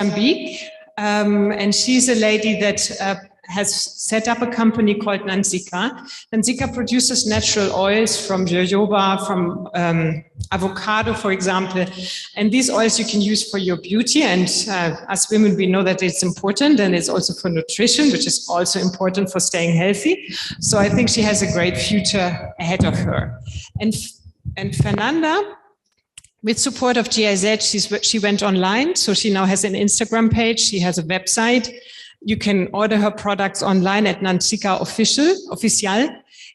Mozambique, and she's a lady that has set up a company called Nanzika. Nanzika produces natural oils from jojoba, from avocado, for example. And these oils you can use for your beauty. And as women, we know that it's important, and it's also for nutrition, which is also important for staying healthy. So I think she has a great future ahead of her. And Fernanda, with support of GIZ, she went online. So she now has an Instagram page. She has a website. You can order her products online at Nanzika Official.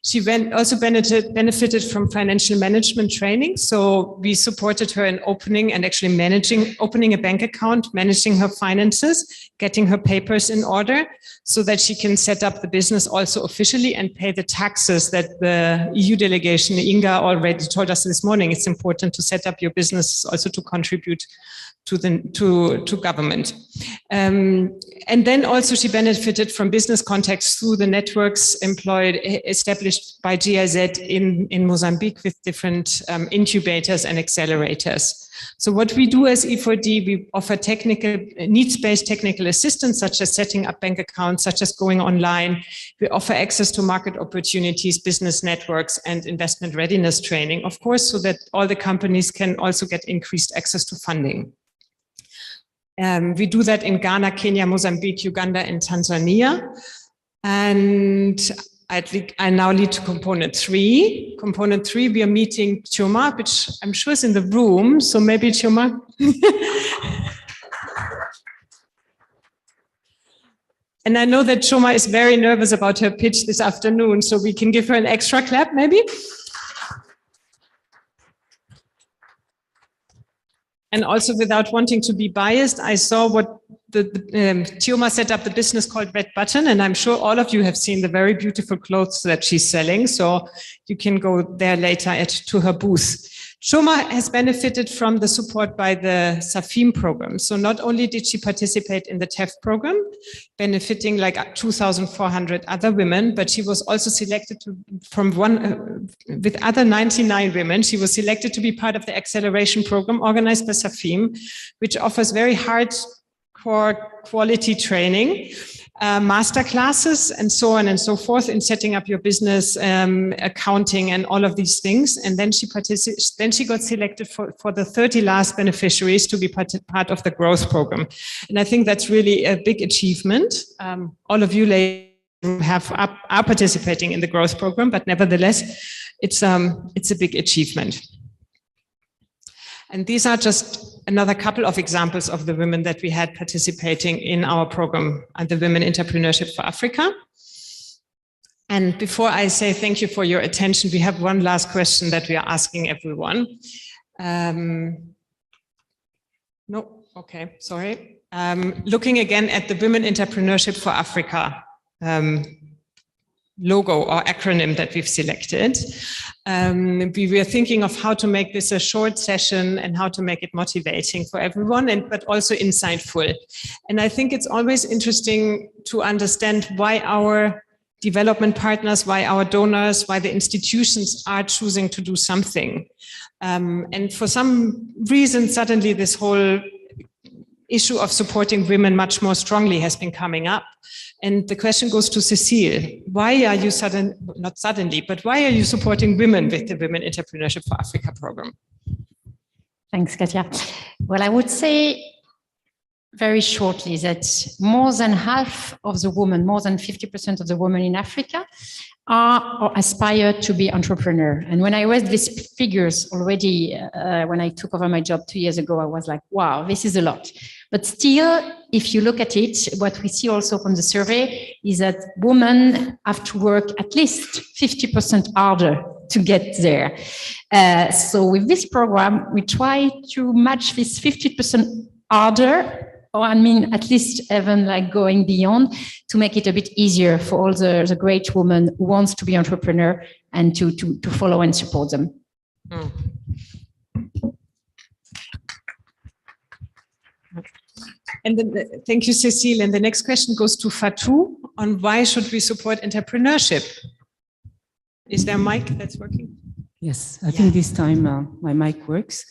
She also benefited from financial management training. So we supported her in opening and actually opening a bank account, managing her finances, getting her papers in order so that she can set up the business also officially and pay the taxes that the EU delegation, Inga, already told us this morning. It's important to set up your business also to contribute to government. And then also she benefited from business contacts through the networks established by GIZ in Mozambique with different incubators and accelerators. So what we do as E4D, we offer needs-based technical assistance, such as setting up bank accounts, such as going online. We offer access to market opportunities, business networks, and investment readiness training, of course, so that all the companies can also get increased access to funding. We do that in Ghana, Kenya, Mozambique, Uganda, and Tanzania. And I now lead to component 3. Component 3, we are meeting Chioma, which I'm sure is in the room. So maybe Chioma. And I know that Chioma is very nervous about her pitch this afternoon, so we can give her an extra clap, maybe. And also, without wanting to be biased, I saw what Chioma set up the business called Red Button, and I'm sure all of you have seen the very beautiful clothes that she's selling. So you can go there later to her booth. Chioma has benefited from the support by the SAFIM program. So not only did she participate in the TEF program, benefiting like 2,400 other women, but she was also selected with other 99 women, she was selected to be part of the acceleration program organized by SAFIM, which offers very hardcore quality training, master classes, and so on and so forth in setting up your business, accounting, and all of these things. And then she got selected for the 30 last beneficiaries to be part of the growth program. And I think that's really a big achievement. All of you ladies are participating in the growth program, but nevertheless, it's a big achievement. And these are just another couple of examples of the women that we had participating in our program at the Women Entrepreneurship for Africa. And before I say thank you for your attention, we have one last question that we are asking everyone. No, okay, sorry. Looking again at the Women Entrepreneurship for Africa logo or acronym that we've selected. We were thinking of how to make this a short session and how to make it motivating for everyone, but also insightful. And I think it's always interesting to understand why our development partners, why our donors, why the institutions are choosing to do something. And for some reason, suddenly this whole issue of supporting women much more strongly has been coming up. And the question goes to Cecile. Why are you not suddenly, but why are you supporting women with the Women Entrepreneurship for Africa program? Thanks, Katja. Well, I would say very shortly that more than half of the women, more than 50% of the women in Africa are or aspire to be entrepreneur. And when I read these figures already, when I took over my job 2 years ago, I was like, wow, this is a lot. But still, if you look at it, what we see also from the survey is that women have to work at least 50% harder to get there. So with this program, we try to match this 50% harder, or I mean, at least even like going beyond, to make it a bit easier for all the great women who wants to be entrepreneur and to follow and support them. Mm. And then, thank you, Cecile. And the next question goes to Fatou on why should we support entrepreneurship? Is there a mic that's working? Yes, I think this time my mic works.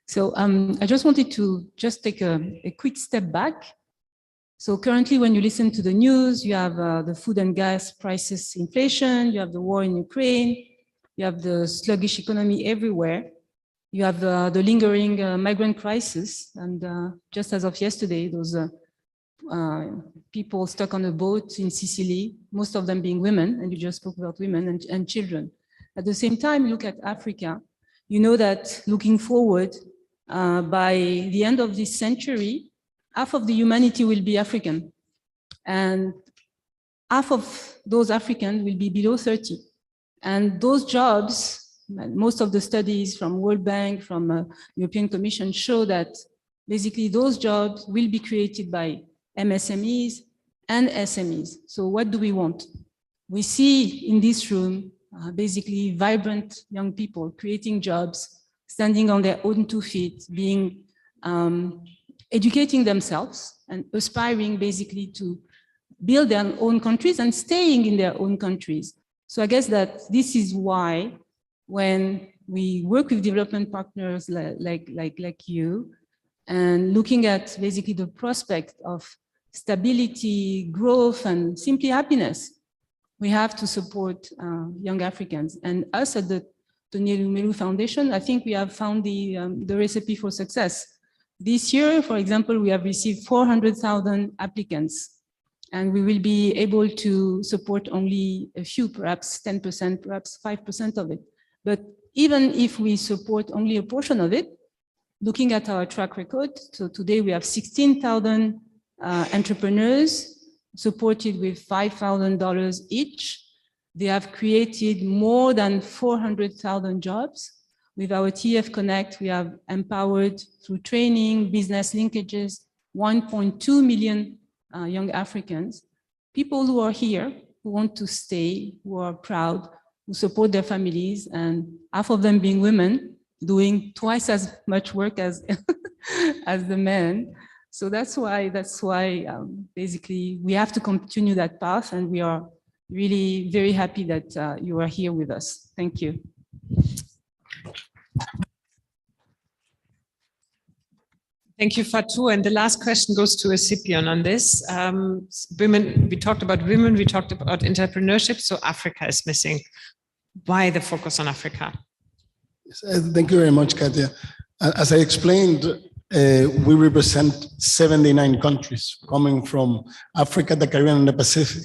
So I just wanted to just take a quick step back. So currently, when you listen to the news, you have the food and gas prices inflation, you have the war in Ukraine, you have the sluggish economy everywhere, you have the lingering migrant crisis, and just as of yesterday, those people stuck on a boat in Sicily, most of them being women, and you just spoke about women and children. At the same time, look at Africa. You know that looking forward, by the end of this century, half of the humanity will be African. And half of those Africans will be below 30. And those jobs, most of the studies from World Bank, from European Commission show that basically those jobs will be created by MSMEs and SMEs. So what do we want? We see in this room basically vibrant young people creating jobs, standing on their own 2 feet, being educating themselves and aspiring basically to build their own countries and staying in their own countries. So I guess that this is why when we work with development partners like you, and looking at basically the prospect of stability, growth, and simply happiness, we have to support young Africans. And us at the Tony Elumelu Foundation, I think we have found the recipe for success. This year, for example, we have received 400,000 applicants, and we will be able to support only a few, perhaps 10%, perhaps 5% of it. But even if we support only a portion of it, looking at our track record, so today we have 16,000 entrepreneurs supported with $5,000 each. They have created more than 400,000 jobs. With our TF Connect, we have empowered through training, business linkages, 1.2 million young Africans, people who are here, who want to stay, who are proud, who support their families, and half of them being women, doing twice as much work as, as the men. So that's why basically we have to continue that path, and we are really very happy that you are here with us. Thank you. Thank you, Fatou. And the last question goes to Scipion on this. Women, we talked about women, we talked about entrepreneurship, so Africa is missing. Why the focus on Africa? Thank you very much, Katia. As I explained, we represent 79 countries coming from Africa, the Caribbean, and the Pacific.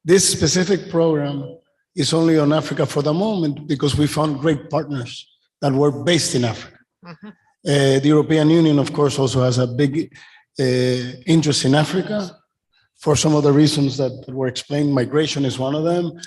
This specific program is only on Africa for the moment because we found great partners that were based in Africa. Mm-hmm. The European Union, of course, also has a big interest in Africa for some of the reasons that were explained. Migration is one of them,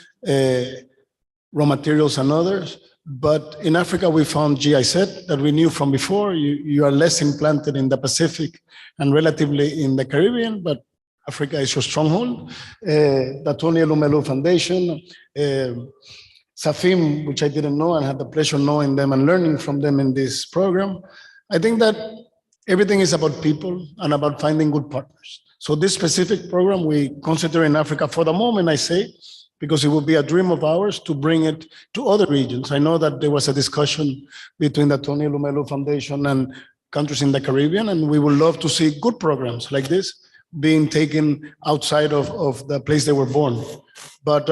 raw materials and others. But in Africa, we found GIZ that we knew from before. You are less implanted in the Pacific and relatively in the Caribbean, but Africa is your stronghold. The Tony Elumelu Foundation, Safim, which I didn't know and had the pleasure of knowing them and learning from them in this program. I think that everything is about people and about finding good partners. So this specific program we consider in Africa for the moment, I say, because it would be a dream of ours to bring it to other regions. I know that there was a discussion between the Tony Elumelu Foundation and countries in the Caribbean, and we would love to see good programs like this being taken outside of the place they were born. But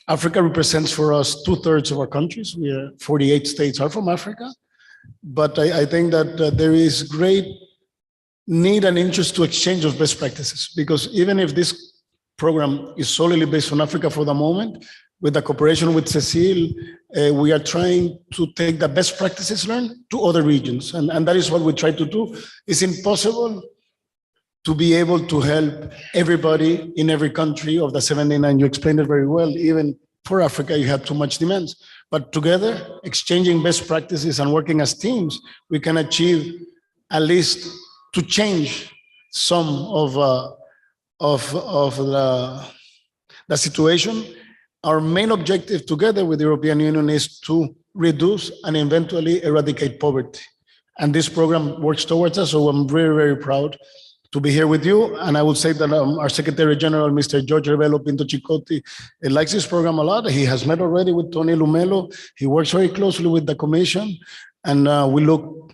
Africa represents for us 2/3 of our countries. We are 48 states are from Africa. But I think that there is great need and interest to exchange of best practices, because even if this program is solely based on Africa for the moment, with the cooperation with Cecile, we are trying to take the best practices learned to other regions. And that is what we try to do. It's impossible to be able to help everybody in every country of the 79. You explained it very well. Even for Africa, you have too much demands. But together, exchanging best practices and working as teams, we can achieve at least to change some of the situation. Our main objective together with the European Union is to reduce and eventually eradicate poverty. And this program works towards us, so I'm very, very proud to be here with you. And I would say that our Secretary General, Mr. George Revelo Pinto Chicotti, likes this program a lot. He has met already with Tony Elumelu. He works very closely with the Commission. And we look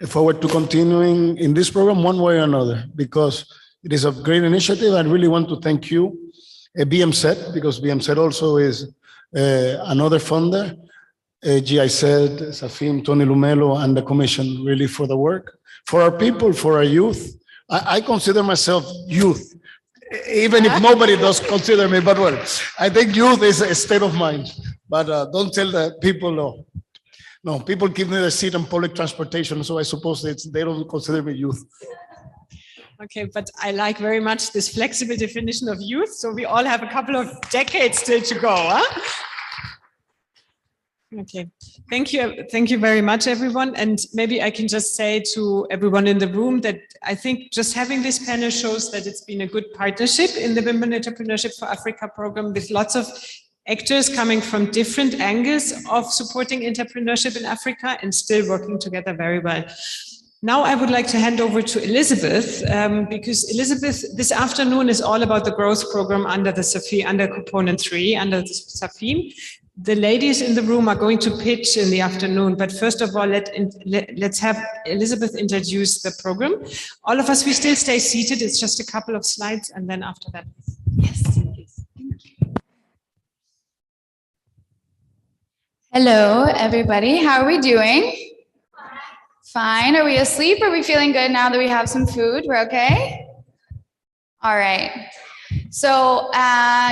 forward to continuing in this program one way or another, because it is a great initiative. I really want to thank you, BMZ, because BMZ also is another funder, GIZ, Safim, Tony Lumelo, and the Commission, really, for the work. For our people, for our youth. I consider myself youth, even if nobody does consider me, but well, I think youth is a state of mind. But don't tell the people no. No, people give me a seat on public transportation, so I suppose they don't consider me youth. Okay, but I like very much this flexible definition of youth. So we all have a couple of decades still to go. Huh? Okay, thank you very much, everyone. And maybe I can just say to everyone in the room that I think just having this panel shows that it's been a good partnership in the Women Entrepreneurship for Africa program, with lots of actors coming from different angles of supporting entrepreneurship in Africa and still working together very well. Now I would like to hand over to Elizabeth, because Elizabeth, this afternoon is all about the growth program under the SAFI, under component 3, under the SAFI. The ladies in the room are going to pitch in the afternoon, but first of all, let's have Elizabeth introduce the program. All of us, we still stay seated. It's just a couple of slides, and then after that. Yes, please. Hello, everybody. How are we doing? Fine. Are we asleep? Are we feeling good now that we have some food? We're okay? All right. So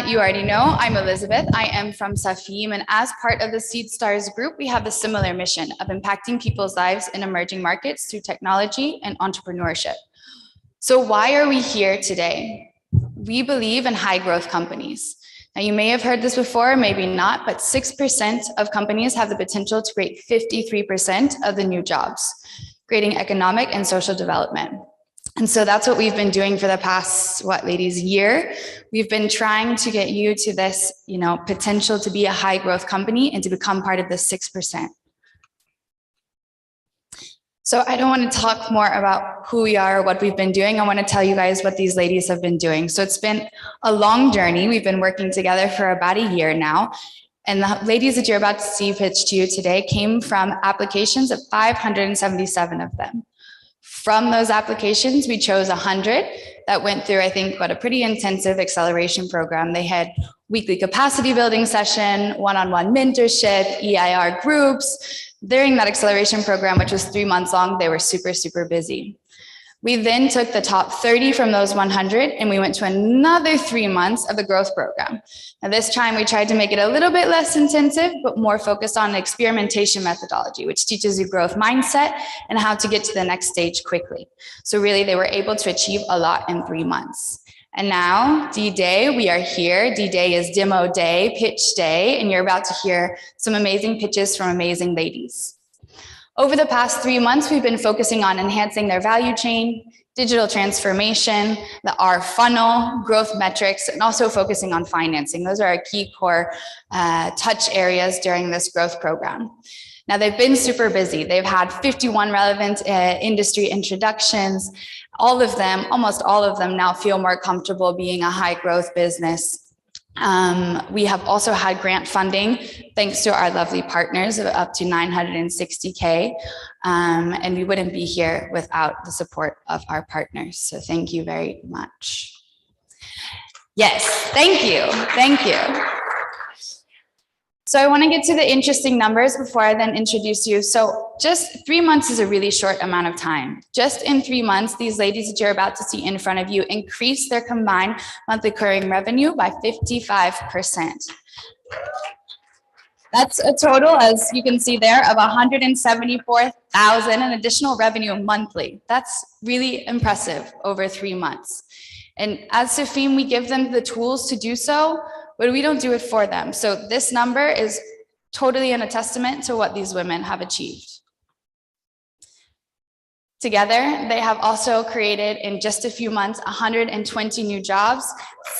you already know, I'm Elizabeth. I am from Safim, and as part of the Seed Stars group, we have the similar mission of impacting people's lives in emerging markets through technology and entrepreneurship. So why are we here today? We believe in high growth companies. Now, you may have heard this before, maybe not, but 6% of companies have the potential to create 53% of the new jobs, creating economic and social development. And so that's what we've been doing for the past, ladies, year. We've been trying to get you to this, potential to be a high growth company and to become part of the 6%. So I don't want to talk more about who we are or what we've been doing. I want to tell you guys what these ladies have been doing. So it's been a long journey. We've been working together for about a year now. And the ladies that you're about to see pitched to you today came from applications of 577 of them. From those applications, we chose 100 that went through, I think, a pretty intensive acceleration program. They had weekly capacity building session, one-on-one mentorship, EIR groups. During that acceleration program, which was 3 months long, they were super, super busy. We then took the top 30 from those 100 and we went to another 3 months of the growth program. Now this time we tried to make it a little bit less intensive, but more focused on the experimentation methodology, which teaches you growth mindset and how to get to the next stage quickly. So really they were able to achieve a lot in 3 months. And now D-Day, we are here. D-Day is demo day, pitch day, and you're about to hear some amazing pitches from amazing ladies. Over the past 3 months, we've been focusing on enhancing their value chain, digital transformation, the R funnel, growth metrics, and also focusing on financing. Those are our key core touch areas during this growth program. Now, they've been super busy. They've had 51 relevant industry introductions. All of them, almost all of them now feel more comfortable being a high growth business. We have also had grant funding, thanks to our lovely partners, of up to 960K. And we wouldn't be here without the support of our partners. So thank you very much. Yes, thank you. Thank you. So I want to get to the interesting numbers before I then introduce you. So just 3 months is a really short amount of time. Just in 3 months, these ladies that you're about to see in front of you increased their combined monthly recurring revenue by 55%. That's a total, as you can see there, of 174,000 in additional revenue monthly. That's really impressive over 3 months. And as Safim, we give them the tools to do so, but we don't do it for them. So this number is totally a testament to what these women have achieved. Together, they have also created in just a few months 120 new jobs.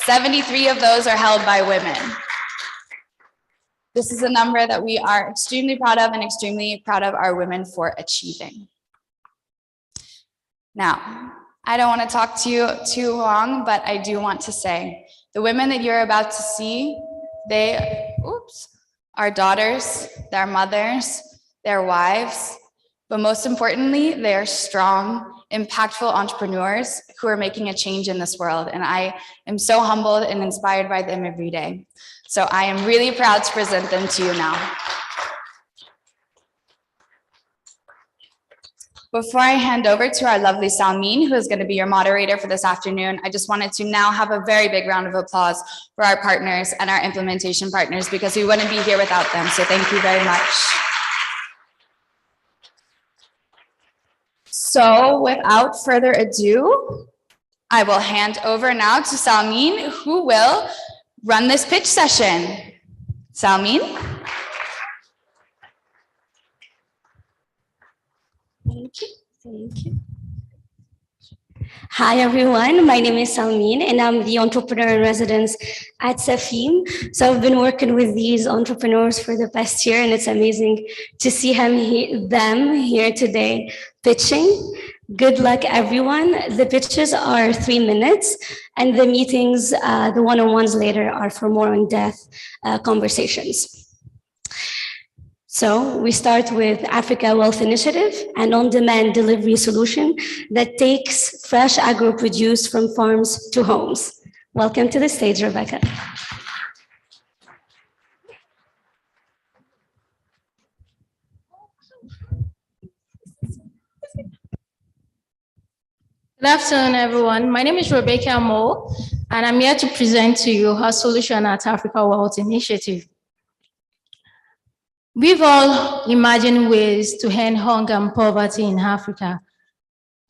73 of those are held by women. This is a number that we are extremely proud of and extremely proud of our women for achieving. Now, I don't want to talk to you too long, but I do want to say the women that you're about to see, they are daughters, they're mothers, they're wives, but most importantly, they are strong, impactful entrepreneurs who are making a change in this world. And I am so humbled and inspired by them every day. So I am really proud to present them to you now. Before I hand over to our lovely Salmin, who is going to be your moderator for this afternoon, I just wanted to now have a very big round of applause for our partners and our implementation partners, because we wouldn't be here without them. So thank you very much. So without further ado, I will hand over now to Salmin, who will run this pitch session. Salmin. Thank you. Thank you. Hi, everyone. My name is Salmin, and I'm the entrepreneur in residence at Safim. So I've been working with these entrepreneurs for the past year, and it's amazing to see them here today pitching. Good luck, everyone. The pitches are 3 minutes, and the meetings, the one-on-ones later, are for more in-depth conversations. So we start with Africa Wealth Initiative, an on-demand delivery solution that takes fresh agro-produce from farms to homes. Welcome to the stage, Rebecca. Good afternoon, everyone. My name is Rebecca Mo, and I'm here to present to you her solution at Africa Wealth Initiative. We've all imagined ways to end hunger and poverty in Africa.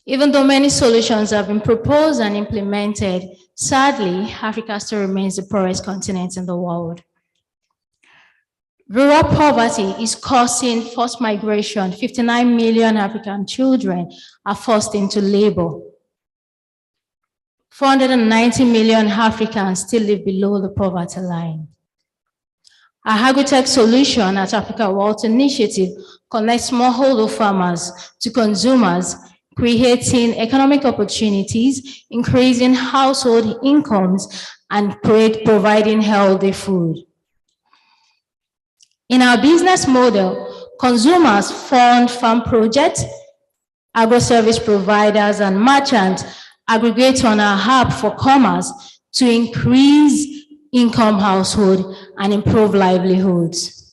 Even though many solutions have been proposed and implemented, sadly, Africa still remains the poorest continent in the world. Rural poverty is causing forced migration. 59 million African children are forced into labor. 490 million Africans still live below the poverty line. Our agri-tech solution at Africa Wealth Initiative connects smallholder farmers to consumers, creating economic opportunities, increasing household incomes, and providing healthy food. In our business model, consumers fund farm projects, agro-service providers, and merchants aggregate on our hub for commerce to increase income household and improve livelihoods.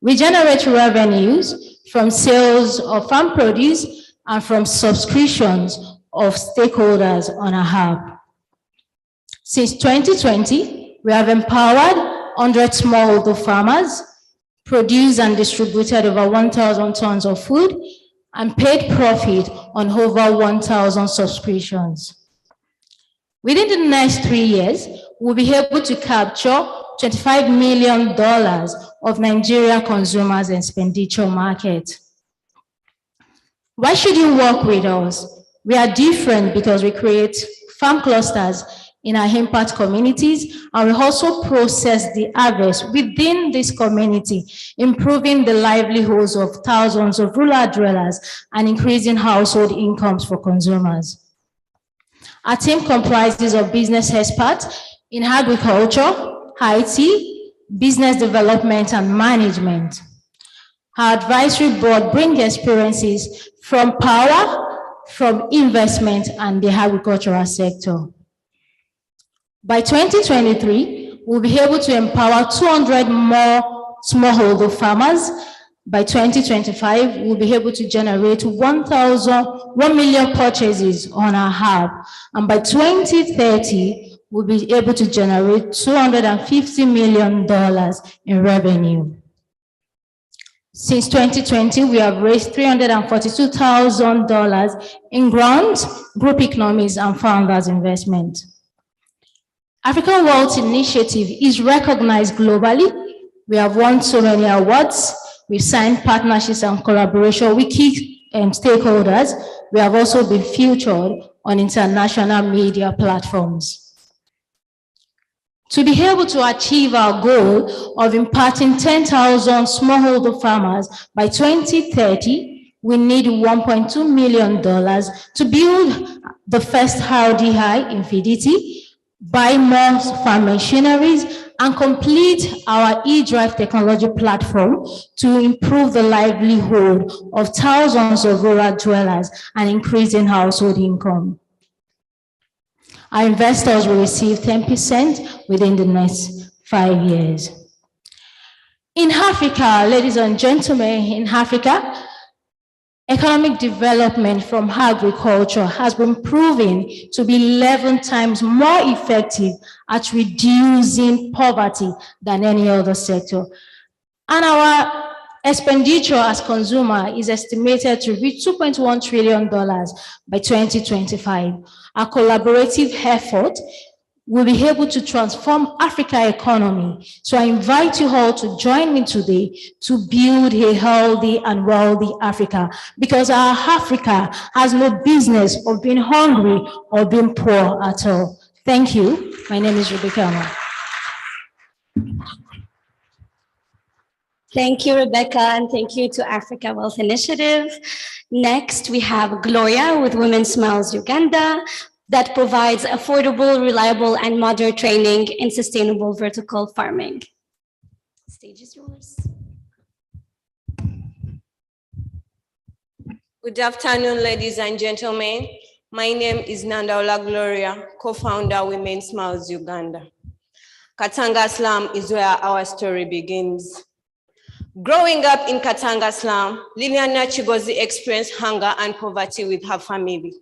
We generate revenues from sales of farm produce and from subscriptions of stakeholders on our hub. Since 2020, we have empowered 100 smallholder farmers, produced and distributed over 1,000 tons of food, and paid profit on over 1,000 subscriptions. Within the next 3 years, we'll be able to capture $25 million of Nigeria consumers' expenditure market. Why should you work with us? We are different because we create farm clusters in our impact communities, and we also process the harvest within this community, improving the livelihoods of thousands of rural dwellers and increasing household incomes for consumers. Our team comprises of business experts in agriculture, IT, business development, and management. Our advisory board brings experiences from power, from investment, and the agricultural sector. By 2023, we'll be able to empower 200 more smallholder farmers. By 2025, we'll be able to generate 1 million purchases on our hub. And by 2030, we'll be able to generate $250 million in revenue. Since 2020, we have raised $342,000 in grants, group economics, and founders investment. African Wealth Initiative is recognized globally. We have won so many awards. We've signed partnerships and collaboration with key stakeholders. We have also been featured on international media platforms. To be able to achieve our goal of imparting 10,000 smallholder farmers by 2030, we need $1.2 million to build the first RDI in Fiditi, buy more farm machineries, and complete our eDrive technology platform to improve the livelihood of thousands of rural dwellers and increasing household income. Our investors will receive 10% within the next 5 years. In Africa, ladies and gentlemen, in Africa, economic development from agriculture has been proven to be 11 times more effective at reducing poverty than any other sector. And our expenditure as consumer is estimated to reach $2.1 trillion by 2025. Our collaborative effort will be able to transform Africa's economy. So I invite you all to join me today to build a healthy and wealthy Africa, because our Africa has no business of being hungry or being poor at all. Thank you. My name is Rebecca. Thank you, Rebecca, and thank you to Africa Wealth Initiative. Next, we have Gloria with Women Smiles Uganda, that provides affordable, reliable, and modern training in sustainable vertical farming. The stage is yours. Good afternoon, ladies and gentlemen. My name is Nandaola Gloria, co-founder Women Smiles Uganda. Katanga slum is where our story begins. Growing up in Katanga slum, Liliana Chigozi experienced hunger and poverty with her family.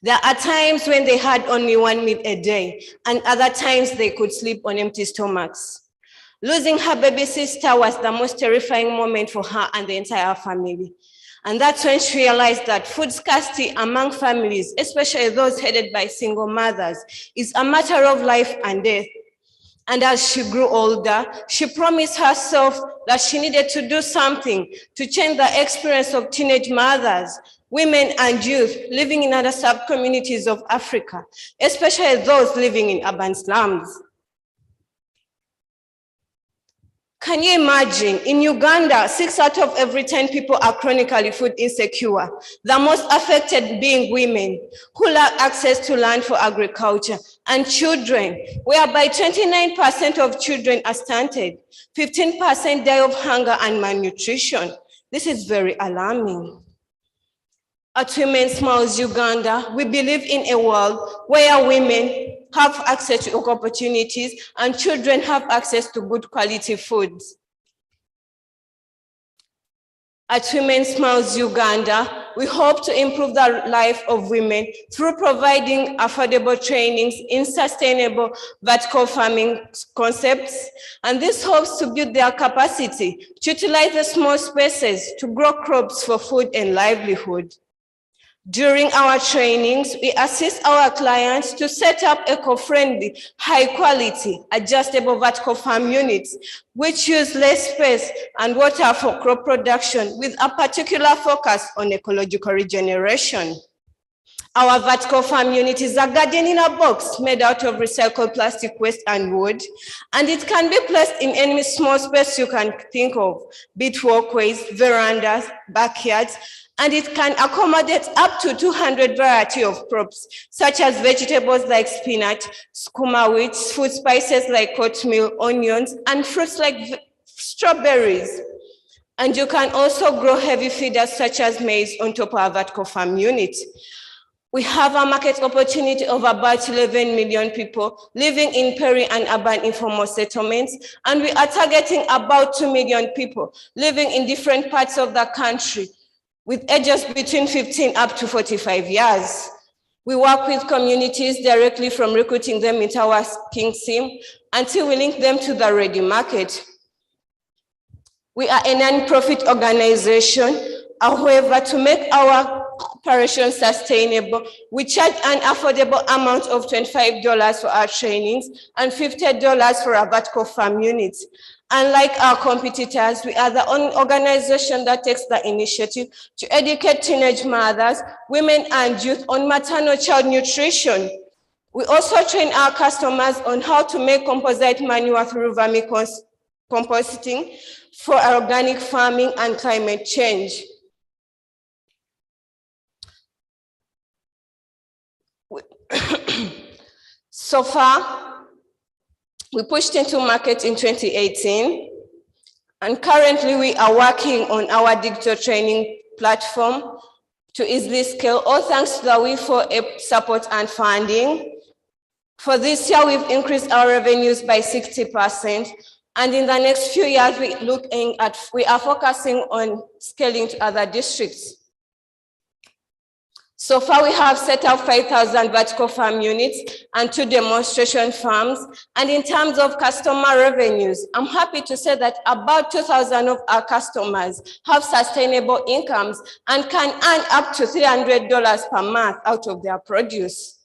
There are times when they had only one meal a day, and other times they could sleep on empty stomachs. Losing her baby sister was the most terrifying moment for her and the entire family. And that's when she realized that food scarcity among families, especially those headed by single mothers, is a matter of life and death. And as she grew older, she promised herself that she needed to do something to change the experience of teenage mothers, women and youth living in other sub-communities of Africa, especially those living in urban slums. Can you imagine? In Uganda, 6 out of every 10 people are chronically food insecure, the most affected being women who lack access to land for agriculture, and children, whereby 29% of children are stunted, 15% die of hunger and malnutrition. This is very alarming. At Women Smiles Uganda, we believe in a world where women have access to opportunities and children have access to good quality foods. At Women Smiles Uganda, we hope to improve the life of women through providing affordable trainings in sustainable vertical farming concepts, and this hopes to build their capacity to utilize the small spaces to grow crops for food and livelihood. During our trainings, we assist our clients to set up eco-friendly, high-quality, adjustable vertical farm units, which use less space and water for crop production, with a particular focus on ecological regeneration. Our vertical farm unit is a garden in a box made out of recycled plastic waste and wood, and it can be placed in any small space you can think of, be it walkways, verandas, backyards, and it can accommodate up to 200 variety of crops, such as vegetables like spinach, skuma wheat, food spices like oatmeal, onions, and fruits like strawberries. And you can also grow heavy feeders such as maize on top of our vertical farm unit. We have a market opportunity of about 11 million people living in peri and urban informal settlements, and we are targeting about 2 million people living in different parts of the country, with ages between 15 up to 45 years. We work with communities directly from recruiting them into our King Sim until we link them to the ready market. We are a non-profit organization. However, to make our operation sustainable, we charge an affordable amount of $25 for our trainings and $50 for our vertical farm units. Unlike our competitors, we are the only organization that takes the initiative to educate teenage mothers, women, and youth on maternal child nutrition. We also train our customers on how to make composite manure through vermicomposting for organic farming and climate change. So far, We pushed into market in 2018, and currently we are working on our digital training platform to easily scale, all thanks to the WE4A support and funding. For this year, we've increased our revenues by 60%. And in the next few years, we are focusing on scaling to other districts. So far, we have set up 5,000 vertical farm units and 2 demonstration farms. And in terms of customer revenues, I'm happy to say that about 2,000 of our customers have sustainable incomes and can earn up to $300 per month out of their produce.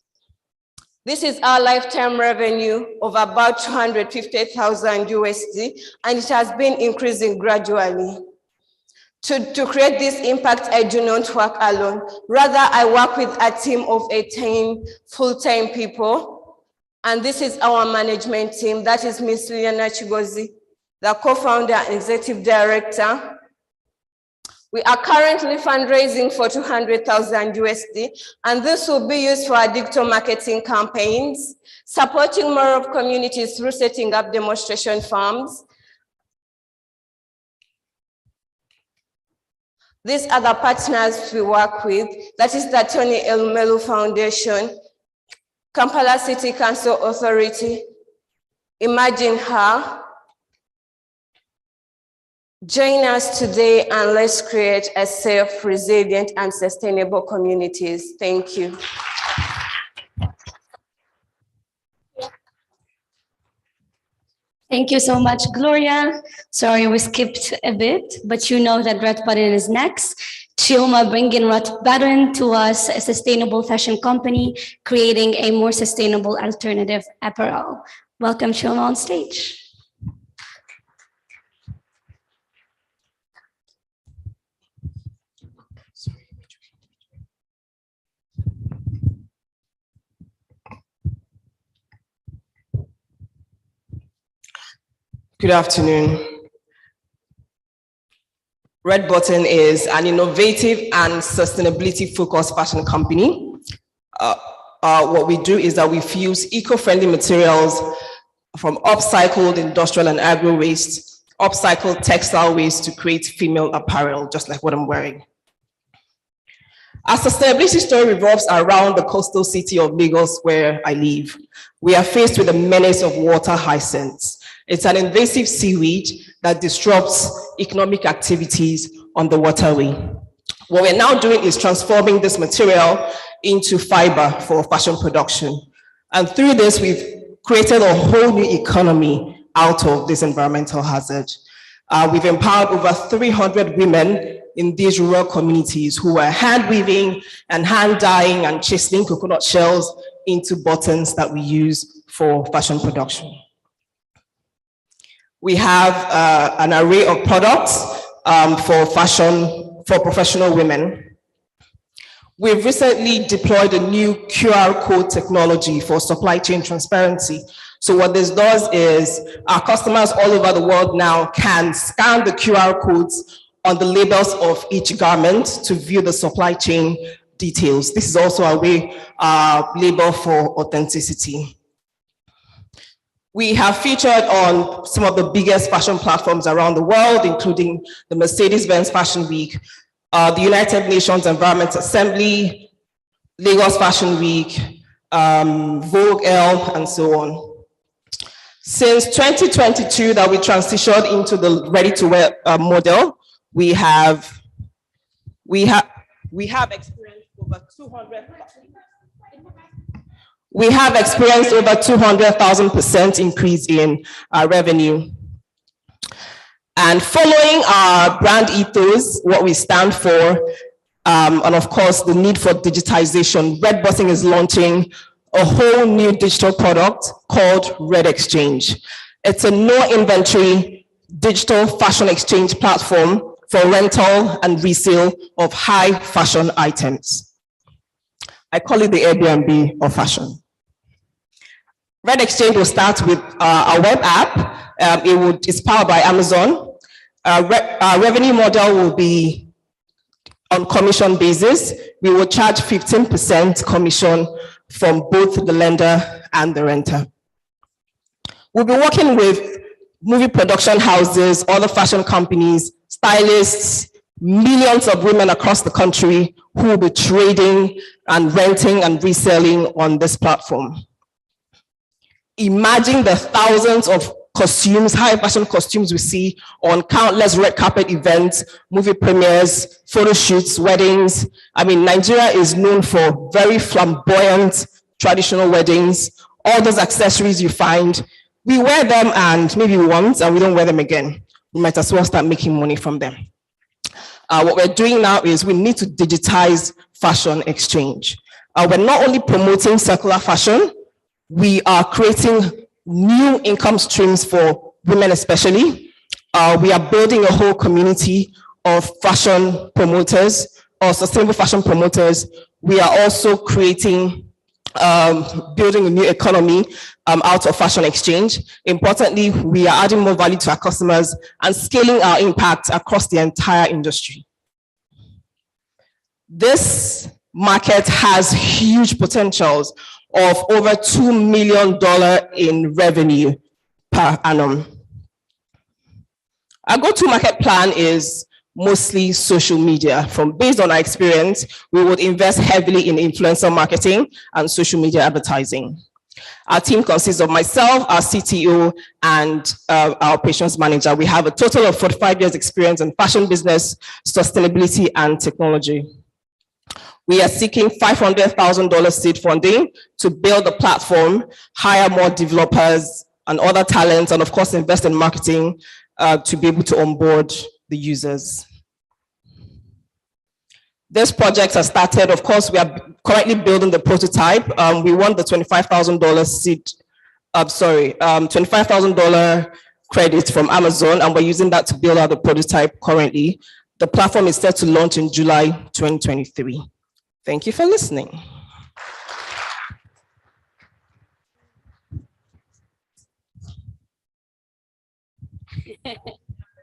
This is our lifetime revenue of about 250,000 USD, and it has been increasing gradually. To create this impact, I do not work alone. Rather, I work with a team of 18 full-time people. And this is our management team. That is Ms. Liliana Chigozi, the co-founder and executive director. We are currently fundraising for 200,000 USD, and this will be used for our digital marketing campaigns, supporting more of communities through setting up demonstration farms. These are the partners we work with. That is the Tony Elumelu Foundation, Kampala City Council Authority, Imagine Her. Join us today and let's create a safe, resilient, and sustainable communities. Thank you. Thank you so much, Gloria. Sorry, we skipped a bit, but you know that Red Button is next. Chioma bringing Red Button to us, a sustainable fashion company, creating a more sustainable alternative apparel. Welcome, Chioma, on stage. Good afternoon. Red Button is an innovative and sustainability-focused fashion company. What we do is that we fuse eco-friendly materials from upcycled industrial and agro waste, upcycled textile waste to create female apparel, just like what I'm wearing. Our sustainability story revolves around the coastal city of Lagos, where I live. We are faced with the menace of water hyacinths. It's an invasive seaweed that disrupts economic activities on the waterway. What we're now doing is transforming this material into fiber for fashion production. And through this, we've created a whole new economy out of this environmental hazard. We've empowered over 300 women in these rural communities who are hand weaving and hand dyeing and chiseling coconut shells into buttons that we use for fashion production. We have an array of products for fashion, for professional women. We've recently deployed a new QR code technology for supply chain transparency. So what this does is our customers all over the world now can scan the QR codes on the labels of each garment to view the supply chain details. This is also a way label for authenticity. We have featured on some of the biggest fashion platforms around the world, including the Mercedes-Benz Fashion Week, the United Nations Environment Assembly, Lagos Fashion Week, Vogue Elle, and so on. Since 2022 that we transitioned into the ready-to-wear model, we have experienced over 200,000% increase in revenue. And following our brand ethos, what we stand for, and of course the need for digitization, Red Button is launching a whole new digital product called Red Exchange. It's a no inventory digital fashion exchange platform for rental and resale of high fashion items. I call it the Airbnb of fashion. Red Exchange will start with a web app. It's powered by Amazon. Our revenue model will be on commission basis. We will charge 15% commission from both the lender and the renter. We'll be working with movie production houses, other fashion companies, stylists, millions of women across the country who will be trading and renting and reselling on this platform. Imagine the thousands of costumes, high fashion costumes we see on countless red carpet events, movie premieres, photo shoots, weddings. I mean, Nigeria is known for very flamboyant traditional weddings. All those accessories you find, we wear them and maybe once and we don't wear them again. We might as well start making money from them. What we're doing now is we need to digitize fashion exchange. We're not only promoting circular fashion, we are creating new income streams for women especially. We are building a whole community of fashion promoters or sustainable fashion promoters. We are also creating, building a new economy out of fashion exchange. Importantly, we are adding more value to our customers and scaling our impact across the entire industry. This market has huge potentials of over $2 million in revenue per annum. Our go-to-market plan is mostly social media. Based on our experience, we would invest heavily in influencer marketing and social media advertising. Our team consists of myself, our CTO, and our operations manager. We have a total of 45 years experience in fashion business, sustainability, and technology. We are seeking $500,000 seed funding to build a platform, hire more developers and other talents, and of course, invest in marketing to be able to onboard the users. This project has started. Of course, we are currently building the prototype. We want the $25,000 seed, $25,000 credit from Amazon, and we're using that to build out the prototype currently. The platform is set to launch in July 2023. Thank you for listening.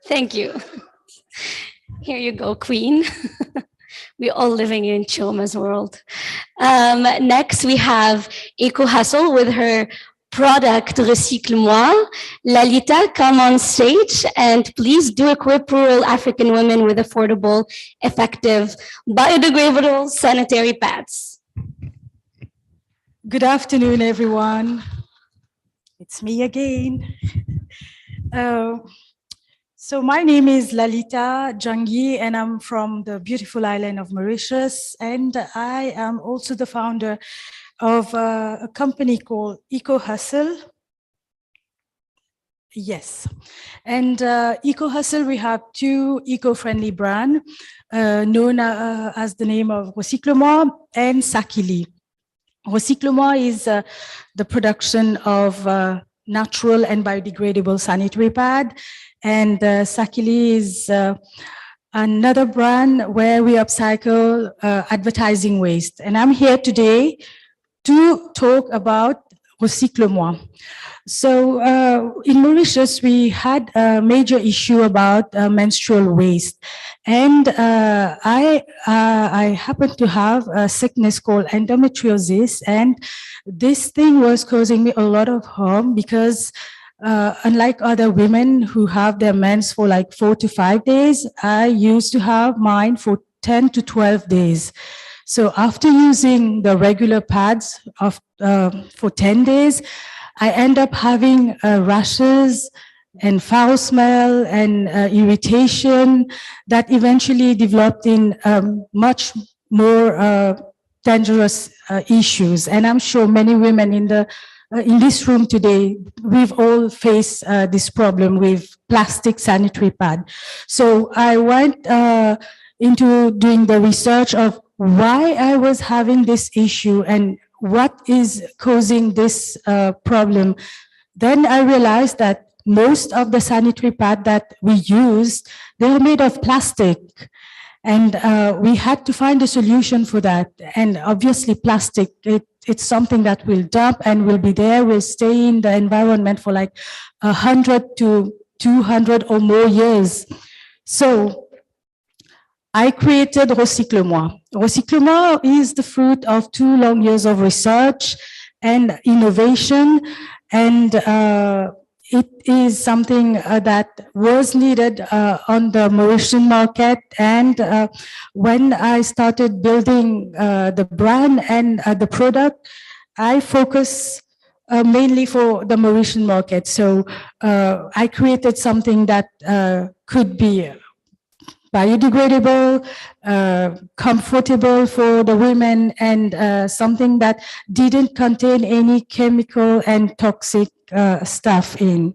Thank you. Here you go, Queen. We're all living in Choma's world. Next, we have Eco Hustle with her product Recycle-moi. Lalita, come on stage and please do equip rural African women with affordable, effective, biodegradable sanitary pads. Good afternoon, everyone. It's me again. So my name is Lalita Jangi, and I'm from the beautiful island of Mauritius. And I am also the founder of a company called Eco Hustle. Yes. And Eco Hustle, we have two eco-friendly brands known as the name of Recycle-moi and Sakili. Recycle-moi is the production of natural and biodegradable sanitary pad. And Sakili is another brand where we upcycle advertising waste. And I'm here today to talk about Recycle-moi. So in Mauritius, we had a major issue about menstrual waste. And I happened to have a sickness called endometriosis. And this thing was causing me a lot of harm because unlike other women who have their mens for like 4 to 5 days, I used to have mine for 10 to 12 days. So after using the regular pads for 10 days, I end up having rashes and foul smell and irritation that eventually developed in much more dangerous issues. And I'm sure many women in this room today, we've all faced this problem with plastic sanitary pad. So I went into doing the research of why I was having this issue and what is causing this problem. Then I realized that most of the sanitary pad that we use, they're made of plastic. And we had to find a solution for that. And obviously plastic, it's something that will dump and will be there, will stay in the environment for like 100 to 200 or more years. So I created Recycle-moi. Recycle-moi is the fruit of 2 long years of research and innovation. And it is something that was needed on the Mauritian market. And when I started building the brand and the product, I focus mainly for the Mauritian market. So I created something that could be biodegradable, comfortable for the women, and something that didn't contain any chemical and toxic stuff in.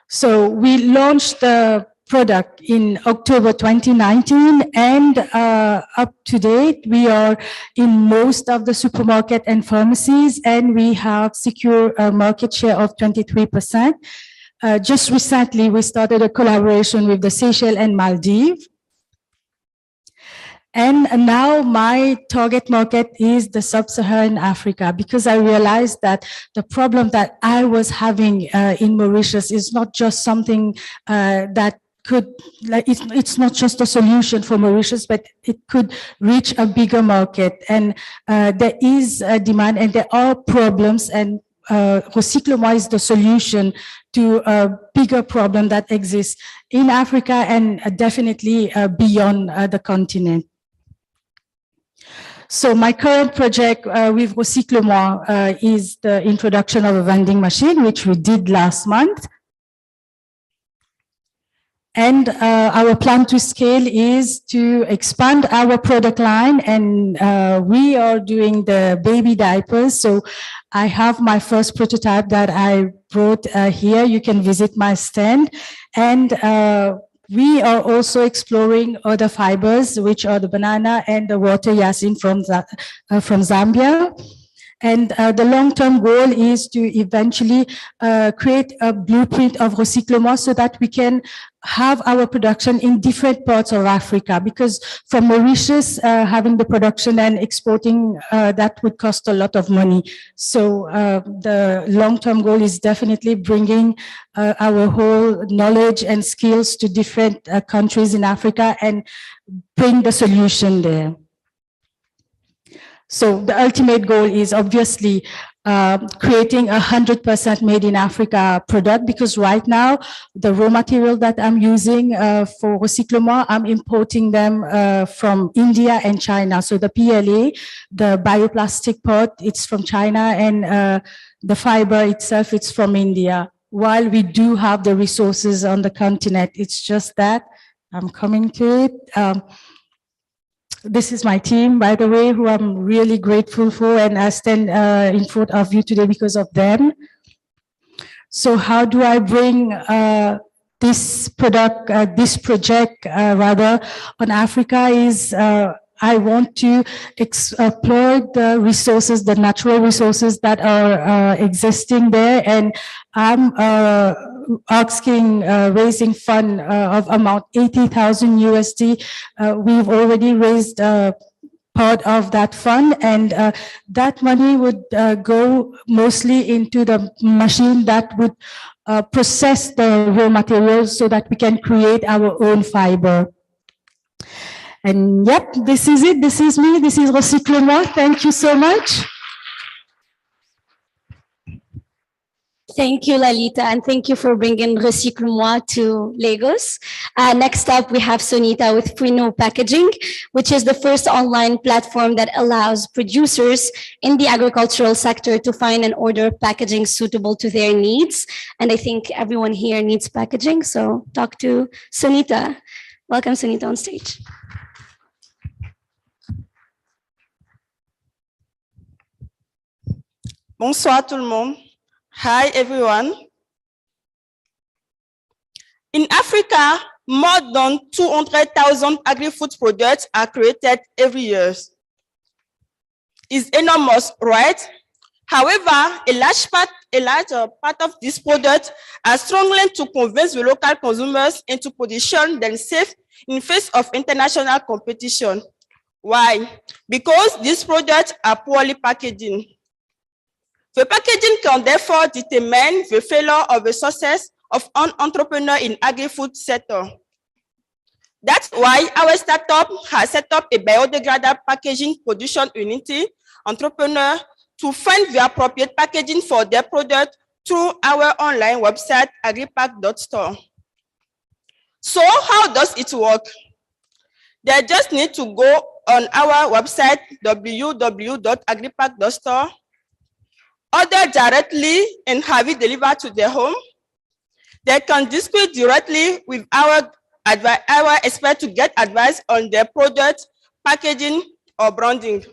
So we launched the product in October 2019, and up to date, we are in most of the supermarket and pharmacies, and we have secured a market share of 23%. Just recently, we started a collaboration with the Seychelles and Maldives. And now my target market is the sub-Saharan Africa, because I realized that the problem that I was having in Mauritius is not just something that could, like, it's not just a solution for Mauritius, but it could reach a bigger market. And there is a demand and there are problems, and Recycle-moi is the solution to a bigger problem that exists in Africa and definitely beyond the continent. So my current project with Recycle-moi is the introduction of a vending machine, which we did last month. And our plan to scale is to expand our product line, and we are doing the baby diapers. So I have my first prototype that I brought here. You can visit my stand. And we are also exploring other fibers, which are the banana and the water yasin from Zambia. And the long-term goal is to eventually create a blueprint of Recycle-moi so that we can have our production in different parts of Africa, because from Mauritius, having the production and exporting, that would cost a lot of money. So the long-term goal is definitely bringing our whole knowledge and skills to different countries in Africa and bring the solution there. So the ultimate goal is obviously creating 100% made in Africa product, because right now the raw material that I'm using for Recycle-moi, I'm importing them from India and China. So the PLA, the bioplastic part, it's from China, and the fiber itself, it's from India. While we do have the resources on the continent, it's just that I'm coming to it. This is my team, by the way, who I'm really grateful for, and I stand in front of you today because of them. So how do I bring this product, this project rather on Africa is I want to exploit the resources, the natural resources that are existing there, and I'm asking raising fund of amount 80,000 USD. We've already raised part of that fund, and that money would go mostly into the machine that would process the raw materials so that we can create our own fiber. And yep, this is it. This is me. This is Recycle-moi. Thank you so much. Thank you, Lalita, and thank you for bringing Recycle-moi to Lagos. Next up, we have Sonita with Puino Packaging, which is the first online platform that allows producers in the agricultural sector to find and order packaging suitable to their needs. And I think everyone here needs packaging, so talk to Sonita. Welcome, Sonita, on stage. Bonsoir tout le monde. Hi everyone. In Africa, more than 200,000 agri-food products are created every year. It's enormous, right? However, a large part of these products are struggling to convince the local consumers into position themselves in face of international competition. Why? Because these products are poorly packaging. The packaging can therefore determine the failure of the success of an entrepreneur in agri-food sector. That's why our startup has set up a biodegradable packaging production unity entrepreneur to find the appropriate packaging for their product through our online website, agripack.store. So how does it work? They just need to go on our website, www.agripack.store, order directly and have it delivered to their home. They can discuss directly with our expert to get advice on their product, packaging, or branding.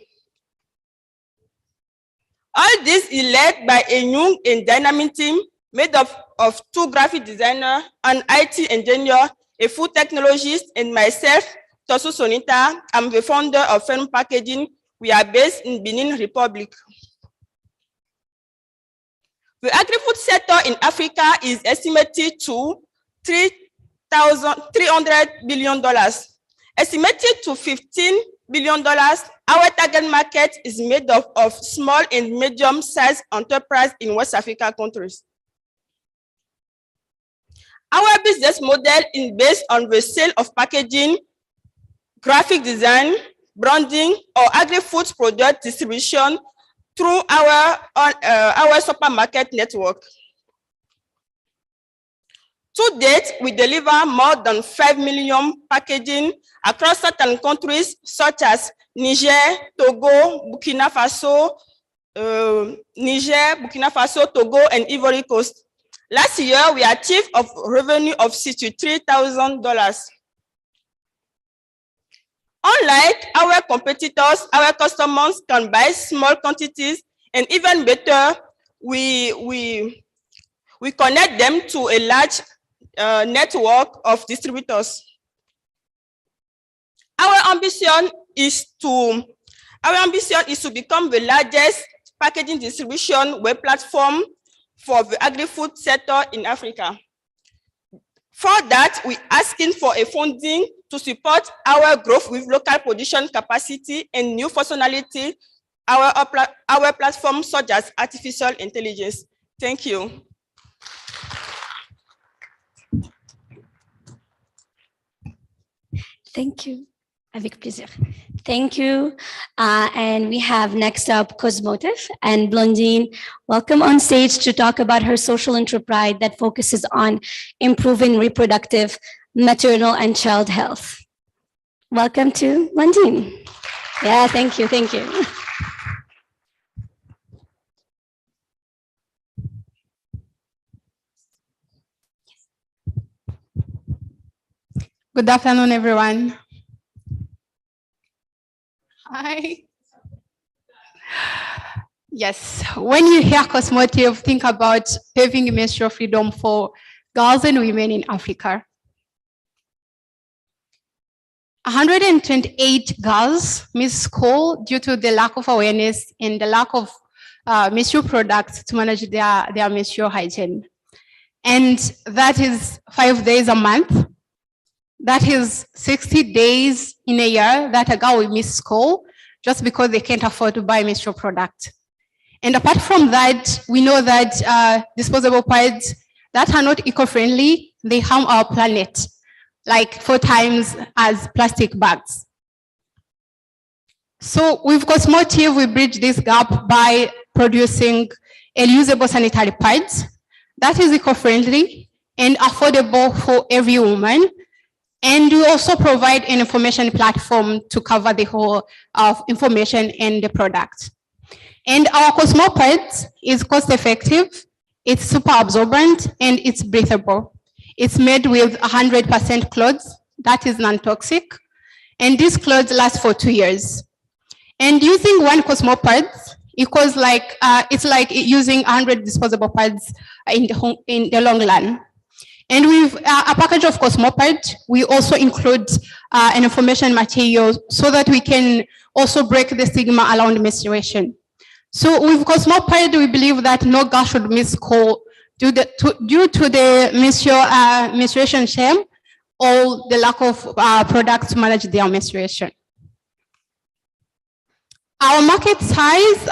All this is led by a new and dynamic team made up of 2 graphic designers, an IT engineer, a food technologist, and myself, Tosu Sonita. I'm the founder of Firm Packaging. We are based in Benin Republic. The agri-food sector in Africa is estimated to $300 billion. Estimated to $15 billion, our target market is made up of small and medium-sized enterprises in West Africa countries. Our business model is based on the sale of packaging, graphic design, branding, or agri-food product distribution through our supermarket network. To date, we deliver more than 5 million packaging across certain countries such as Niger, Togo, Burkina Faso, Togo, and Ivory Coast. Last year, we achieved a revenue of $63,000. Unlike our competitors, our customers can buy small quantities, and even better, we connect them to a large network of distributors. Our ambition is to become the largest packaging distribution web platform for the agri-food sector in Africa. For that, we're asking for a funding to support our growth with local production capacity and new functionality, our platforms such as artificial intelligence. Thank you. Thank you. Avec plaisir. Thank you. And we have next up Cosmotive and Blondine. Welcome on stage to talk about her social enterprise that focuses on improving reproductive, maternal, and child health. Welcome to Blondine. Yeah, thank you, thank you. Good afternoon, everyone. Hi. Yes, when you hear Cosmotive, think about paving menstrual freedom for girls and women in Africa. 128 girls miss school due to the lack of awareness and the lack of menstrual products to manage their menstrual hygiene. And that is 5 days a month. That is 60 days in a year that a girl will miss school just because they can't afford to buy menstrual product. And apart from that, we know that disposable pads that are not eco-friendly, they harm our planet, like 4 times as plastic bags. So with Cosmotive, we bridge this gap by producing reusable sanitary pads that is eco-friendly and affordable for every woman. And we also provide an information platform to cover the whole of information and the product. And our Cosmo pads is cost-effective, it's super absorbent, and it's breathable. It's made with 100% cloth that is non-toxic, and these clothes last for 2 years. And using one Cosmo pad equals like it's like using 100 disposable pads in the long run. And with a package of Cosmo pad, we also include an information material so that we can also break the stigma around menstruation. So with Cosmo pad, we believe that no girl should miss school due to the menstruation shame or the lack of products to manage their menstruation. Our market size,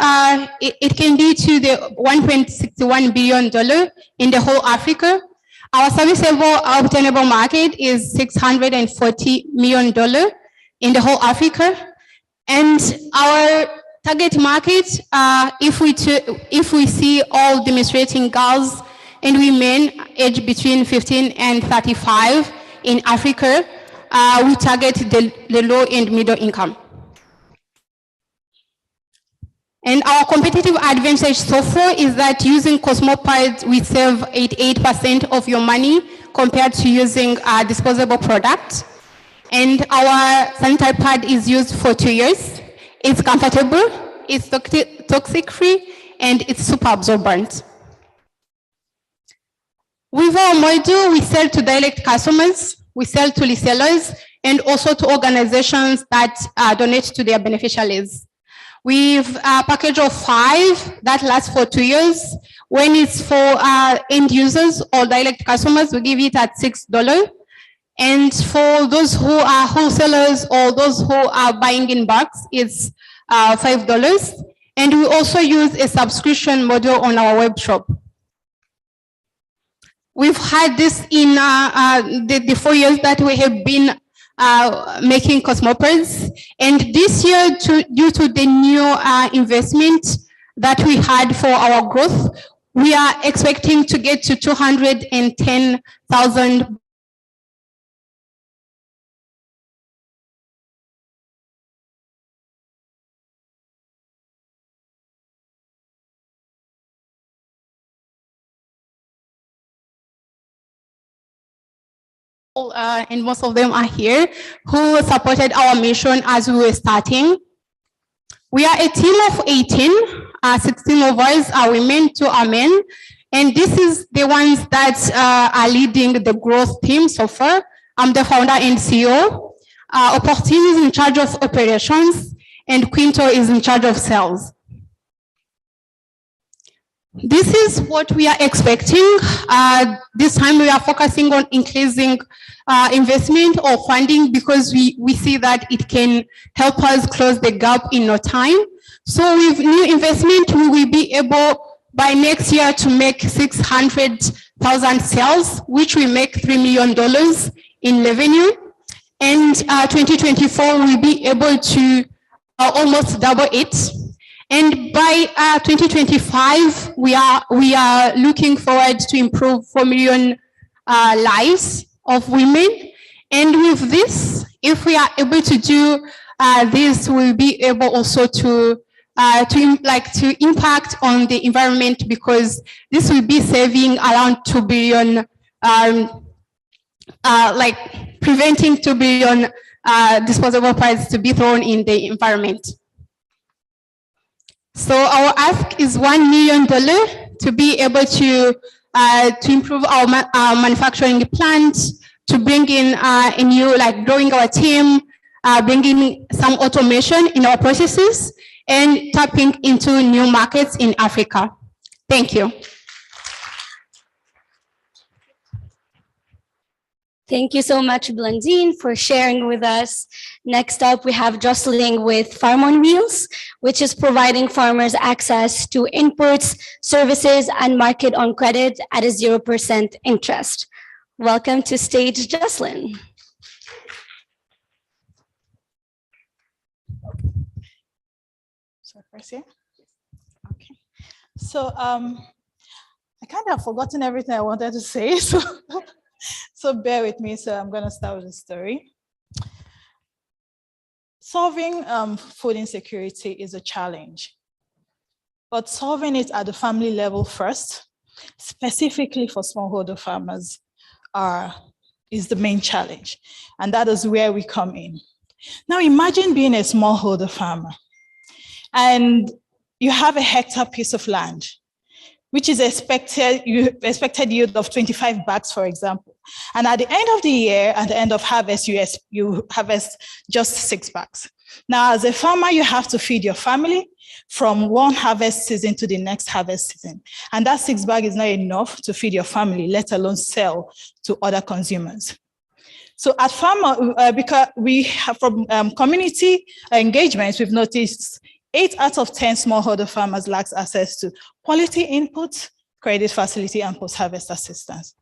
it can be to the $1.61 billion in the whole Africa. Our serviceable obtainable market is $640 million in the whole Africa. And our target market, if we see all demonstrating girls and women aged between 15 and 35 in Africa, we target the low and middle income. And our competitive advantage so far is that using Cosmopads, we save 88% of your money compared to using a disposable product. And our sanitary pad is used for 2 years. It's comfortable, it's toxic-free, and it's super absorbent. With our module, we sell to direct customers, we sell to resellers, and also to organizations that donate to their beneficiaries. We've a package of 5 that lasts for 2 years. When it's for end users or direct customers, we give it at $6. And for those who are wholesalers or those who are buying in bulks, it's $5. And we also use a subscription model on our web shop. We've had this in the 4 years that we have been making Cosmopads. And this year, due to the new investment that we had for our growth, we are expecting to get to 210,000 and most of them are here, who supported our mission as we were starting. We are a team of 18, 16 of us are women, 2 are men, and this is the ones that are leading the growth team so far. I'm the founder and CEO. Opportunity is in charge of operations, and Quinto is in charge of sales. This is what we are expecting. This time we are focusing on increasing investment or funding because we see that it can help us close the gap in no time. So with new investment, we will be able by next year to make 600,000 sales, which will make $3 million in revenue. And 2024, we'll be able to almost double it. And by 2025, we are looking forward to improve 4 million lives of women. And with this, if we are able to do this, we'll be able also to impact on the environment, because this will be saving around 2 billion, preventing 2 billion disposable pads to be thrown in the environment. So our ask is $1 million to be able to improve our manufacturing plant, to bring in a new, growing our team, bringing some automation in our processes, and tapping into new markets in Africa. Thank you. Thank you so much, Blandine, for sharing with us. Next up, we have Jocelyn with Farm on Wheels, which is providing farmers access to inputs, services, and market on credit at a 0% interest. Welcome to stage, Jocelyn. So first here? Okay. So I kind of forgotten everything I wanted to say, so bear with me. So I'm going to start with the story. Solving food insecurity is a challenge, but solving it at the family level first, specifically for smallholder farmers, is the main challenge. And that is where we come in. Now imagine being a smallholder farmer and you have a hectare piece of land, which is expected yield of 25 bags, for example. And at the end of the year, at the end of harvest, you harvest just 6 bags. Now, as a farmer, you have to feed your family from one harvest season to the next harvest season. And that 6 bags is not enough to feed your family, let alone sell to other consumers. So at Farmer, because we have from community engagements, we've noticed 8 out of 10 smallholder farmers lack access to quality inputs, credit facility, and post-harvest assistance.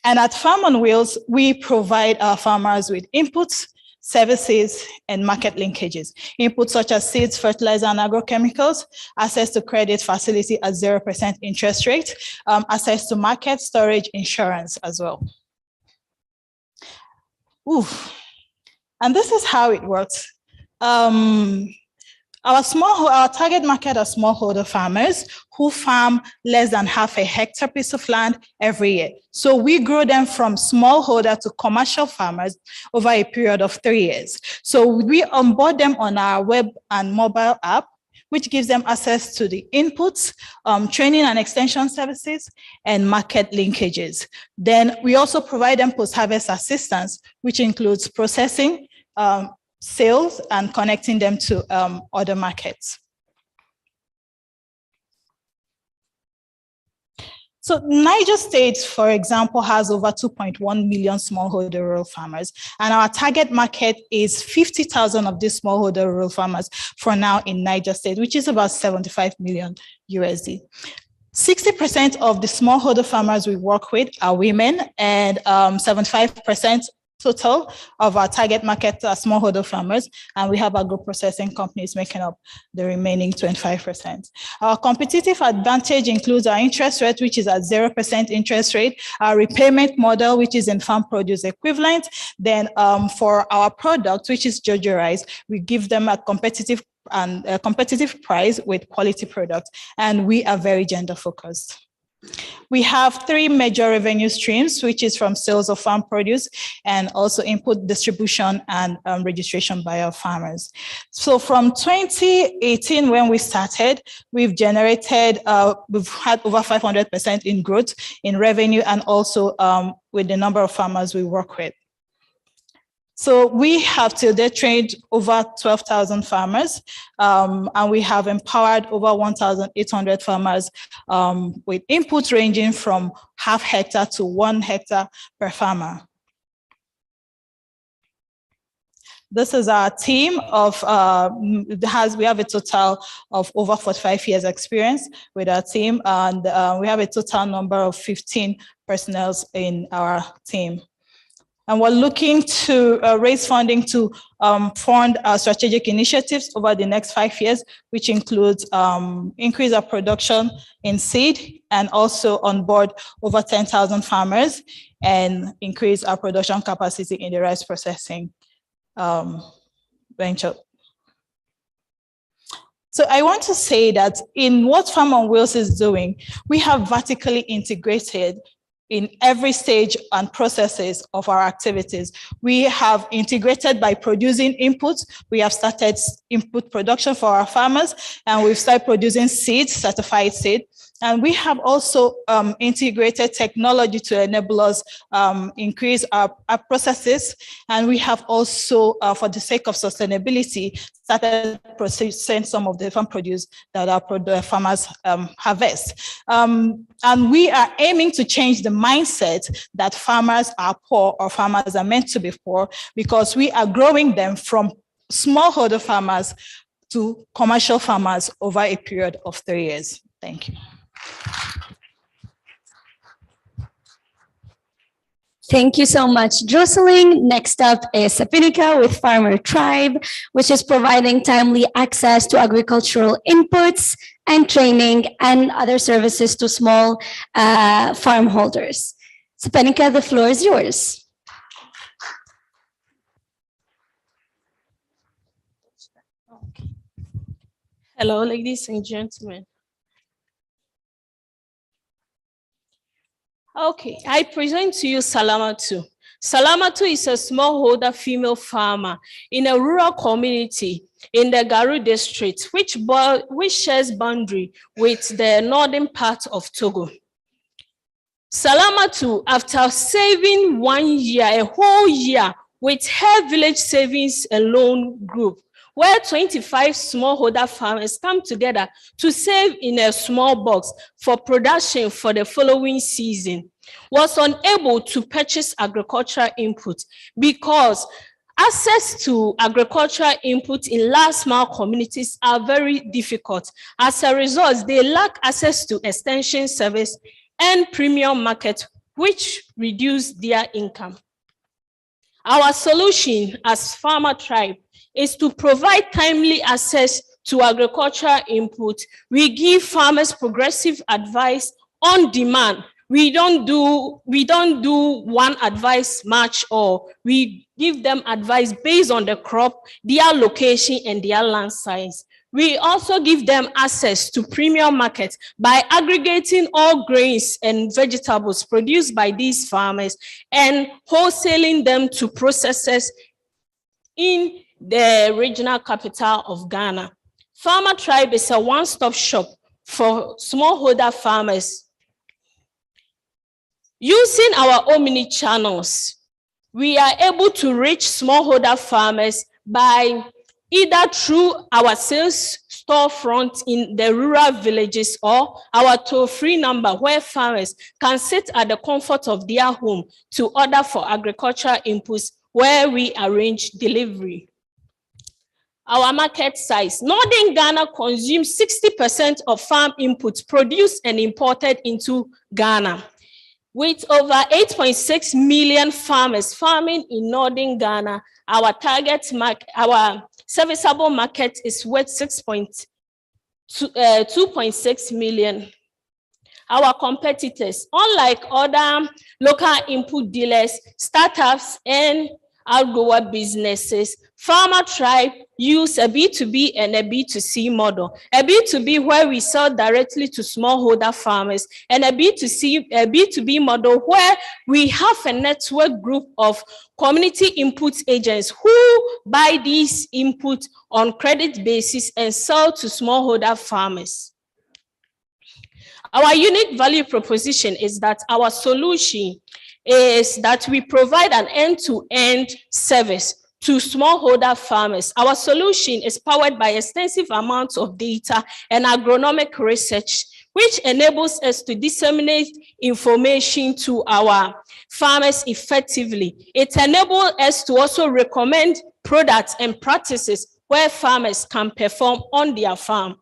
And at Farm on Wheels, we provide our farmers with inputs services, and market linkages. Inputs such as seeds, fertilizer, and agrochemicals, access to credit facility at 0% interest rate, access to market, storage, insurance as well. Oof. And this is how it works. Our target market are smallholder farmers who farm less than half a hectare piece of land every year. So we grow them from smallholder to commercial farmers over a period of 3 years. So we onboard them on our web and mobile app, which gives them access to the inputs, training and extension services, and market linkages. Then we also provide them post-harvest assistance, which includes processing, sales, and connecting them to other markets. So Niger State, for example, has over 2.1 million smallholder rural farmers, and our target market is 50,000 of these smallholder rural farmers for now in Niger State, which is about 75 million USD. 60% of the smallholder farmers we work with are women, and 75% total of our target market are smallholder farmers, and we have agro-processing companies making up the remaining 25%. Our competitive advantage includes our interest rate, which is at 0% interest rate, our repayment model, which is in farm produce equivalent. Then for our product, which is Jojo rice, we give them a competitive price with quality products, and we are very gender focused. We have 3 major revenue streams, which is from sales of farm produce and also input distribution and registration by our farmers. So from 2018, when we started, we've generated, we've had over 500% in growth in revenue, and also with the number of farmers we work with. So we have till date trained over 12,000 farmers, and we have empowered over 1,800 farmers with inputs ranging from half hectare to 1 hectare per farmer. This is our team of, we have a total of over 45 years experience with our team, and we have a total number of 15 personnel in our team. And we're looking to raise funding to fund our strategic initiatives over the next 5 years, which includes increase our production in seed and also onboard over 10,000 farmers and increase our production capacity in the rice processing venture. So I want to say that in what Farm on Wheels is doing, we have vertically integrated in every stage and processes of our activities. We have integrated by producing inputs. We have started input production for our farmers, and we've started producing seeds, certified seed. And we have also integrated technology to enable us increase our processes. And we have also, for the sake of sustainability, started processing some of the farm produce that our farmers harvest. And we are aiming to change the mindset that farmers are poor or farmers are meant to be poor, because we are growing them from smallholder farmers to commercial farmers over a period of 3 years. Thank you. Thank you so much, Jocelyn. Next up is Sapinica with Farmer Tribe, which is providing timely access to agricultural inputs and training and other services to small farm holders. Sapinica, the floor is yours. Hello, ladies and gentlemen. Okay, I present to you Salamatu. Salamatu is a smallholder female farmer in a rural community in the Garu district, which shares boundary with the northern part of Togo. Salamatu, after saving 1 year, a whole year, with her village savings and loan group, where 25 smallholder farmers come together to save in a small box for production for the following season, was unable to purchase agricultural input because access to agricultural input in last mile communities are very difficult. As a result, they lack access to extension service and premium market, which reduce their income. Our solution as Farmer Tribe is to provide timely access to agricultural input. We give farmers progressive advice on demand. We don't do one advice match, or we give them advice based on the crop, their location, and their land size. We also give them access to premium markets by aggregating all grains and vegetables produced by these farmers and wholesaling them to processors in the regional capital of Ghana. Farmer Tribe is a one-stop shop for smallholder farmers. Using our omni channels, we are able to reach smallholder farmers by either through our sales storefront in the rural villages or our toll-free number, where farmers can sit at the comfort of their home to order for agricultural inputs, where we arrange delivery. Our market size. Northern Ghana consumes 60% of farm inputs produced and imported into Ghana. With over 8.6 million farmers farming in Northern Ghana, our target market, our serviceable market is worth 2.6 million. Our competitors, unlike other local input dealers, startups, and outgrower businesses, Farmer Tribe use a B2B and a B2C model. A B2B where we sell directly to smallholder farmers, and a B2B model where we have a network group of community input agents who buy these inputs on credit basis and sell to smallholder farmers. Our unique value proposition is that our solution is that we provide an end-to-end service to smallholder farmers. Our solution is powered by extensive amounts of data and agronomic research, which enables us to disseminate information to our farmers effectively. It enables us to also recommend products and practices where farmers can perform on their farm.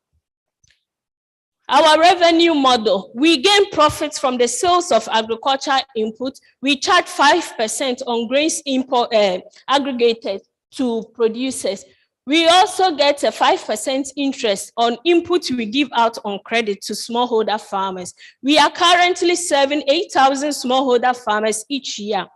Our revenue model, we gain profits from the sales of agricultural input. We charge 5% on grains import, aggregated to producers. We also get a 5% interest on input we give out on credit to smallholder farmers. We are currently serving 8,000 smallholder farmers each year.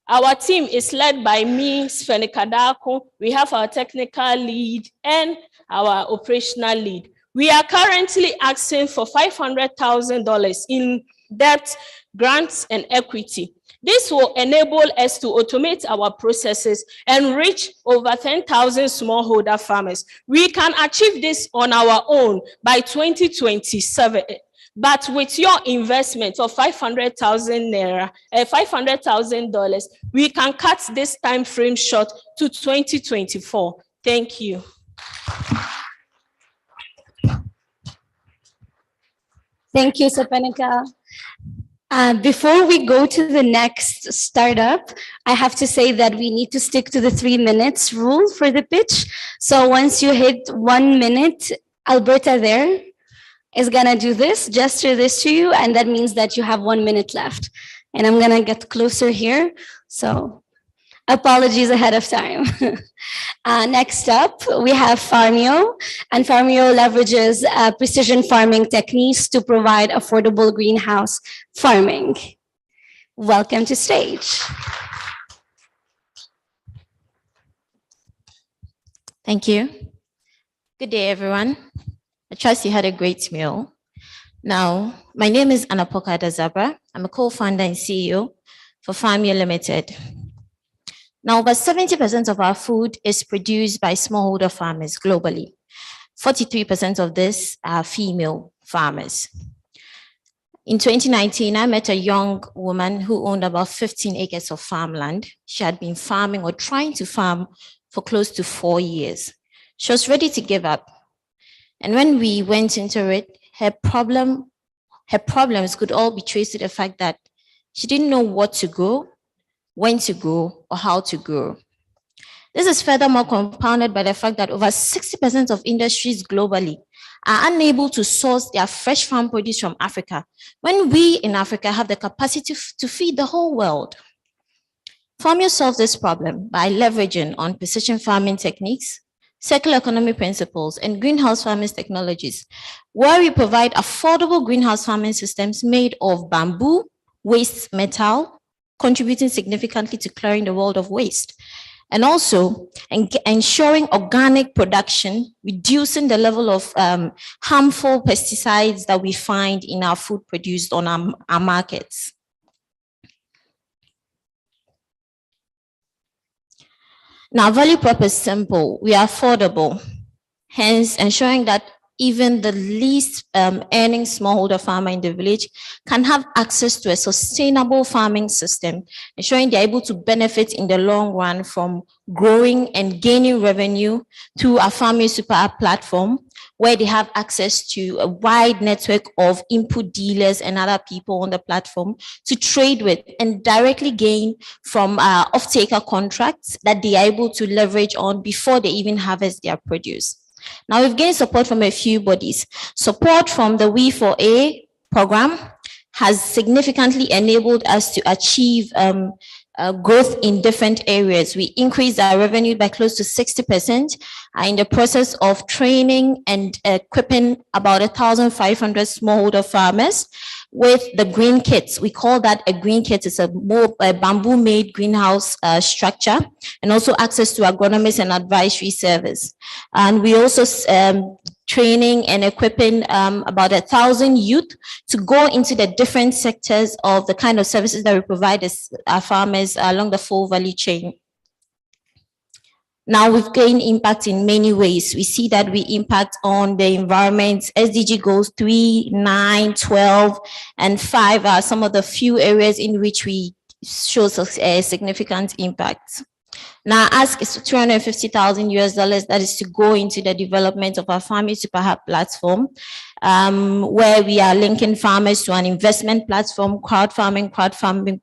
Our team is led by me, Sfeni Kadako. We have our technical lead and our operational lead. We are currently asking for $500,000 in debt, grants, and equity. This will enable us to automate our processes and reach over 10,000 smallholder farmers. We can achieve this on our own by 2027. But with your investment of $500,000, we can cut this time frame short to 2024. Thank you. Thank you, Sapanika. Before we go to the next startup, I have to say that we need to stick to the 3 minutes rule for the pitch. So once you hit 1 minute, Alberta there is gonna do this, gesture this to you, and that means that you have 1 minute left. And I'm gonna get closer here, so apologies ahead of time. Next up, we have Farmio, and Farmio leverages precision farming techniques to provide affordable greenhouse farming. Welcome to stage. Thank you. Good day, everyone. I trust you had a great meal. Now, my name is Anapoka Dazabra. I'm a co-founder and CEO for Farmio Limited. Now, about 70% of our food is produced by smallholder farmers globally. 43% of this are female farmers. In 2019, I met a young woman who owned about 15 acres of farmland. She had been farming or trying to farm for close to 4 years. She was ready to give up. And when we went into it, her problems could all be traced to the fact that she didn't know what to grow, when to grow, or how to grow. This is furthermore compounded by the fact that over 60% of industries globally are unable to source their fresh farm produce from Africa, when we in Africa have the capacity to feed the whole world. Formio solves this problem by leveraging on precision farming techniques, circular economy principles, and greenhouse farming technologies, where we provide affordable greenhouse farming systems made of bamboo, waste metal, contributing significantly to clearing the world of waste, and also ensuring organic production, reducing the level of harmful pesticides that we find in our food produced on our markets. Now, value prop is simple. We are affordable, hence ensuring that even the least earning smallholder farmer in the village can have access to a sustainable farming system, ensuring they're able to benefit in the long run from growing and gaining revenue through our Farming Super App platform, where they have access to a wide network of input dealers and other people on the platform to trade with and directly gain from off-taker contracts that they are able to leverage on before they even harvest their produce. Now, we've gained support from a few bodies. Support from the We4A program has significantly enabled us to achieve growth in different areas. We increased our revenue by close to 60%, in the process of training and equipping about 1,500 smallholder farmers with the green kits. We call that a green kit. It's a bamboo-made greenhouse structure, and also access to agronomists and advisory service. And we also training and equipping about 1,000 youth to go into the different sectors of the kind of services that we provide as our farmers along the full value chain. Now, we've gained impact in many ways. We see that we impact on the environment. SDG goals 3, 9, 12, and 5 are some of the few areas in which we show a significant impact. Now, ask is $250,000 that is to go into the development of our Farming Super App platform, where we are linking farmers to an investment platform, crowd farming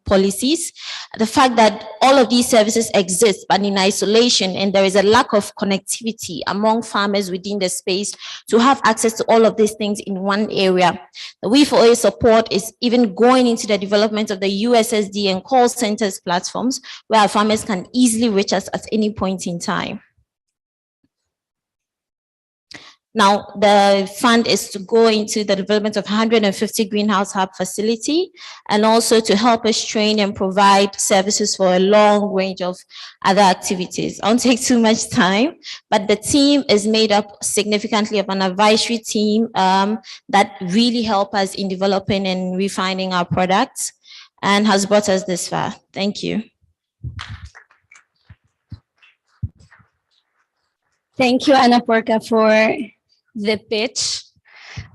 policies. The fact that all of these services exist, but in isolation, and there is a lack of connectivity among farmers within the space to have access to all of these things in one area. The We4A support is even going into the development of the USSD and call centers platforms, where our farmers can easily reach us at any point in time. Now, the fund is to go into the development of 150 greenhouse hub facility, and also to help us train and provide services for a long range of other activities. I won't take too much time, but the team is made up significantly of an advisory team that really help us in developing and refining our products and has brought us this far. Thank you. Thank you, Ana Porca, for the pitch.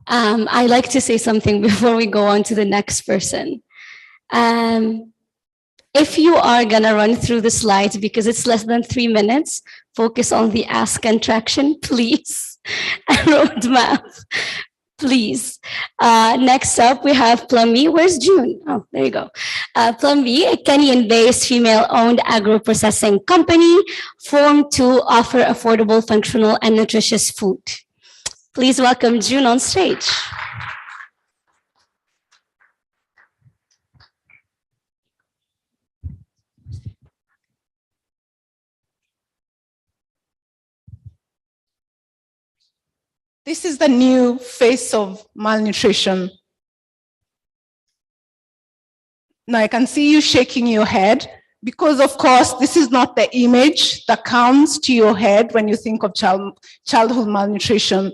I'd like to say something before we go on to the next person. If you are gonna run through the slides, because it's less than 3 minutes, focus on the ask and traction, please, and roadmap, please. Next up, we have Plumby. Where's June? Oh, there you go. Plumby, a Kenyan-based female-owned agro-processing company formed to offer affordable, functional, and nutritious food. Please welcome June on stage. This is the new face of malnutrition. Now I can see you shaking your head because, of course, this is not the image that comes to your head when you think of childhood malnutrition.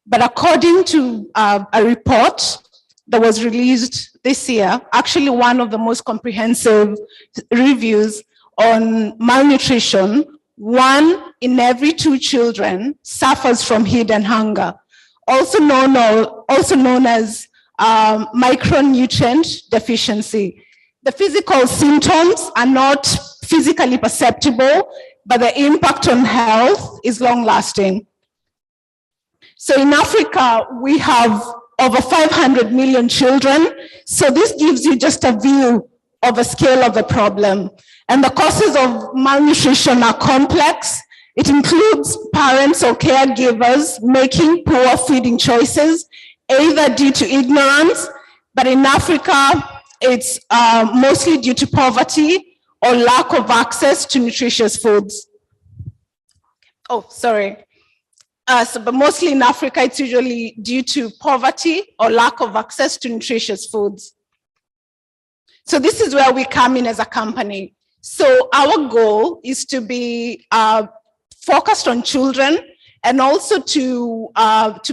But according to a report that was released this year, actually one of the most comprehensive reviews on malnutrition, 1 in every 2 children suffers from hidden hunger, also known as micronutrient deficiency. The physical symptoms are not physically perceptible, but the impact on health is long-lasting. So in Africa, we have over 500 million children. So this gives you just a view of the scale of the problem. And the causes of malnutrition are complex. It includes parents or caregivers making poor feeding choices, either due to ignorance, but in Africa, it's mostly due to poverty or lack of access to nutritious foods. Oh, sorry. But mostly in Africa, it's usually due to poverty or lack of access to nutritious foods. So this is where we come in as a company. So our goal is to be focused on children and also to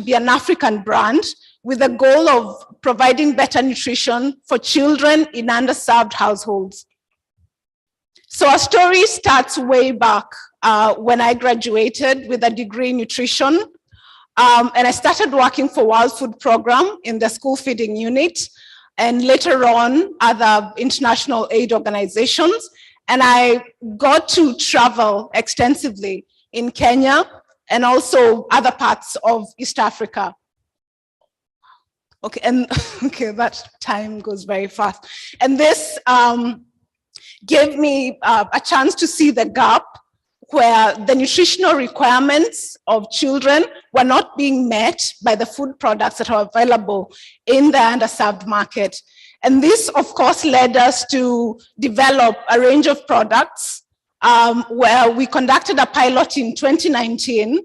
be an African brand with the goal of providing better nutrition for children in underserved households. So our story starts way back when I graduated with a degree in nutrition. And I started working for World Food Program in the school feeding unit, and later on other international aid organizations. And I got to travel extensively in Kenya and also other parts of East Africa. Okay, and okay, that time goes very fast. And this gave me a chance to see the gap where the nutritional requirements of children were not being met by the food products that are available in the underserved market. And this, of course, led us to develop a range of products where we conducted a pilot in 2019,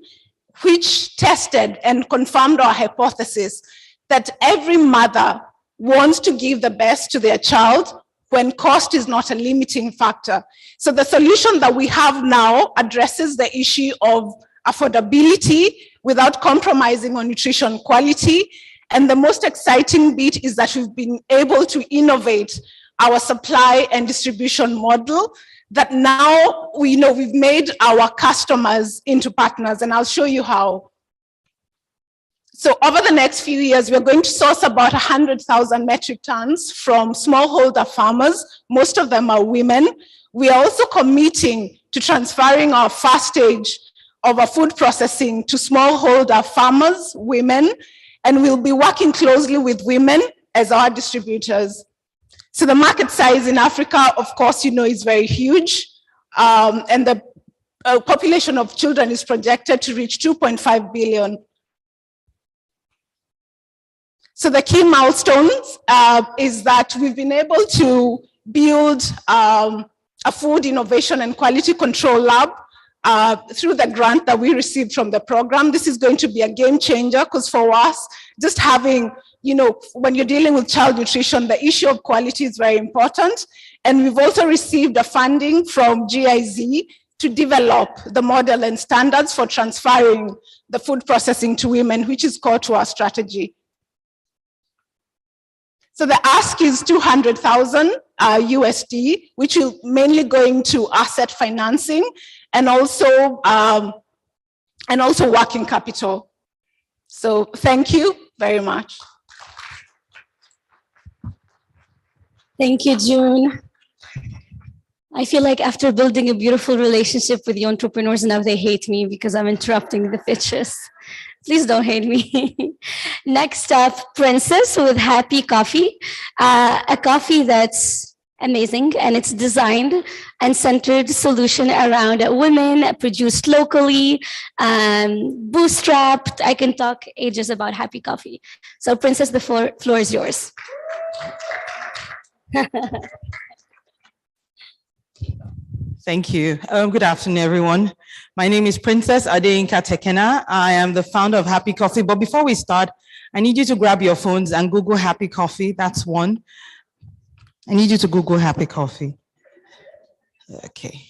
which tested and confirmed our hypothesis that every mother wants to give the best to their child when cost is not a limiting factor. So the solution that we have now addresses the issue of affordability without compromising on nutrition quality. And the most exciting bit is that we've been able to innovate our supply and distribution model that now we've made our customers into partners, and I'll show you how. So over the next few years, we're going to source about 100,000 metric tons from smallholder farmers. Most of them are women. We are also committing to transferring our first stage of our food processing to smallholder farmers, women, and we'll be working closely with women as our distributors. So the market size in Africa, of course, is very huge. And the population of children is projected to reach 2.5 billion. So the key milestones is that we've been able to build a food innovation and quality control lab through the grant that we received from the program. This is going to be a game changer because for us, just having, when you're dealing with child nutrition, the issue of quality is very important. And we've also received a funding from GIZ to develop the model and standards for transferring the food processing to women, which is core to our strategy. So the ask is 200,000 USD, which will mainly go into asset financing and also working capital. So thank you very much. Thank you, June. I feel like after building a beautiful relationship with the entrepreneurs, now they hate me because I'm interrupting the pitches. Please don't hate me. Next up, Princess with Happy Coffee, a coffee that's amazing, and it's designed and centered solution around women, produced locally, bootstrapped. I can talk ages about Happy Coffee. So Princess, the floor is yours. Thank you. Good afternoon, everyone. My name is Princess Adeyinka Tekena. I am the founder of Happy Coffee. But before we start, I need you to grab your phones and Google Happy Coffee. That's one. I need you to Google Happy Coffee. Okay.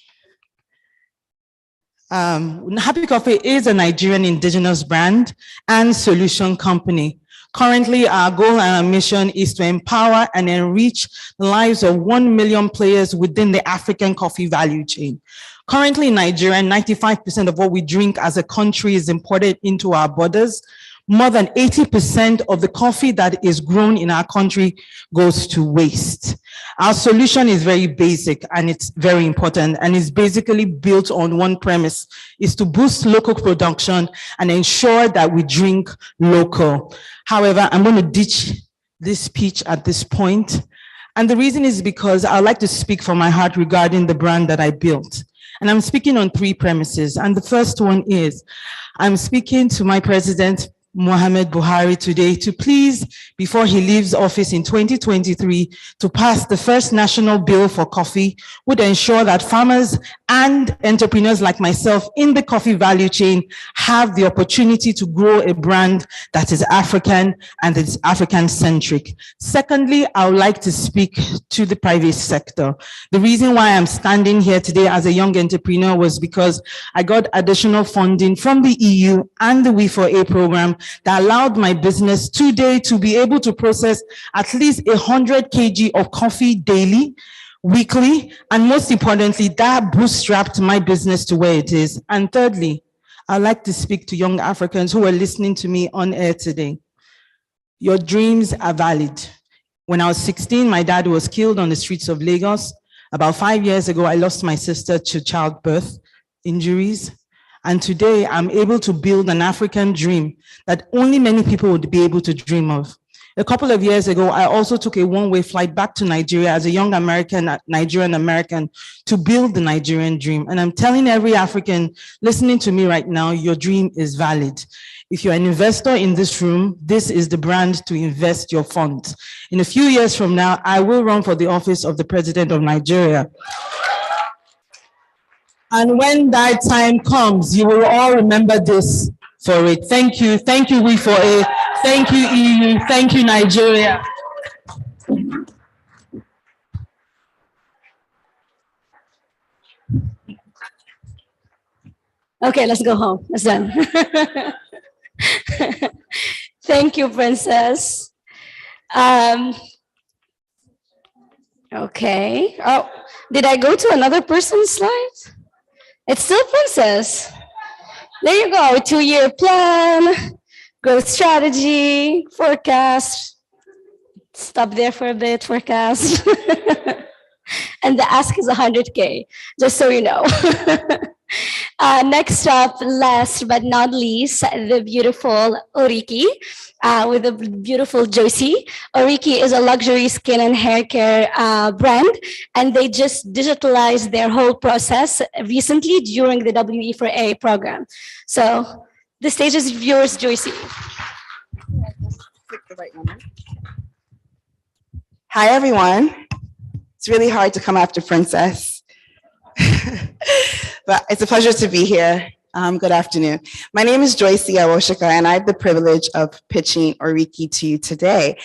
Happy Coffee is a Nigerian indigenous brand and solution company. Currently, our goal and our mission is to empower and enrich the lives of 1 million players within the African coffee value chain. Currently in Nigeria, 95% of what we drink as a country is imported into our borders. More than 80% of the coffee that is grown in our country goes to waste. Our solution is very basic and it's very important, and it's basically built on one premise, is to boost local production and ensure that we drink local. However, I'm going to ditch this speech at this point And the reason is because I like to speak from my heart regarding the brand that I built. And I'm speaking on 3 premises. And the first one is, I'm speaking to my president, Mohamed Buhari, today to please, before he leaves office in 2023, to pass the first national bill for coffee, would ensure that farmers and entrepreneurs like myself in the coffee value chain have the opportunity to grow a brand that is African and is African-centric. Secondly, I would like to speak to the private sector. The reason why I'm standing here today as a young entrepreneur was because I got additional funding from the EU and the We4A program that allowed my business today to be able to process at least 100 kg of coffee daily, weekly, and most importantly, that bootstrapped my business to where it is. And thirdly, I'd like to speak to young Africans who are listening to me on air today. Your dreams are valid. When I was 16, my dad was killed on the streets of Lagos. About 5 years ago, I lost my sister to childbirth injuries. And today I'm able to build an African dream that only many people would be able to dream of. A couple of years ago, I also took a one-way flight back to Nigeria as a young Nigerian American to build the Nigerian dream. And I'm telling every African listening to me right now, your dream is valid. If you're an investor in this room, this is the brand to invest your funds. In a few years from now, I will run for the office of the President of Nigeria. And when that time comes, you will all remember this for it. Thank you. Thank you, We4A. Thank you, EU. Thank you, Nigeria. Okay, let's go home. That's done. Thank you, Princess. Okay. Oh, did I go to another person's slide? It's still Princess. There you go. 2-year plan, growth strategy, forecast. Stop there for a bit, forecast. And the ask is 100K, just so you know. Next up, last but not least, the beautiful Oriki with the beautiful Josie. Oriki is a luxury skin and hair care brand, and they just digitalized their whole process recently during the WE4A program. So the stage is yours, Josie. Hi, everyone. It's really hard to come after Princess. But it's a pleasure to be here. Good afternoon. My name is Joyce Awoshika, and I have the privilege of pitching Oriki to you today.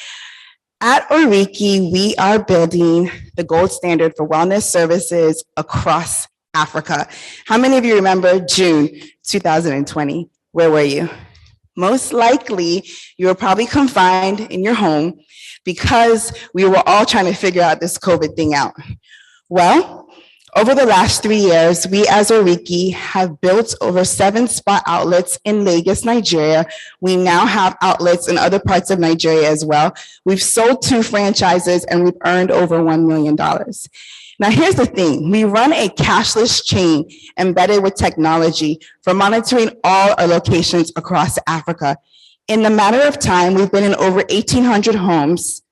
At Oriki, we are building the gold standard for wellness services across Africa. How many of you remember June 2020? Where were you? Most likely, you were probably confined in your home because we were all trying to figure out this COVID thing out. Well, over the last 3 years, we as Oriki have built over 7 spot outlets in Lagos, Nigeria. We now have outlets in other parts of Nigeria as well. We've sold 2 franchises and we've earned over $1 million. Now, here's the thing. We run a cashless chain embedded with technology for monitoring all our locations across Africa. In the matter of time, we've been in over 1,800 homes.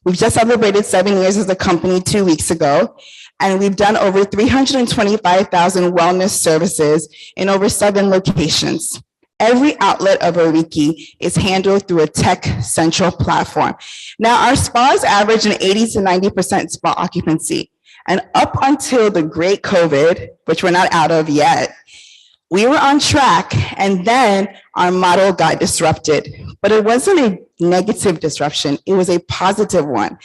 We've just celebrated 7 years as a company 2 weeks ago. And we've done over 325,000 wellness services in over 7 locations. Every outlet of Oriki is handled through a tech central platform. Now, our spas average an 80 to 90% spa occupancy. And up until the great COVID, which we're not out of yet, we were on track, and then our model got disrupted. But it wasn't a negative disruption, it was a positive one.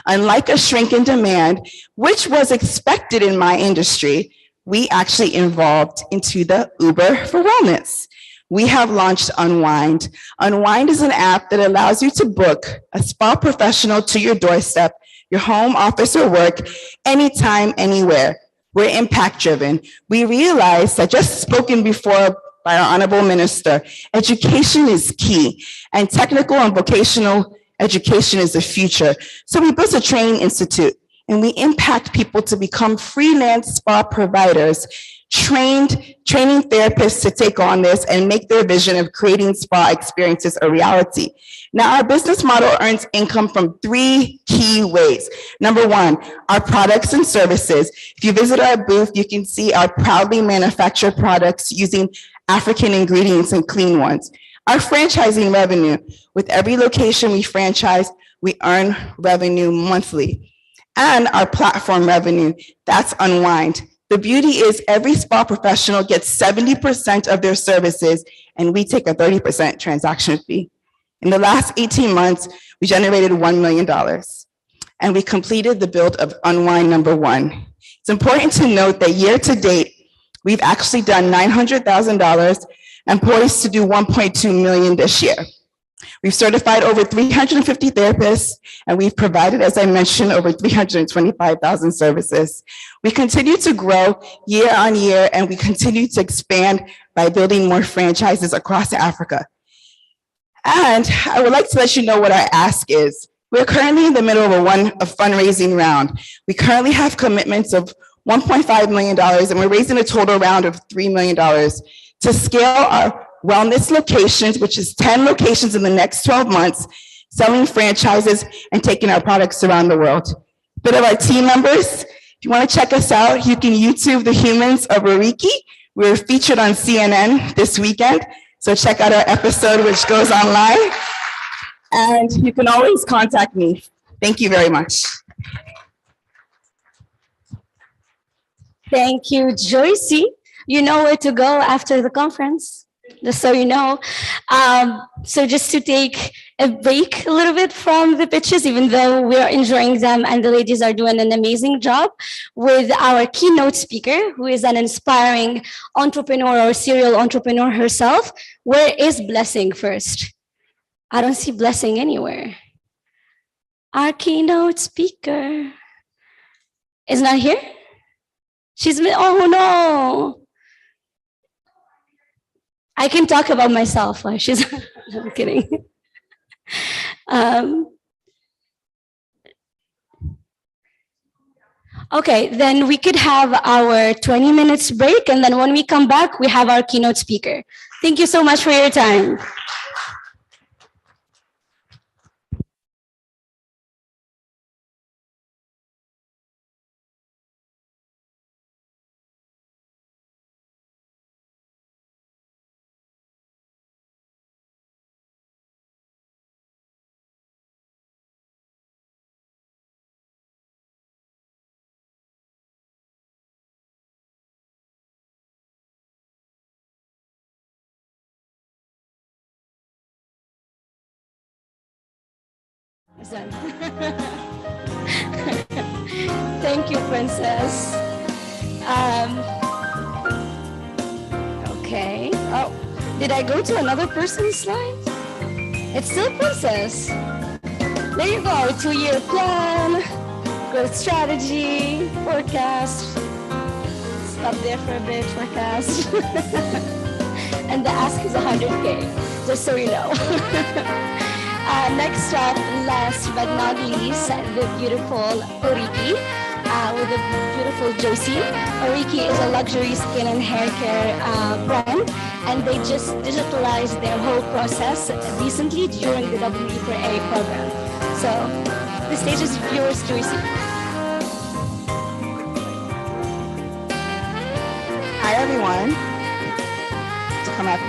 Unlike a shrink in demand, which was expected in my industry, we actually evolved into the Uber for wellness. We have launched Unwind. Unwind is an app that allows you to book a spa professional to your doorstep, your home, office, or work, anytime, anywhere. We're impact driven. We realize that, just spoken before by our honorable minister, education is key, and technical and vocational education is the future. So we built a training institute, and we impact people to become freelance spa providers, training therapists to take on this and make their vision of creating spa experiences a reality. Now, our business model earns income from 3 key ways. Number 1, our products and services. If you visit our booth, you can see our proudly manufactured products using African ingredients and clean ones. Our franchising revenue. With every location we franchise, we earn revenue monthly. And our platform revenue, that's Unwind. The beauty is every spa professional gets 70% of their services, and we take a 30% transaction fee. In the last 18 months, we generated $1 million, and we completed the build of Unwind number 1. It's important to note that year to date, we've actually done $900,000 and poised to do $1.2 million this year. We've certified over 350 therapists, and we've provided, as I mentioned, over 325,000 services. We continue to grow year on year, and we continue to expand by building more franchises across Africa. And I would like to let you know what our ask is. We're currently in the middle of a fundraising round. We currently have commitments of $1.5 million, and we're raising a total round of $3 million to scale our wellness locations, which is 10 locations in the next 12 months, selling franchises and taking our products around the world. A bit of our team members. If you want to check us out, you can YouTube the humans of Oriki. We're featured on CNN this weekend, so check out our episode, which goes online. And you can always contact me. Thank you very much. Thank you, Joycey. You know where to go after the conference, just so you know. So just to take a break a little bit from the pitches, even though we're enjoying them and the ladies are doing an amazing job, with our keynote speaker, who is an inspiring entrepreneur or serial entrepreneur herself. Where is Blessing first? I don't see Blessing anywhere. Our keynote speaker is not here? She's been, oh no. I can talk about myself while she's, I'm kidding. Okay, then we could have our 20 minutes break, and then when we come back, we have our keynote speaker. Thank you so much for your time. Thank you, Princess. Okay. Oh, did I go to another person's slide? It's still Princess. There you go. 2-year plan, growth strategy, forecast. Stop there for a bit, forecast. And the ask is 100K, just so you know. Next up, last but not least, the beautiful Oriki with the beautiful Joycey. Oriki is a luxury skin and hair care brand, and they just digitalized their whole process recently during the WE4A program. So the stage is yours, Joycey. Hi, everyone. To come up.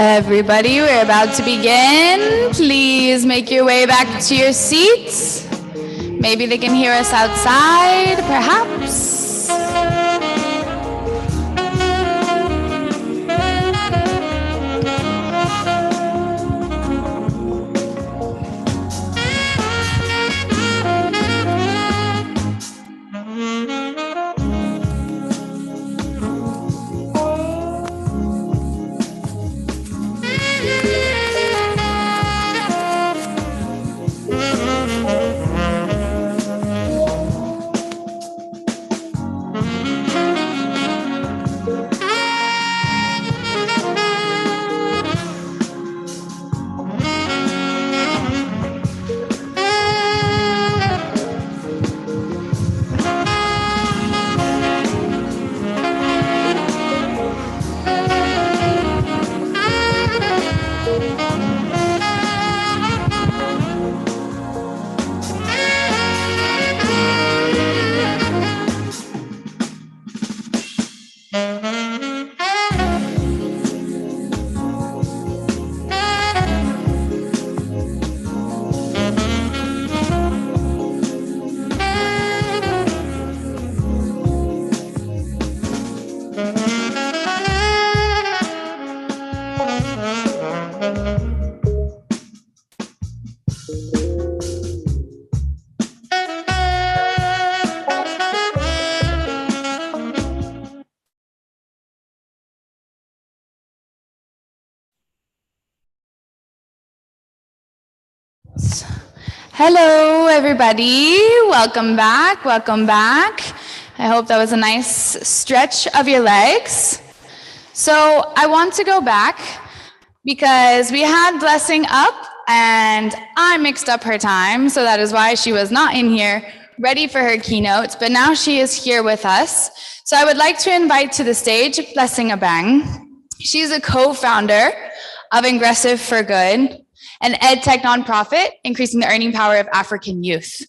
Everybody, we're about to begin. Please make your way back to your seats. Maybe they can hear us outside, perhaps. Hello, everybody. Welcome back. Welcome back. I hope that was a nice stretch of your legs. So I want to go back because we had Blessing up and I mixed up her time. So that is why she was not in here ready for her keynote, but now she is here with us. So I would like to invite to the stage Blessing Abang. She's a co-founder of Ingressive for Good, an ed-tech nonprofit increasing the earning power of African youth.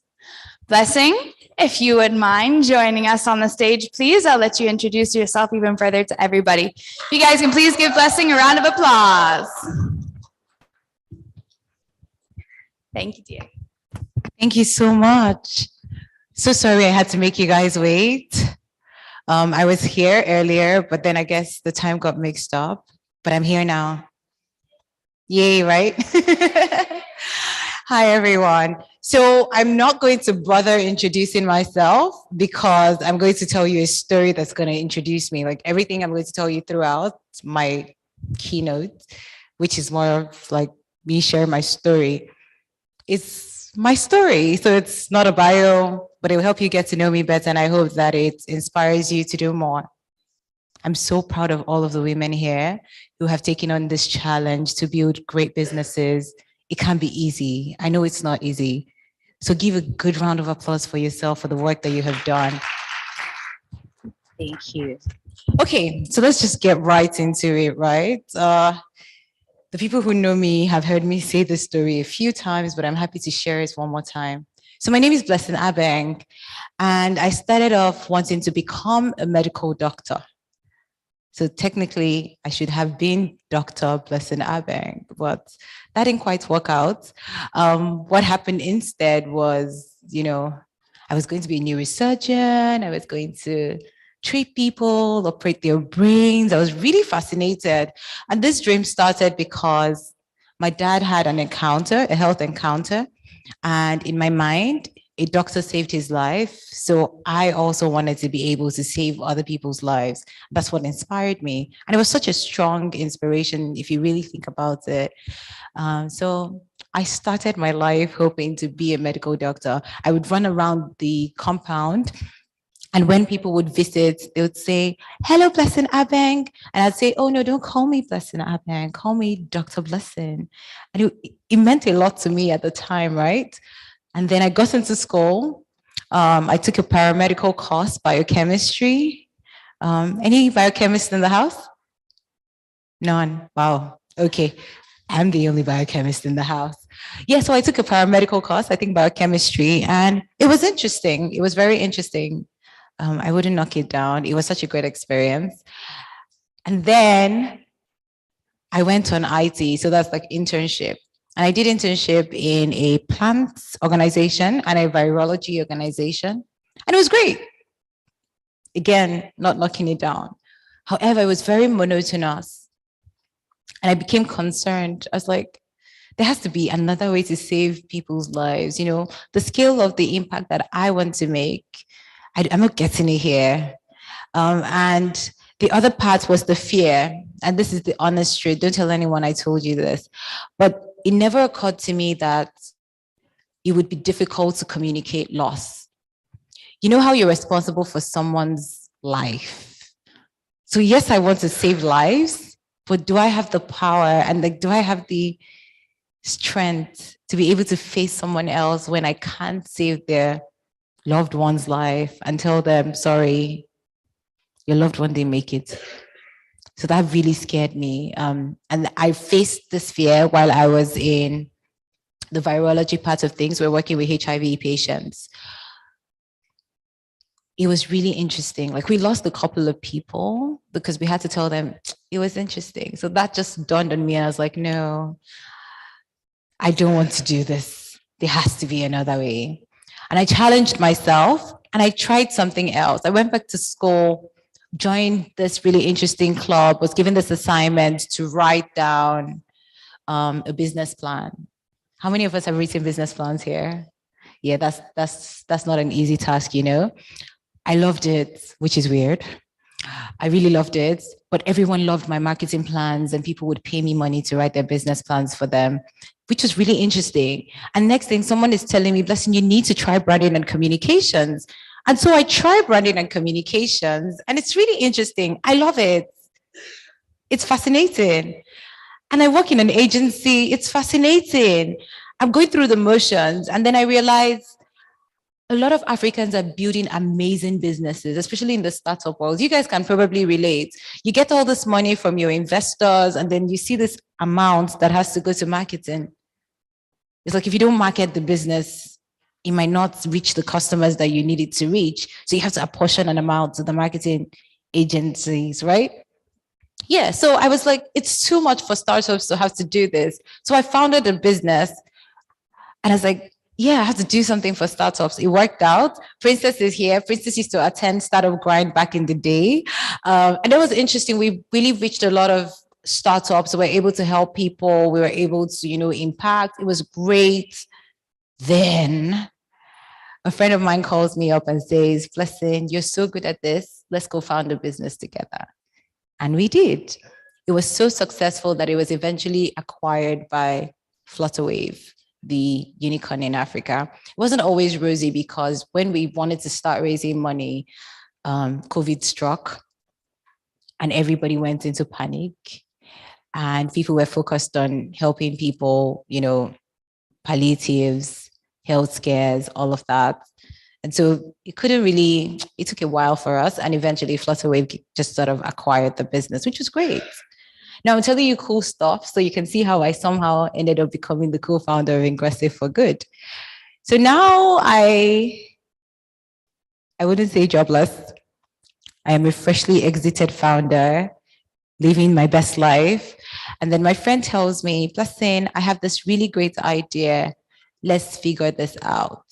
Blessing, if you would mind joining us on the stage, please. I'll let you introduce yourself even further to everybody. If you guys can please give Blessing a round of applause. Thank you, dear. Thank you so much. So sorry I had to make you guys wait. I was here earlier, but then I guess the time got mixed up, but I'm here now. Yay, right? Hi, everyone. So I'm not going to bother introducing myself because I'm going to tell you a story that's going to introduce me. Like everything I'm going to tell you throughout my keynote, which is more of like me share my story. It's my story. So it's not a bio, but it will help you get to know me better. And I hope that it inspires you to do more. I'm so proud of all of the women here who have taken on this challenge to build great businesses. It can be easy. I know it's not easy. So give a good round of applause for yourself for the work that you have done. Thank you. Okay, so let's just get right into it, right? The people who know me have heard me say this story a few times, but I'm happy to share it one more time. So my name is Blessing Abang, and I started off wanting to become a medical doctor. So technically, I should have been Dr. Blessing Abang, but that didn't quite work out. What happened instead was, I was going to be a neurosurgeon. I was going to treat people, operate their brains. I was really fascinated. And this dream started because my dad had an encounter, a health encounter. And in my mind, a doctor saved his life. So I also wanted to be able to save other people's lives. That's what inspired me. And it was such a strong inspiration if you really think about it. So I started my life hoping to be a medical doctor. I would run around the compound. And when people would visit, they would say, "Hello, Blessing Abang." And I'd say, "Oh, no, don't call me Blessing Abang. Call me Dr. Blessing." And it meant a lot to me at the time, right? And then I got into school. I took a paramedical course, biochemistry. Any biochemists in the house? None. Wow. Okay. I'm the only biochemist in the house. Yeah, so I took a paramedical course, I think biochemistry, and it was interesting. It was very interesting. I wouldn't knock it down. It was such a great experience. And then I went on IT, so that's like internship. And I did internship in a plant organization and a virology organization. And it was great. Again, not knocking it down. However, it was very monotonous. And I became concerned. I was like, there has to be another way to save people's lives. You know, the scale of the impact that I want to make, I'm not getting it here. And the other part was the fear. And this is the honest truth. Don't tell anyone I told you this. But it never occurred to me that it would be difficult to communicate loss. You know how you're responsible for someone's life. So yes, I want to save lives, but do I have the power and like, do I have the strength to be able to face someone else when I can't save their loved one's life and tell them, sorry, your loved one didn't make it. So that really scared me. And I faced this fear while I was in the virology part of things. We're working with HIV patients. It was really interesting. Like we lost a couple of people because we had to tell them it was interesting. So that just dawned on me. I was like, no, I don't want to do this. There has to be another way. And I challenged myself and I tried something else. I went back to school, joined this really interesting club, was given this assignment to write down a business plan. How many of us have written business plans here? Yeah, that's not an easy task, you know. I loved it, which is weird. I really loved it, but everyone loved my marketing plans and people would pay me money to write their business plans for them, which was really interesting. And next thing, someone is telling me, Blessing, you need to try branding and communications. And so I tried branding and communications, and it's really interesting. I love it. It's fascinating. And I work in an agency. It's fascinating. I'm going through the motions, and then I realized a lot of Africans are building amazing businesses, especially in the startup world. You guys can probably relate. You get all this money from your investors, and then you see this amount that has to go to marketing. It's like if you don't market the business, it might not reach the customers that you need it to reach. So you have to apportion an amount to the marketing agencies, right? Yeah, so I was like, it's too much for startups to have to do this. So I founded a business and I was like, yeah, I have to do something for startups. It worked out. Princess is here. Princess used to attend Startup Grind back in the day. And it was interesting. We really reached a lot of startups. We were able to help people. We were able to, you know, impact. It was great. Then a friend of mine calls me up and says, Blessing, you're so good at this. Let's go found a business together. And we did. It was so successful that it was eventually acquired by Flutterwave, the unicorn in Africa. It wasn't always rosy because when we wanted to start raising money, COVID struck and everybody went into panic and people were focused on helping people, you know, palliatives, health scares, all of that. And so it took a while for us. And eventually Flutterwave just sort of acquired the business, which was great. Now I'm telling you cool stuff so you can see how I somehow ended up becoming the co-founder of Ingressive for Good. So now I wouldn't say jobless. I am a freshly exited founder, living my best life. And then my friend tells me, Blessing, I have this really great idea. Let's figure this out.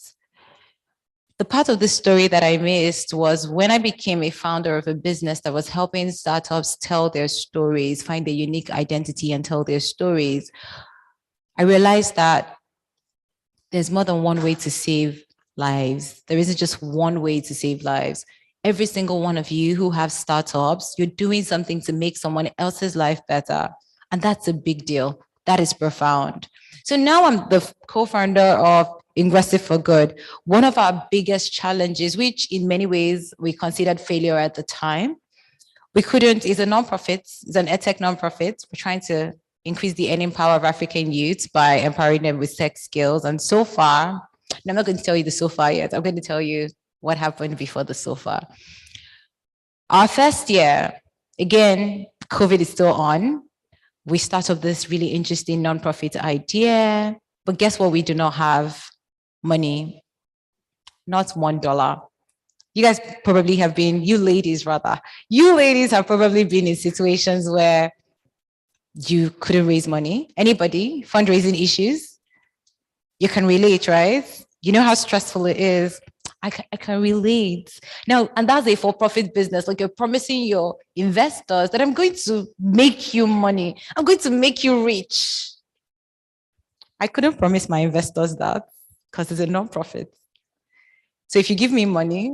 The part of the story that I missed was when I became a founder of a business that was helping startups tell their stories, find their unique identity and tell their stories. I realized that there's more than one way to save lives. There isn't just one way to save lives. Every single one of you who have startups, you're doing something to make someone else's life better. And that's a big deal. That is profound. So now I'm the co-founder of Ingressive for Good. One of our biggest challenges, which in many ways we considered failure at the time, it's a nonprofit, it's an edtech nonprofit. We're trying to increase the earning power of African youth by empowering them with tech skills. And so far, and I'm not going to tell you the so far yet, I'm going to tell you what happened before the so far. Our first year, again, COVID is still on. We start off this really interesting nonprofit idea, but guess what? We do not have money, not $1. You guys probably have been, you ladies have probably been in situations where You couldn't raise money. Anybody? Fundraising issues? You can relate, right? You know how stressful it is. I can relate. Now, and that's a for-profit business. Like you're promising your investors that I'm going to make you money. I'm going to make you rich. I couldn't promise my investors that because it's a non-profit. So if you give me money,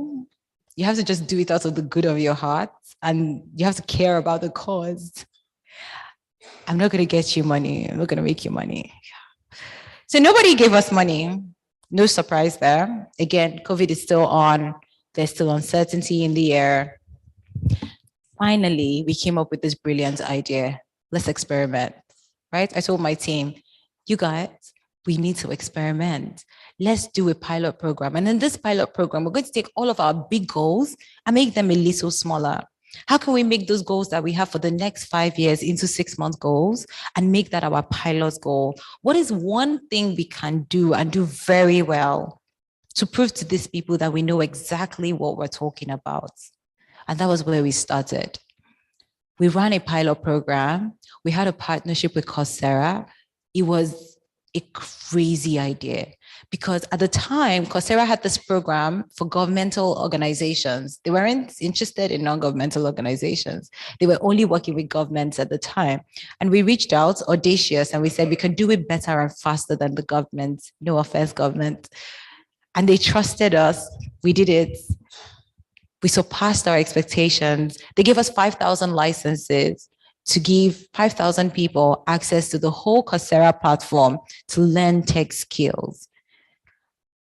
you have to just do it out of the good of your heart and you have to care about the cause. I'm not going to get you money. I'm not going to make you money. So nobody gave us money. No surprise there. Again, COVID is still on. There's still uncertainty in the air. Finally, we came up with this brilliant idea. Let's experiment, right? I told my team, you guys, we need to experiment. Let's do a pilot program. And in this pilot program, we're going to take all of our big goals and make them a little smaller. How can we make those goals that we have for the next 5 years into 6-month goals and make that our pilot goal? What is one thing we can do and do very well to prove to these people that we know exactly what we're talking about? And that was where we started. We ran a pilot program. We had a partnership with Coursera. It was a crazy idea because at the time, Coursera had this program for governmental organizations. They weren't interested in non-governmental organizations. They were only working with governments at the time. And we reached out, audacious, and we said, we can do it better and faster than the government. No offense, government. And they trusted us. We did it. We surpassed our expectations. They gave us 5,000 licenses to give 5,000 people access to the whole Coursera platform to learn tech skills.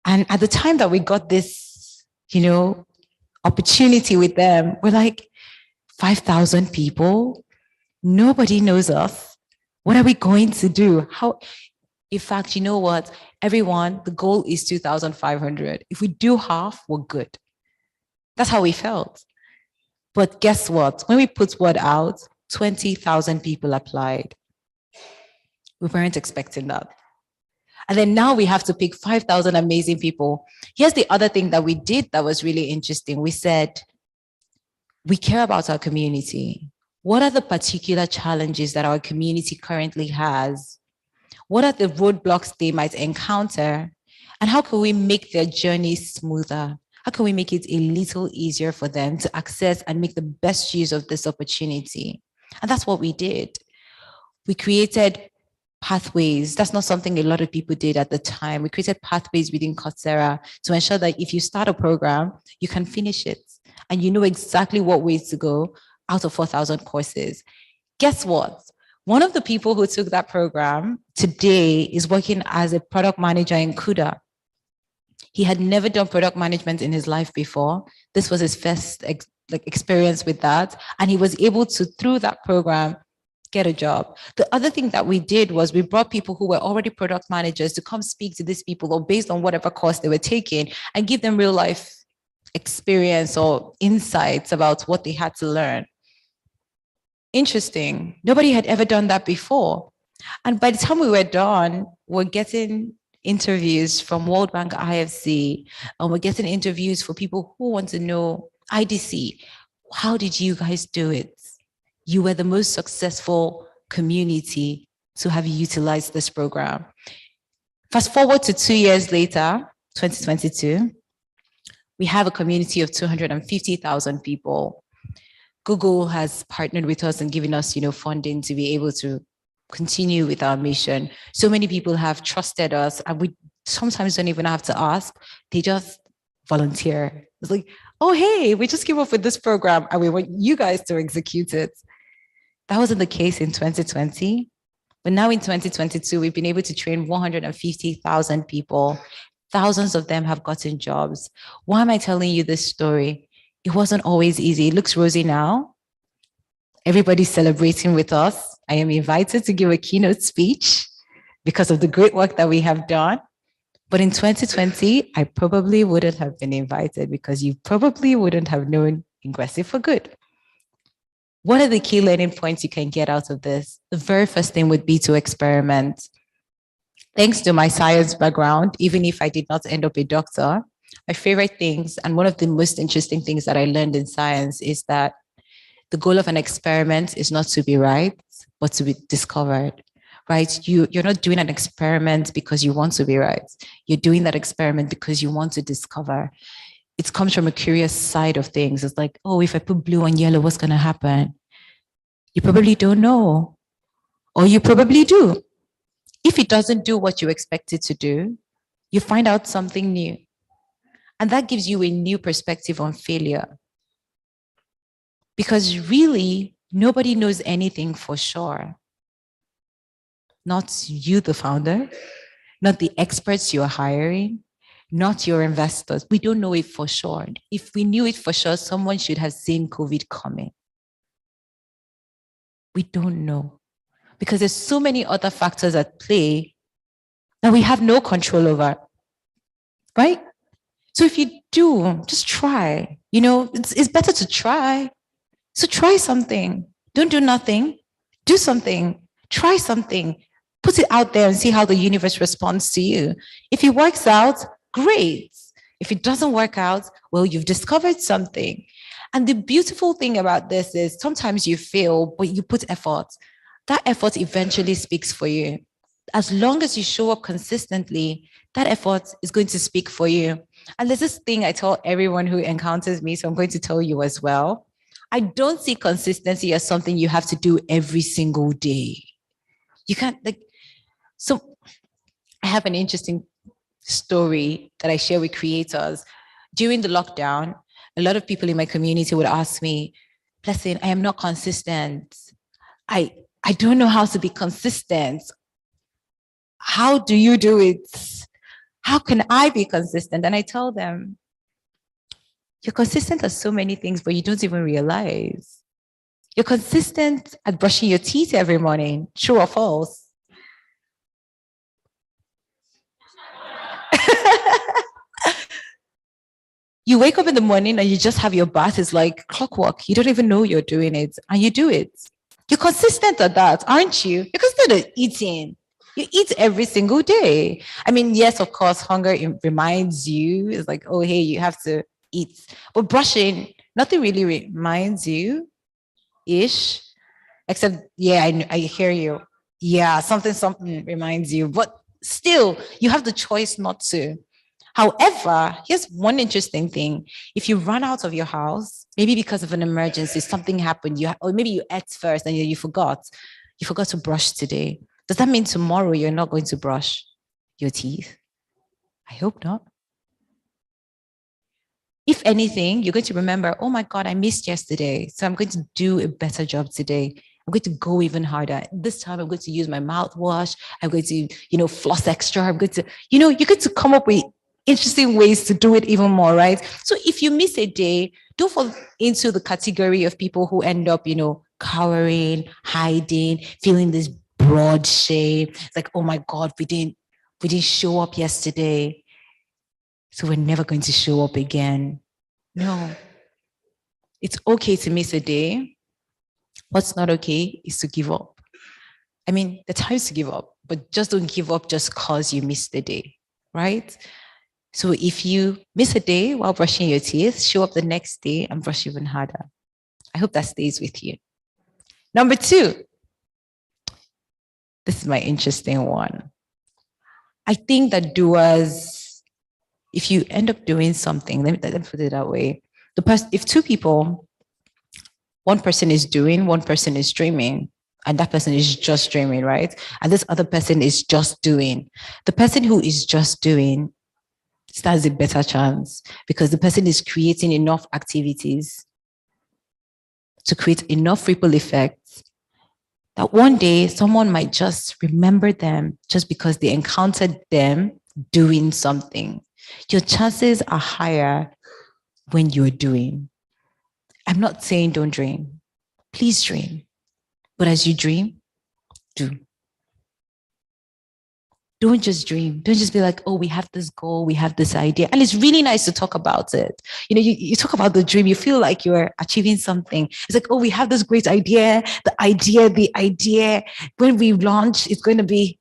And at the time that we got this, opportunity with them, we're like, 5,000 people? Nobody knows us. What are we going to do? In fact, you know what? Everyone, the goal is 2,500. If we do half, we're good. That's how we felt. But guess what? When we put word out, 20,000 people applied. We weren't expecting that. And then now we have to pick 5,000 amazing people. Here's the other thing that we did that was really interesting. We said, we care about our community. What are the particular challenges that our community currently has? What are the roadblocks they might encounter? And how can we make their journey smoother? How can we make it a little easier for them to access and make the best use of this opportunity? And that's what we did. We created pathways. That's not something a lot of people did at the time. We created pathways within Coursera to ensure that if you start a program, you can finish it and you know exactly what ways to go out of 4,000 courses. Guess what? One of the people who took that program today is working as a product manager in Kuda. He had never done product management in his life before. This was his first experience with that. And he was able to, through that program, get a job. The other thing that we did was we brought people who were already product managers to come speak to these people or based on whatever course they were taking and give them real life experience or insights about what they had to learn. Interesting. Nobody had ever done that before. And by the time we were done, we're getting interviews from World Bank IFC, and we're getting interviews for people who want to know IDC. How did you guys do it? You were the most successful community to have utilized this program. Fast forward to 2 years later, 2022, we have a community of 250,000 people. Google has partnered with us and given us, funding to be able to continue with our mission. So many people have trusted us, and we sometimes don't even have to ask. They just volunteer. It's like, oh, hey, we just came up with this program and we want you guys to execute it. That wasn't the case in 2020. But now in 2022, we've been able to train 150,000 people. Thousands of them have gotten jobs. Why am I telling you this story? It wasn't always easy. It looks rosy now. Everybody's celebrating with us. I am invited to give a keynote speech because of the great work that we have done. But in 2020, I probably wouldn't have been invited because you probably wouldn't have known Ingressive for good. What are the key learning points you can get out of this? The very first thing would be to experiment. Thanks to my science background, even if I did not end up a doctor, my favorite things and one of the most interesting things that I learned in science is that the goal of an experiment is not to be right. but to be discovered, right? You're not doing an experiment because you want to be right. You're doing that experiment because you want to discover. It comes from a curious side of things. It's like, oh, if I put blue on yellow, what's going to happen? You probably don't know, or you probably do. If it doesn't do what you expect it to do, you find out something new. And that gives you a new perspective on failure. Because really, nobody knows anything for sure. Not you, the founder, not the experts you're hiring, not your investors. We don't know it for sure. If we knew it for sure, someone should have seen COVID coming. We don't know. Because there's so many other factors at play that we have no control over, right? So if you do, just try. You know, it's better to try. So try something. Don't do nothing. Do something. Try something. Put it out there and see how the universe responds to you. If it works out, great. If it doesn't work out, well, you've discovered something. And the beautiful thing about this is sometimes you fail, but you put effort. That effort eventually speaks for you. As long as you show up consistently, that effort is going to speak for you. And there's this thing I tell everyone who encounters me, so I'm going to tell you as well. I don't see consistency as something you have to do every single day. You can't, like, so I have an interesting story that I share with creators. During the lockdown, a lot of people in my community would ask me, Blessing, I am not consistent. I don't know how to be consistent. How do you do it? How can I be consistent? And I tell them, you're consistent at so many things, but you don't even realize. You're consistent at brushing your teeth every morning, true or false? You wake up in the morning and you just have your bath. It's like clockwork. You don't even know you're doing it, and you do it. You're consistent at that, aren't you? You're consistent at eating. You eat every single day. I mean, yes, of course, hunger reminds you. It's like, oh, hey, you have to eat. But brushing, nothing really reminds you, ish. Except, yeah, I hear you. Yeah, something reminds you. But still, you have the choice not to. However, here's one interesting thing. If you run out of your house, maybe because of an emergency, something happened, or maybe you ate first and you forgot to brush today. Does that mean tomorrow you're not going to brush your teeth? I hope not. If anything, you're going to remember, oh my God, I missed yesterday. So I'm going to do a better job today. I'm going to go even harder. This time I'm going to use my mouthwash. I'm going to, floss extra. I'm going to, you're going to come up with interesting ways to do it even more, right? So if you miss a day, don't fall into the category of people who end up, cowering, hiding, feeling this broad shame. It's like, oh my God, we didn't show up yesterday, so we're never going to show up again. No, it's okay to miss a day. What's not okay is to give up. I mean, the times to give up, but just don't give up just because you missed the day, right? So if you miss a day while brushing your teeth, show up the next day and brush even harder. I hope that stays with you. Number 2. This is my interesting one. I think that doers, if you end up doing something, let me put it that way. If 2 people, one person is doing, one person is dreaming, and that person is just dreaming, right? And this other person is just doing. The person who is just doing stands a better chance because the person is creating enough activities to create enough ripple effects that one day someone might just remember them just because they encountered them doing something. Your chances are higher when you're doing. I'm not saying don't dream. Please dream. But as you dream, do. Don't just dream. Don't just be like, oh, we have this goal, we have this idea. And it's really nice to talk about it. You talk about the dream, you feel like you're achieving something. It's like, oh, we have this great idea, the idea. When we launch, it's going to be,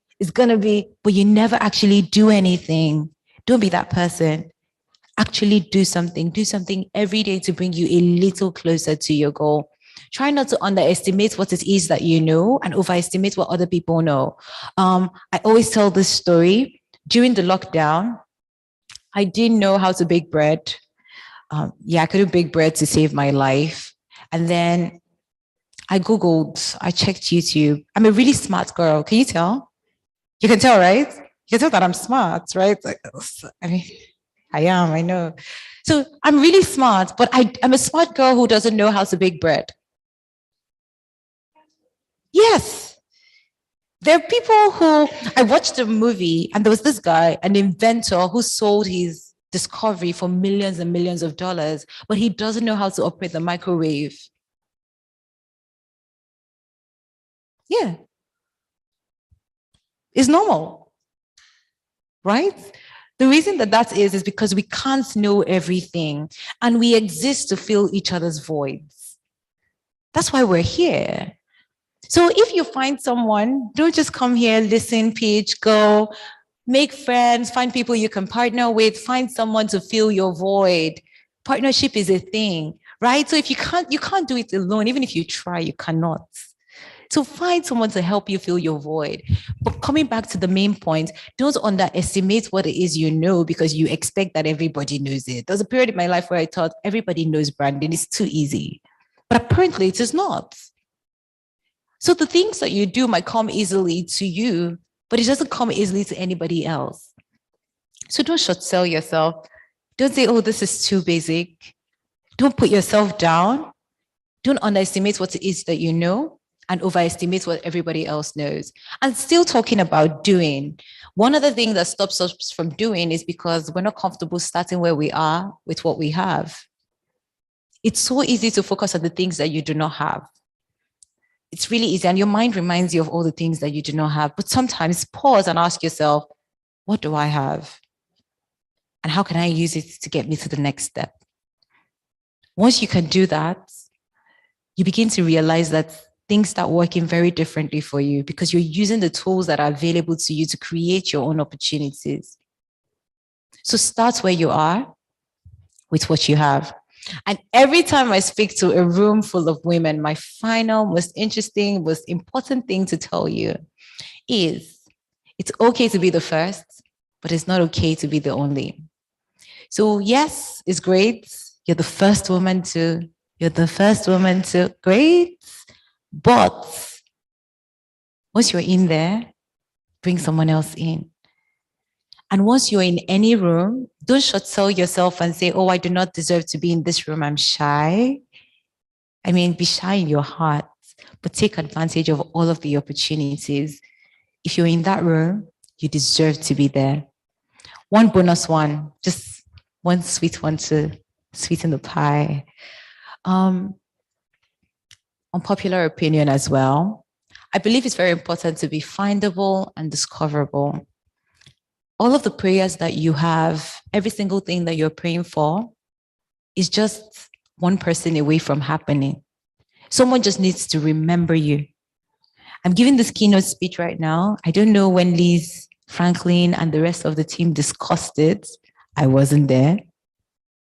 but you never actually do anything. Don't be that person. Actually do something every day to bring you a little closer to your goal. Try not to underestimate what it is that you know and overestimate what other people know. I always tell this story. During the lockdown, I didn't know how to bake bread. I couldn't bake bread to save my life. And then I Googled, I checked YouTube. I'm a really smart girl. Can you tell? You can tell, right? You can tell that I'm smart, right? I mean, I am, I know. So I'm really smart, but I'm a smart girl who doesn't know how to bake bread. Yes. There are people who, I watched a movie and there was this guy, an inventor who sold his discovery for millions and millions of dollars, but he doesn't know how to operate the microwave. Yeah. It's normal, right? The reason that is because we can't know everything and we exist to fill each other's voids. That's why we're here. So if you find someone, don't just come here, listen, pitch, go, make friends, find people you can partner with, find someone to fill your void. Partnership is a thing, right? So if you can't do it alone. Even if you try, you cannot. So find someone to help you fill your void. But coming back to the main point, don't underestimate what it is you know because you expect that everybody knows it. There was a period in my life where I thought everybody knows branding, it's too easy. But apparently it is not. So the things that you do might come easily to you, but it doesn't come easily to anybody else. So don't short sell yourself. Don't say, oh, this is too basic. Don't put yourself down. Don't underestimate what it is that you know and overestimate what everybody else knows. And still talking about doing. One other thing that stops us from doing is because we're not comfortable starting where we are with what we have. It's so easy to focus on the things that you do not have. It's really easy. And your mind reminds you of all the things that you do not have. But sometimes pause and ask yourself, what do I have? And how can I use it to get me to the next step? Once you can do that, you begin to realize that things start working very differently for you because you're using the tools that are available to you to create your own opportunities. So start where you are with what you have. And every time I speak to a room full of women, my final, most interesting, most important thing to tell you is it's okay to be the first, but it's not okay to be the only. So yes, it's great. You're the first woman to, great. But once you're in there, bring someone else in. And once you're in any room, don't short sell yourself and say, oh, I do not deserve to be in this room. I'm shy. I mean, be shy in your heart, but take advantage of all of the opportunities. If you're in that room, you deserve to be there. One bonus one, just one sweet one to sweeten the pie. Unpopular opinion as well. I believe it's very important to be findable and discoverable. All of the prayers that you have, every single thing that you're praying for is just one person away from happening. Someone just needs to remember you. I'm giving this keynote speech right now. I don't know when Liz, Franklin, and the rest of the team discussed it. I wasn't there.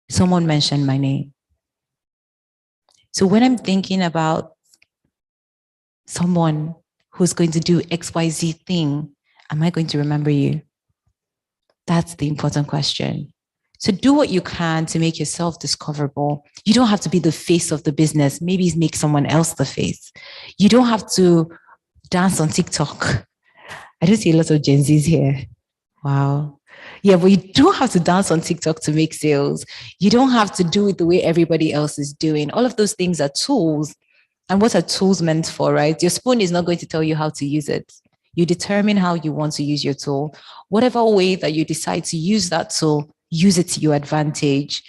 Someone mentioned my name. So when I'm thinking about someone who's going to do XYZ thing, am I going to remember you? That's the important question. So do what you can to make yourself discoverable. You don't have to be the face of the business. Maybe make someone else the face. You don't have to dance on TikTok. I don't see a lot of Gen Zs here. Wow. Yeah, but you don't have to dance on TikTok to make sales. You don't have to do it the way everybody else is doing. All of those things are tools. And what are tools meant for, right? Your spoon is not going to tell you how to use it. You determine how you want to use your tool. Whatever way that you decide to use that tool, use it to your advantage.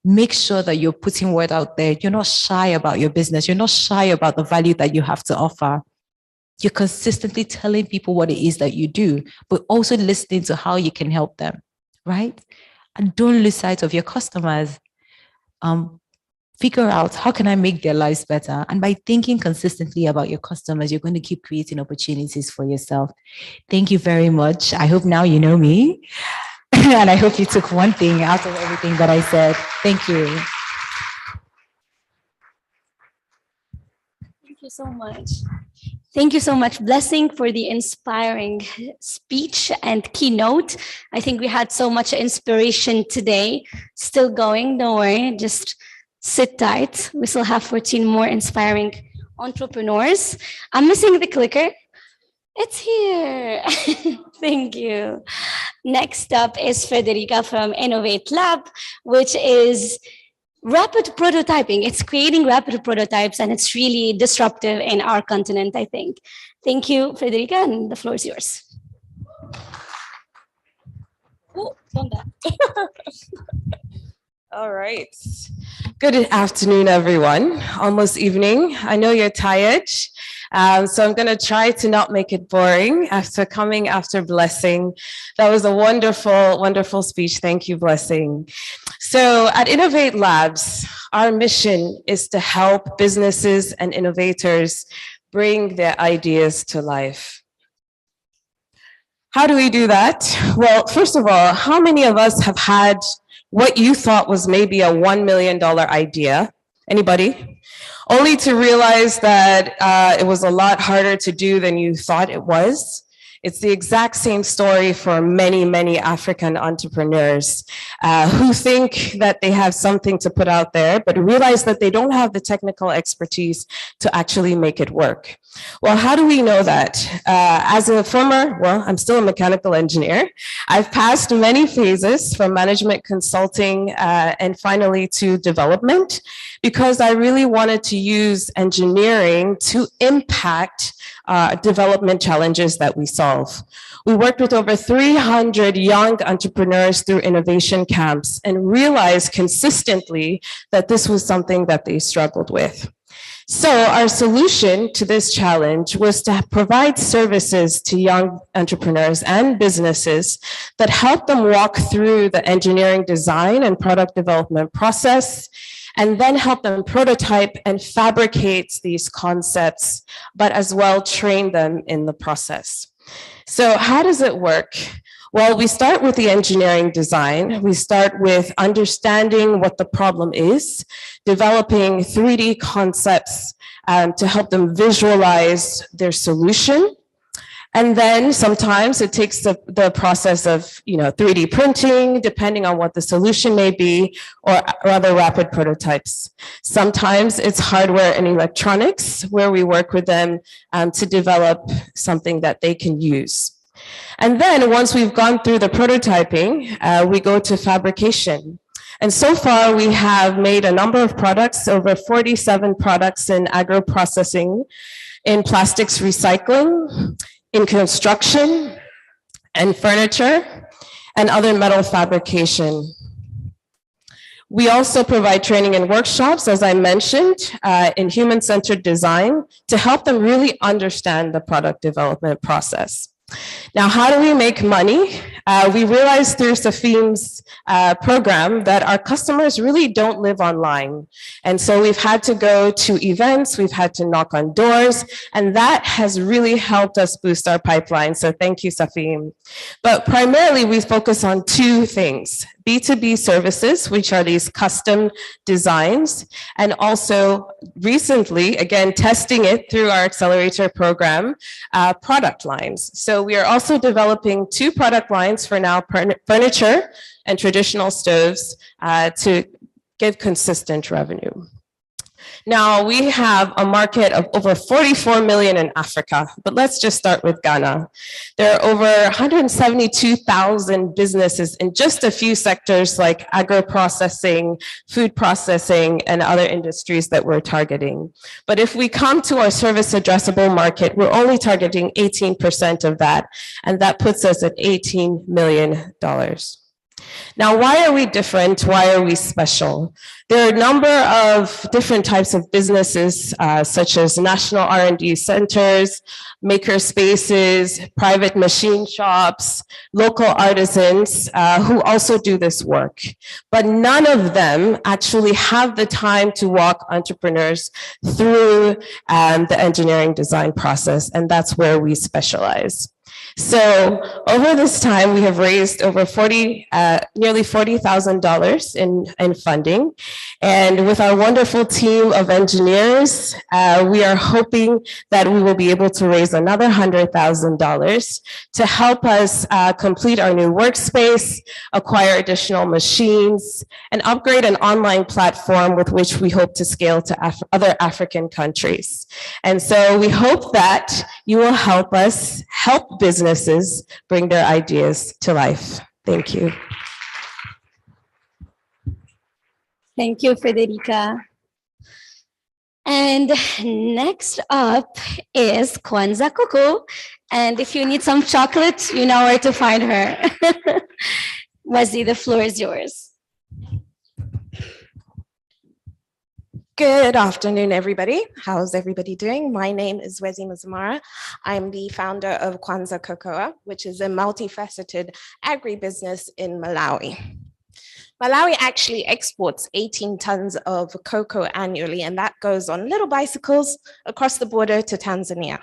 Make sure that you're putting word out there. You're not shy about your business. You're not shy about the value that you have to offer. You're consistently telling people what it is that you do, but also listening to how you can help them, right? And don't lose sight of your customers. Figure out how can I make their lives better? And by thinking consistently about your customers, you're going to keep creating opportunities for yourself. Thank you very much. I hope now you know me. And I hope you took one thing out of everything that I said. Thank you. Thank you so much. Thank you so much, Blessing, for the inspiring speech and keynote. I think we had so much inspiration today. Still going, don't worry, just sit tight. We still have 14 more inspiring entrepreneurs. I'm missing the clicker. It's here. Thank you. Next up is Federica from Innovate Lab, which is rapid prototyping. It's creating rapid prototypes, and it's really disruptive in our continent, I think. Thank you, Federica, and the floor is yours. Oh, all right. Good afternoon, everyone. Almost evening. I know you're tired, so I'm going to try to not make it boring after coming after Blessing. That was a wonderful, wonderful speech. Thank you, Blessing. So at Innovate Labs, our mission is to help businesses and innovators bring their ideas to life. How do we do that? Well, first of all, how many of us have had what you thought was maybe a $1 million idea? Anybody? Only to realize that it was a lot harder to do than you thought it was. It's the exact same story for many, many African entrepreneurs who think that they have something to put out there, but realize that they don't have the technical expertise to actually make it work. Well, how do we know that? As a former, well, I'm still a mechanical engineer. I've passed many phases from management consulting and finally to development, because I really wanted to use engineering to impact development challenges that we solve. We worked with over 300 young entrepreneurs through innovation camps and realized consistently that this was something that they struggled with. So our solution to this challenge was to provide services to young entrepreneurs and businesses that help them walk through the engineering design and product development process, and then help them prototype and fabricate these concepts, but as well train them in the process. So how does it work? Well, we start with the engineering design. We start with understanding what the problem is, developing 3D concepts to help them visualize their solution. And then sometimes it takes the process of 3D printing, depending on what the solution may be, or rather rapid prototypes. Sometimes it's hardware and electronics, where we work with them to develop something that they can use. And then once we've gone through the prototyping, we go to fabrication. And so far we have made a number of products, over 47 products in agro-processing, in plastics recycling, in construction and furniture and other metal fabrication. We also provide training and workshops, as I mentioned, in human-centered design to help them really understand the product development process. Now, how do we make money? We realized through Safim's program that our customers really don't live online. And so we've had to go to events, we've had to knock on doors, and that has really helped us boost our pipeline. So thank you, Safim. But primarily we focus on two things: B2B services, which are these custom designs, and also recently, again, testing it through our accelerator program, product lines. So we are also developing two product lines for now, furniture and traditional stoves, to give consistent revenue. Now, we have a market of over 44 million in Africa, but let's just start with Ghana. There are over 172,000 businesses in just a few sectors like agro-processing, food processing, and other industries that we're targeting. But if we come to our service addressable market, we're only targeting 18% of that, and that puts us at $18 million. Now, why are we different? Why are we special? There are a number of different types of businesses, such as national R&D centers, maker spaces, private machine shops, local artisans who also do this work. But none of them actually have the time to walk entrepreneurs through the engineering design process, and that's where we specialize. So over this time, we have raised over nearly $40,000 in funding. And with our wonderful team of engineers, we are hoping that we will be able to raise another $100,000 to help us complete our new workspace, acquire additional machines, and upgrade an online platform with which we hope to scale to other African countries. And so we hope that you will help us help businesses bring their ideas to life. Thank you. Thank you, Federica. And next up is Kwanzaa Coco. And if you need some chocolate, you know where to find her. Wesley, the floor is yours. Good afternoon, everybody. How's everybody doing? My name is Wezi Mazamara. I'm the founder of Kwanzaa Cocoa, which is a multifaceted agribusiness in Malawi. Malawi actually exports 18 tons of cocoa annually, and that goes on little bicycles across the border to Tanzania.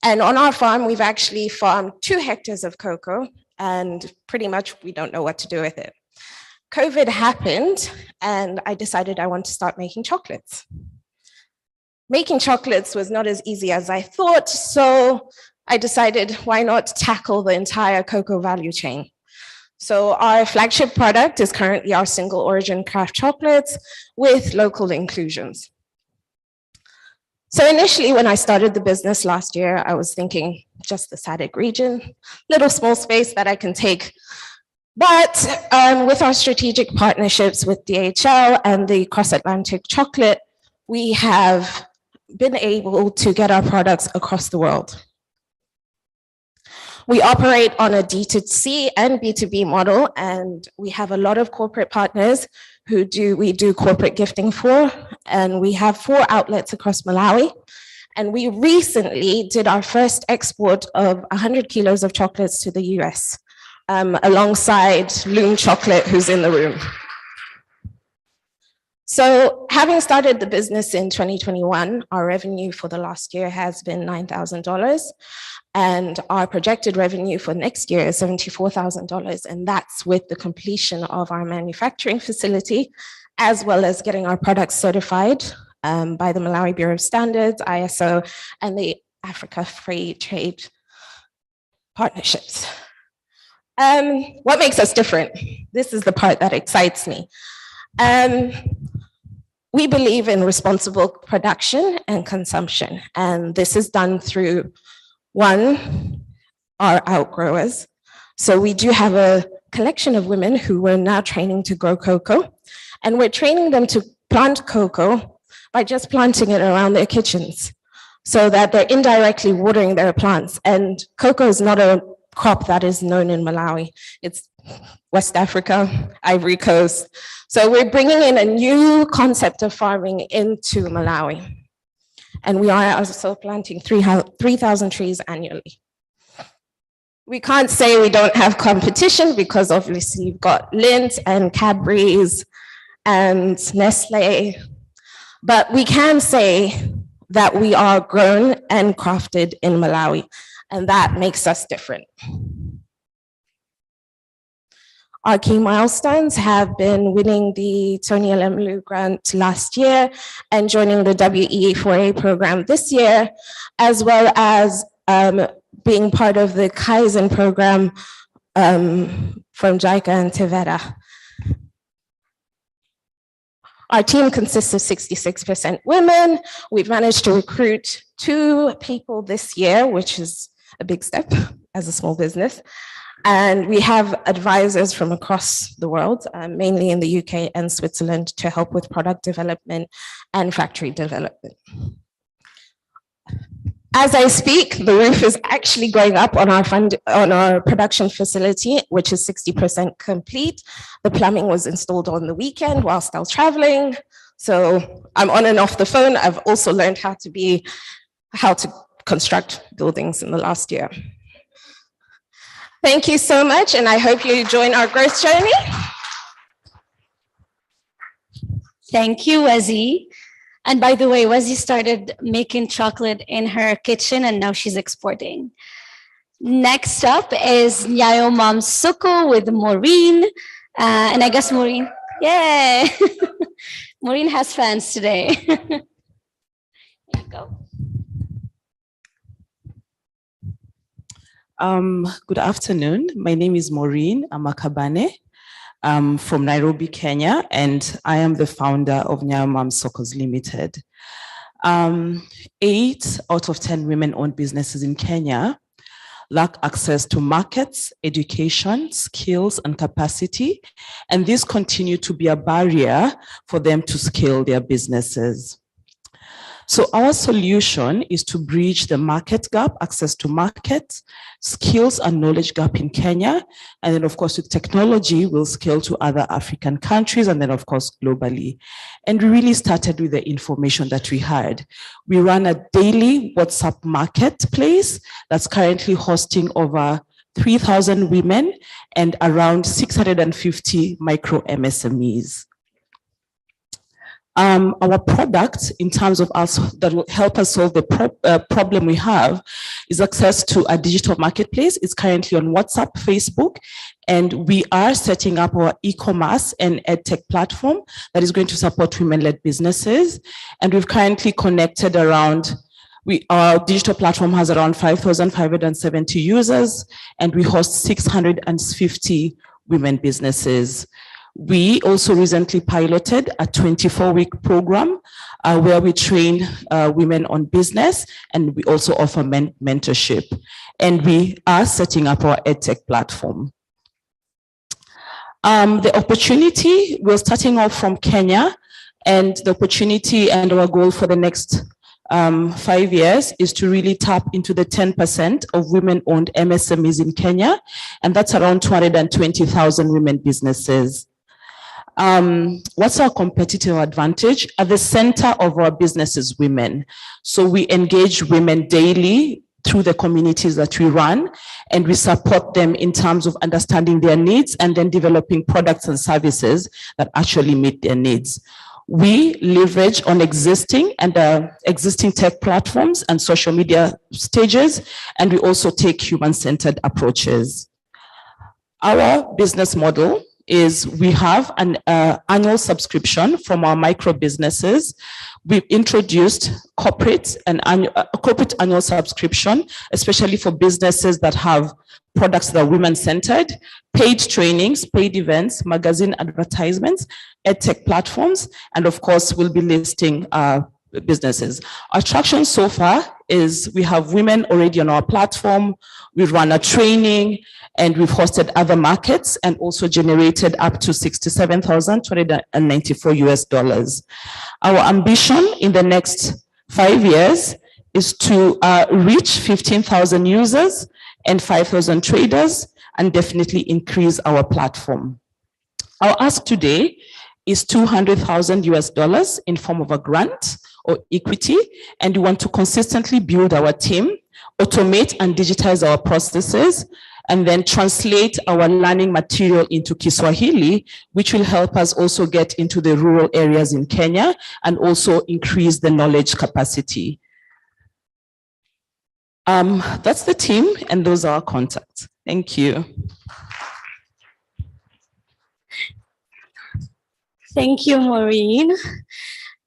And on our farm, we've actually farmed 2 hectares of cocoa, and pretty much we don't know what to do with it. COVID happened, and I decided I want to start making chocolates. Making chocolates was not as easy as I thought, so I decided why not tackle the entire cocoa value chain. So our flagship product is currently our single origin craft chocolates with local inclusions. So initially, when I started the business last year, I was thinking just the SADC region, little small space that I can take. But with our strategic partnerships with DHL and the Cross-Atlantic Chocolate, we have been able to get our products across the world. We operate on a D2C and B2B model, and we have a lot of corporate partners who we do corporate gifting for, and we have 4 outlets across Malawi. And we recently did our first export of 100 kilos of chocolates to the US. Alongside Loom Chocolate, who's in the room. So having started the business in 2021, our revenue for the last year has been $9,000, and our projected revenue for next year is $74,000, and that's with the completion of our manufacturing facility, as well as getting our products certified by the Malawi Bureau of Standards, ISO, and the Africa Free Trade Partnerships. What makes us different? This is the part that excites me. We believe in responsible production and consumption, and this is done through, 1, our outgrowers. So we do have a collection of women who we're now training to grow cocoa, and we're training them to plant cocoa by just planting it around their kitchens so that they're indirectly watering their plants. And cocoa is not a crop that is known in Malawi. It's West Africa, Ivory Coast. So we're bringing in a new concept of farming into Malawi. And we are also planting 3,000 trees annually. We can't say we don't have competition because obviously you've got Lindt and Cadbury's and Nestle, but we can say that we are grown and crafted in Malawi, and that makes us different. Our key milestones have been winning the Tony Elemlu grant last year and joining the WE4A program this year, as well as being part of the Kaizen program from JICA and Tevera. Our team consists of 66% women. We've managed to recruit 2 people this year, which is a big step as a small business. And we have advisors from across the world, mainly in the UK and Switzerland, to help with product development and factory development. As I speak, the roof is actually going up on our production facility, which is 60% complete. The plumbing was installed on the weekend whilst I was traveling. So I'm on and off the phone. I've also learned how to construct buildings in the last year. Thank you so much, and I hope you join our growth journey. Thank you, Wezi. And by the way, Wezi started making chocolate in her kitchen and now she's exporting. Next up is Nyayo Mom Suko with Maureen. And I guess Maureen, yay! Maureen has fans today. There you go. Good afternoon. My name is Maureen Amakabane. I'm from Nairobi, Kenya, and I am the founder of Nyayo Mom Sokos Limited. 8 out of 10 women-owned businesses in Kenya lack access to markets, education, skills, and capacity, and these continue to be a barrier for them to scale their businesses. So our solution is to bridge the market gap, access to markets, skills and knowledge gap in Kenya, and then of course with technology, we'll scale to other African countries and then of course globally. And we really started with the information that we had. We run a daily WhatsApp marketplace that's currently hosting over 3,000 women and around 650 micro MSMEs. Our product, in terms of us, that will help us solve the problem we have, is access to a digital marketplace. It's currently on WhatsApp, Facebook, and we are setting up our e-commerce and edtech platform that is going to support women-led businesses. And we've currently connected around, our digital platform has around 5,570 users, and we host 650 women businesses. We also recently piloted a 24-week program where we train women on business, and we also offer mentorship. And we are setting up our EdTech platform. The opportunity, we're starting off from Kenya, and the opportunity and our goal for the next 5 years is to really tap into the 10% of women-owned MSMEs in Kenya, and that's around 220,000 women businesses. What's our competitive advantage? At the center of our business is women. So we engage women daily through the communities that we run, and we support them in terms of understanding their needs and then developing products and services that actually meet their needs. We leverage on existing tech platforms and social media stages, and we also take human-centered approaches. Our business model is we have an annual subscription from our micro businesses. We've introduced corporate annual subscription, especially for businesses that have products that are women-centered, paid trainings, paid events, magazine advertisements, edtech platforms, and of course, we'll be listing businesses. Our traction so far is we have women already on our platform, we've run a training, and we've hosted other markets and also generated up to $67,294 US. Our ambition in the next 5 years is to reach 15,000 users and 5,000 traders and definitely increase our platform. Our ask today is $200,000 US in form of a grant or equity, and we want to consistently build our team, automate and digitize our processes, and then translate our learning material into Kiswahili, which will help us also get into the rural areas in Kenya and also increase the knowledge capacity. That's the team, and those are our contacts. Thank you. Thank you, Maureen.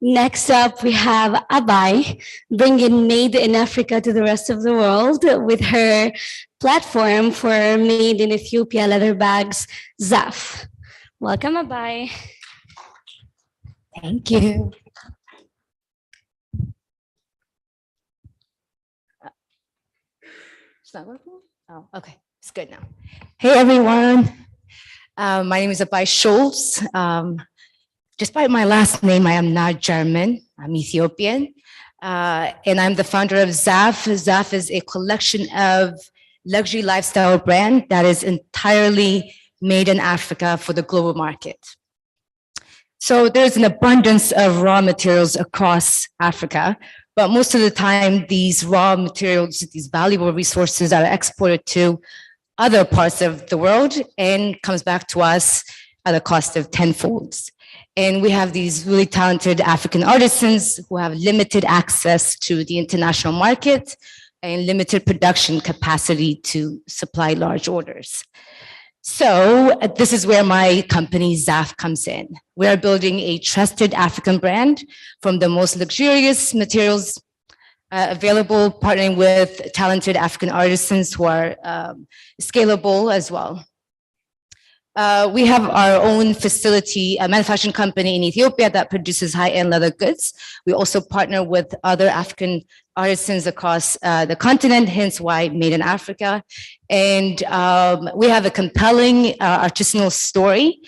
Next up, we have Abai, bringing Made in Africa to the rest of the world with her platform for Made in Ethiopia leather bags, Zaf. Welcome, Abai. Thank you. It's not working? Oh, okay. It's good now. Hey, everyone. My name is Abai Schultz. Despite my last name, I am not German. I'm Ethiopian. And I'm the founder of Zaf. Zaf is a collection of luxury lifestyle brand that is entirely made in Africa for the global market. So there's an abundance of raw materials across Africa, but most of the time, these raw materials, these valuable resources are exported to other parts of the world and comes back to us at a cost of tenfolds. And we have these really talented African artisans who have limited access to the international market. and limited production capacity to supply large orders. So this is where my company ZAF comes in. We are building a trusted African brand from the most luxurious materials available, partnering with talented African artisans who are scalable as well. We have our own facility, a manufacturing company in Ethiopia that produces high-end leather goods. We also partner with other African artisans across the continent, hence why Made in Africa. And we have a compelling artisanal story,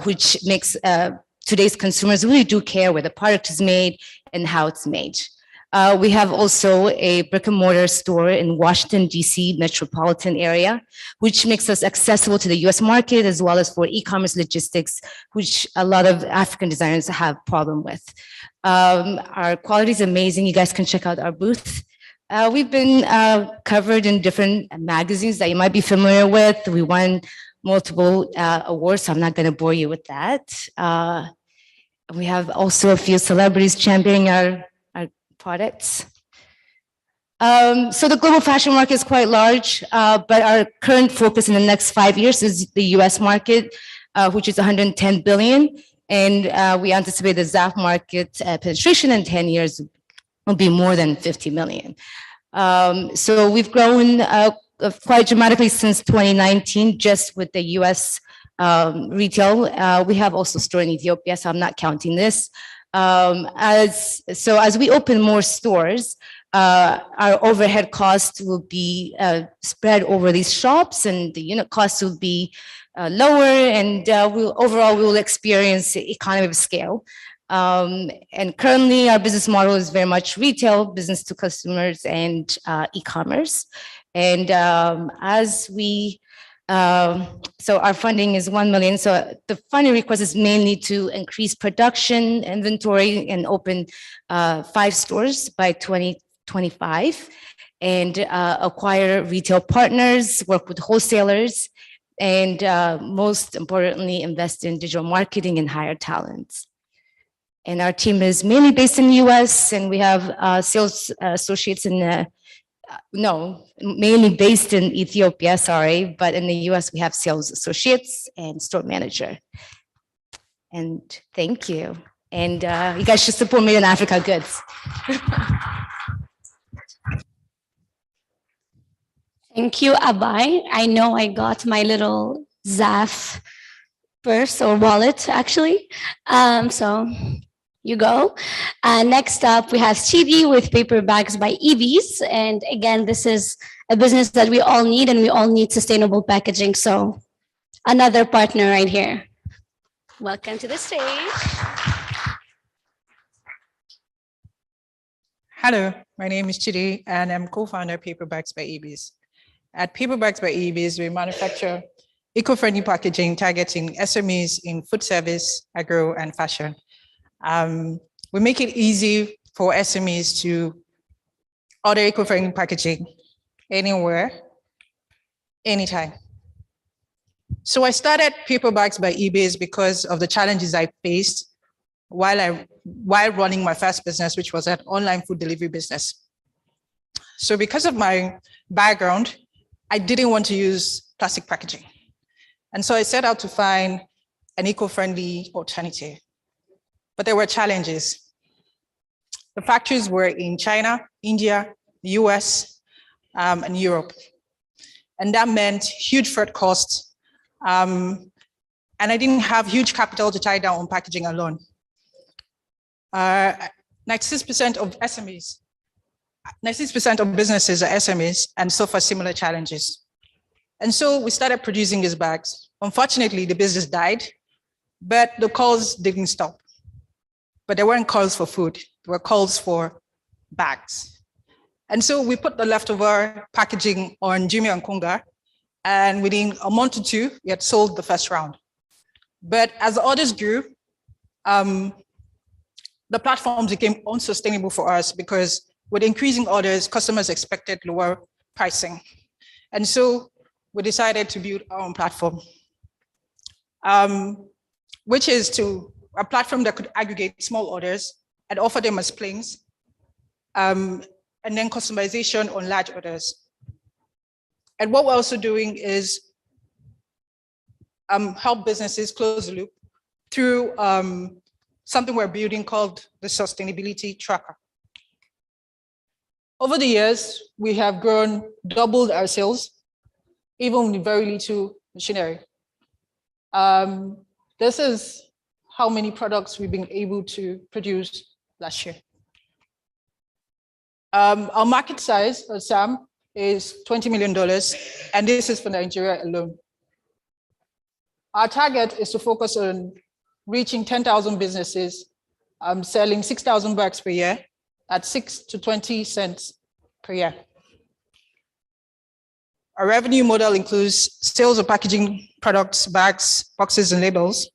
which makes today's consumers really do care where the product is made and how it's made. We have also a brick and mortar store in Washington, DC metropolitan area, which makes us accessible to the US market as well as for e-commerce logistics, which a lot of African designers have problem with. Our quality is amazing. You guys can check out our booth. We've been covered in different magazines that you might be familiar with. We won multiple awards, so I'm not gonna bore you with that. We have also a few celebrities championing our products. So the global fashion market is quite large, but our current focus in the next 5 years is the US market, which is 110 billion. And we anticipate the ZAF market penetration in 10 years will be more than 50 million. So we've grown quite dramatically since 2019, just with the US retail. We have also a store in Ethiopia, so I'm not counting this. As we open more stores, our overhead costs will be spread over these shops, and the unit costs will be lower, and overall we will experience economy of scale. And currently our business model is very much retail, business to customers, and e-commerce. And as we so our funding is 1 million. So the funding request is mainly to increase production, inventory, and open 5 stores by 2025, and acquire retail partners, work with wholesalers, and most importantly, invest in digital marketing and hire talents. And our team is mainly based in the US, and we have sales associates in mainly based in Ethiopia, sorry, but in the US we have sales associates and store manager. And thank you. And you guys should support Made in Africa goods. Thank you, Abai. I know I got my little ZAF purse or wallet, actually. So you go. Next up, we have Chidi with Paper Bags by EVs. And again, this is a business that we all need, and we all need sustainable packaging. So another partner right here. Welcome to the stage. Hello, my name is Chidi, and I'm co-founder of Paper Bags by EVs. At Paper Bags by EVs, we manufacture eco-friendly packaging targeting SMEs in food service, agro, and fashion. We make it easy for SMEs to order eco-friendly packaging anywhere, anytime. So I started Paper Bags by EVs because of the challenges I faced while running my first business, which was an online food delivery business. So because of my background, I didn't want to use plastic packaging. And so I set out to find an eco-friendly alternative. But there were challenges. The factories were in China, India, the US, and Europe. And that meant huge freight costs. And I didn't have huge capital to tie down on packaging alone. 96% of SMEs, 96% of businesses are SMEs and suffer similar challenges. And so we started producing these bags. Unfortunately, the business died, but the calls didn't stop. But there weren't calls for food, there were calls for bags. And so we put the leftover packaging on Jimmy and Kunga, and within a month or 2, we had sold the first round. But as the orders grew, the platforms became unsustainable for us because with increasing orders, customers expected lower pricing. And so we decided to build our own platform, which is a platform that could aggregate small orders and offer them as planes and then customization on large orders. And what we're also doing is help businesses close the loop through something we're building called the Sustainability Tracker. Over the years, we have doubled our sales, even with very little machinery. This is how many products we've been able to produce last year. Our market size, SAM, is $20 million, and this is for Nigeria alone. Our target is to focus on reaching 10,000 businesses, selling 6,000 bags per year at 6 to 20 cents per year. Our revenue model includes sales of packaging products, bags, boxes, and labels,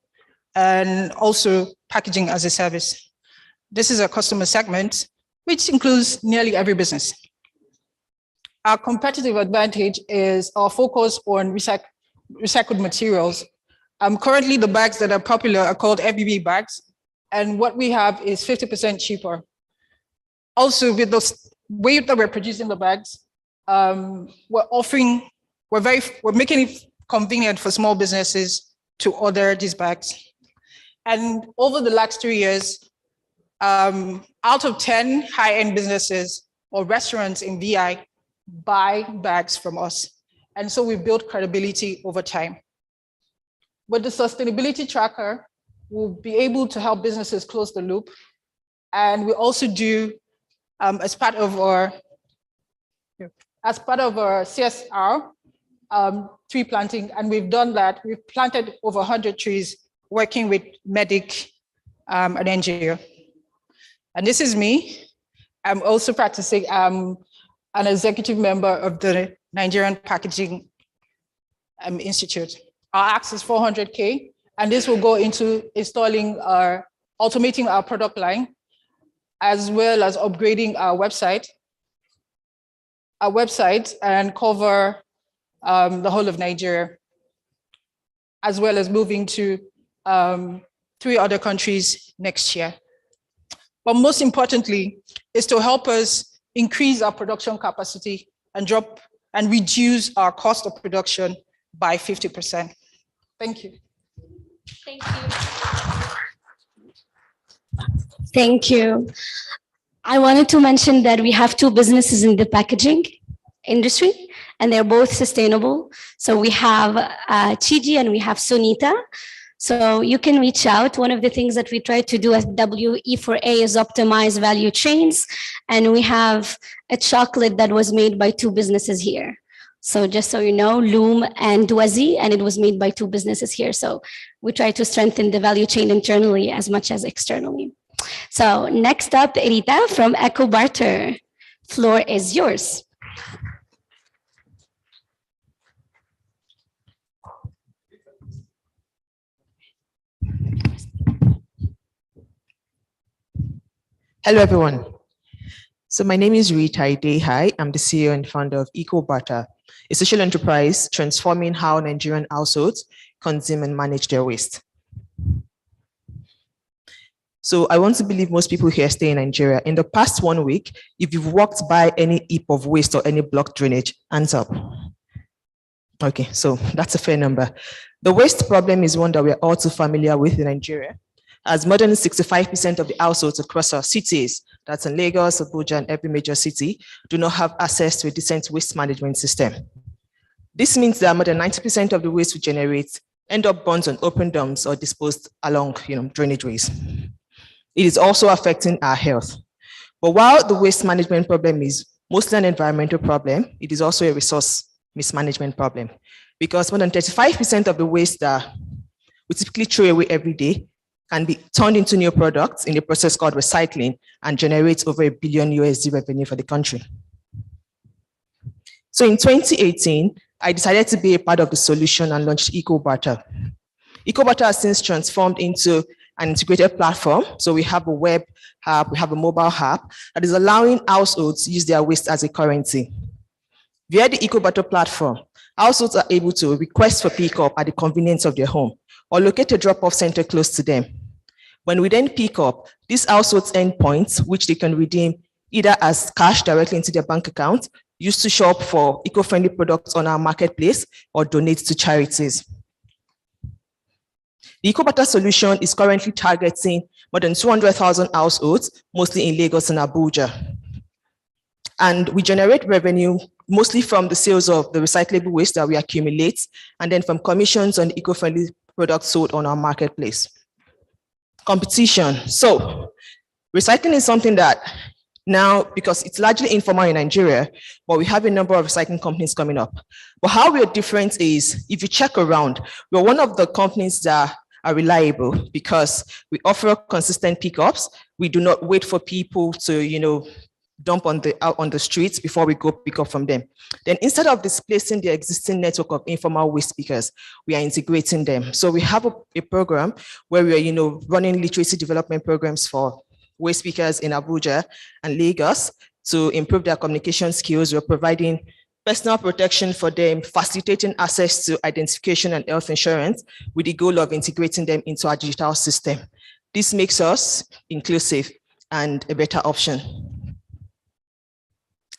and also packaging as a service. This is a customer segment, which includes nearly every business. Our competitive advantage is our focus on recycled materials. Currently, the bags that are popular are called FBB bags, and what we have is 50% cheaper. Also, with the way that we're producing the bags, we're making it convenient for small businesses to order these bags. And over the last 3 years, out of 10 high-end businesses or restaurants in VI buy bags from us. And so we build credibility over time. With the sustainability tracker, we'll be able to help businesses close the loop. And we also do, as part of our CSR, tree planting, and we've done that. We've planted over 100 trees working with Medic, an NGO. And this is me. I'm also practicing, an executive member of the Nigerian Packaging Institute. Our ask is 400K, and this will go into installing automating our product line, as well as upgrading our website and cover the whole of Nigeria, as well as moving to 3 other countries next year. But most importantly, is to help us increase our production capacity and reduce our cost of production by 50%. Thank you. Thank you. Thank you. I wanted to mention that we have 2 businesses in the packaging industry, and they're both sustainable. So we have Chiji and we have Sunita. So you can reach out. One of the things that we try to do at WE4A is optimize value chains. And we have a chocolate that was made by 2 businesses here. So just so you know, Loom and Dwazi, and it was made by 2 businesses here. So we try to strengthen the value chain internally as much as externally. So next up, Rita from Echo Barter. Floor is yours. Hello, everyone. So my name is Rita Idehai. I'm the CEO and founder of EcoButter, a social enterprise transforming how Nigerian households consume and manage their waste. So I want to believe most people here stay in Nigeria. In the past 1 week, if you've walked by any heap of waste or any blocked drainage, hands up. Okay, so that's a fair number. The waste problem is one that we're all too familiar with in Nigeria, as more than 65% of the households across our cities, that's in Lagos, Abuja, and every major city, do not have access to a decent waste management system. This means that more than 90% of the waste we generate end up burnt on open dumps or disposed along drainageways. It is also affecting our health. But while the waste management problem is mostly an environmental problem, it is also a resource mismanagement problem, because more than 35% of the waste that we typically throw away every day can be turned into new products in a process called recycling and generates over $1 billion USD revenue for the country. So in 2018, I decided to be a part of the solution and launched EcoButter. EcoButter has since transformed into an integrated platform. So we have a web app, we have a mobile app that is allowing households to use their waste as a currency. Via the EcoButter platform, households are able to request for pickup at the convenience of their home or locate a drop-off center close to them. When we then pick up, these households earn points, which they can redeem either as cash directly into their bank account, used to shop for eco-friendly products on our marketplace, or donate to charities. The EcoBatter solution is currently targeting more than 200,000 households, mostly in Lagos and Abuja. And we generate revenue mostly from the sales of the recyclable waste that we accumulate, and then from commissions on eco-friendly products sold on our marketplace. Competition. So recycling is something that now, because it's largely informal in Nigeria, but we have a number of recycling companies coming up. But how we are different is, if you check around, we're one of the companies that are reliable because we offer consistent pickups. We do not wait for people to, dump out on the streets before we go pick up from them. Then instead of displacing the existing network of informal waste pickers, we are integrating them. So we have a program where we are, running literacy development programs for waste pickers in Abuja and Lagos to improve their communication skills. We're providing personal protection for them, facilitating access to identification and health insurance with the goal of integrating them into our digital system. This makes us inclusive and a better option.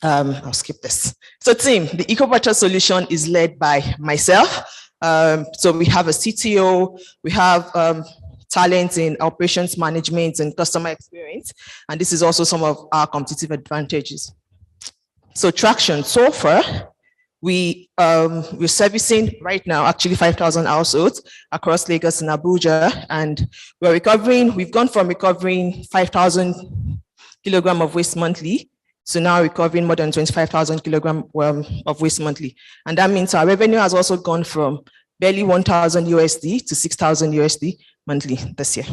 I'll skip this. So team, the EcoBatter solution is led by myself. So we have a CTO, we have talent in operations management and customer experience. And this is also some of our competitive advantages. So traction, so far, we're servicing right now actually 5,000 households across Lagos and Abuja. And we've gone from recovering 5,000 kilograms of waste monthly to now recovering more than 25,000 kilograms of waste monthly. And that means our revenue has also gone from barely 1,000 USD to 6,000 USD monthly this year.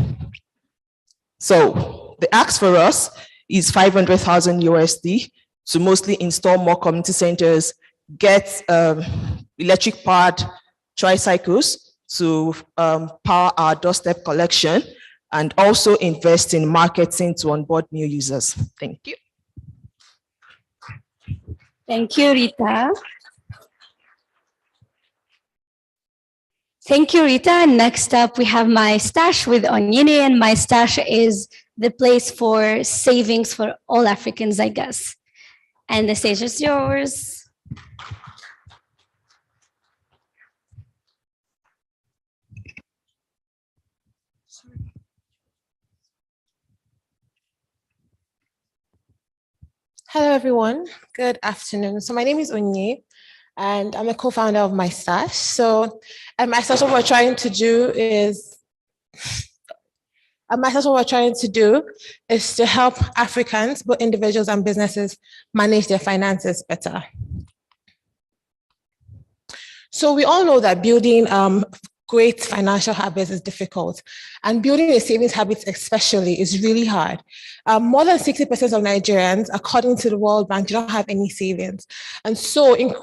So the ask for us is 500,000 USD to mostly install more community centers, get electric powered tricycles to power our doorstep collection, and also invest in marketing to onboard new users. Thank you. Thank you, Rita. Thank you, Rita. Next up, we have My Stash with Onyini, and My Stash is the place for savings for all Africans, I guess. And the stage is yours. Hello, everyone. Good afternoon. So my name is Onye, and I'm a co-founder of My Stash. So at My Stash, what we're trying to do is to help Africans, both individuals and businesses, manage their finances better. So we all know that building great financial habits is difficult, and building a savings habit especially is really hard. More than 60% of Nigerians, according to the World Bank, do not have any savings. And so in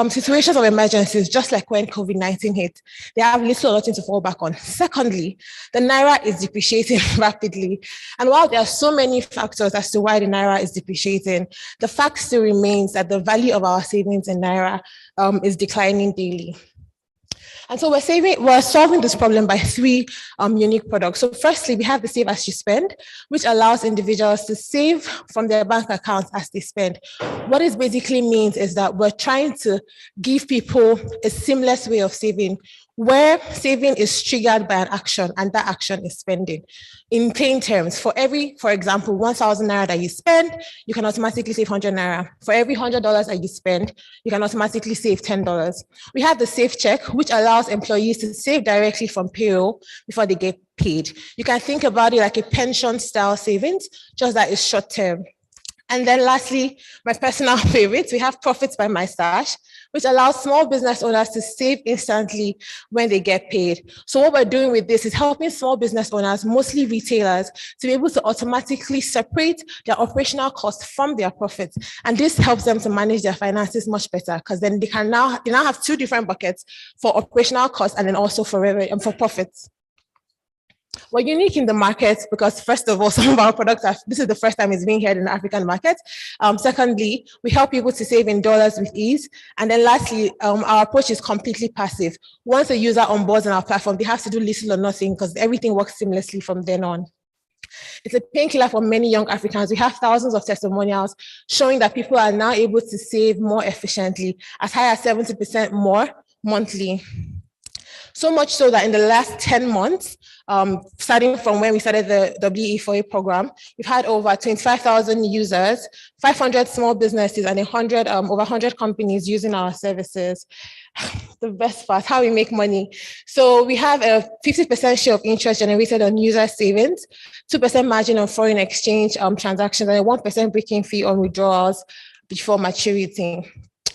situations of emergencies, just like when COVID-19 hit, they have little or nothing to fall back on. Secondly, the Naira is depreciating rapidly. And while there are so many factors as to why the Naira is depreciating, the fact still remains that the value of our savings in Naira is declining daily. And so we're solving this problem by three unique products. So firstly, we have the Save As You Spend, which allows individuals to save from their bank accounts as they spend. What this basically means is that we're trying to give people a seamless way of saving, where saving is triggered by an action, and that action is spending. In plain terms, for example, 1,000 Naira that you spend, you can automatically save 100 Naira. For every $100 that you spend, you can automatically save $10. We have the Save Check, which allows employees to save directly from payroll before they get paid. You can think about it like a pension style savings, just that it's short term. And then lastly, my personal favorite, we have Profits by My Stash, which allows small business owners to save instantly when they get paid. So what we're doing with this is helping small business owners, mostly retailers, to be able to automatically separate their operational costs from their profits. And this helps them to manage their finances much better, because then they now have two different buckets for operational costs and then also for profits. We're unique in the market because, first of all, some of our products this is the first time it's being heard in the African market. Secondly, we help people to save in dollars with ease. And then lastly, our approach is completely passive. Once a user onboards on our platform, they have to do little or nothing because everything works seamlessly from then on. It's a painkiller for many young Africans. We have thousands of testimonials showing that people are now able to save more efficiently, as high as 70% more monthly. So much so that in the last 10 months, starting from when we started the WE4A program, we've had over 25,000 users, 500 small businesses, and over 100 companies using our services. The best part, how we make money. So we have a 50% share of interest generated on user savings, 2% margin on foreign exchange transactions, and a 1% breaking fee on withdrawals before maturity.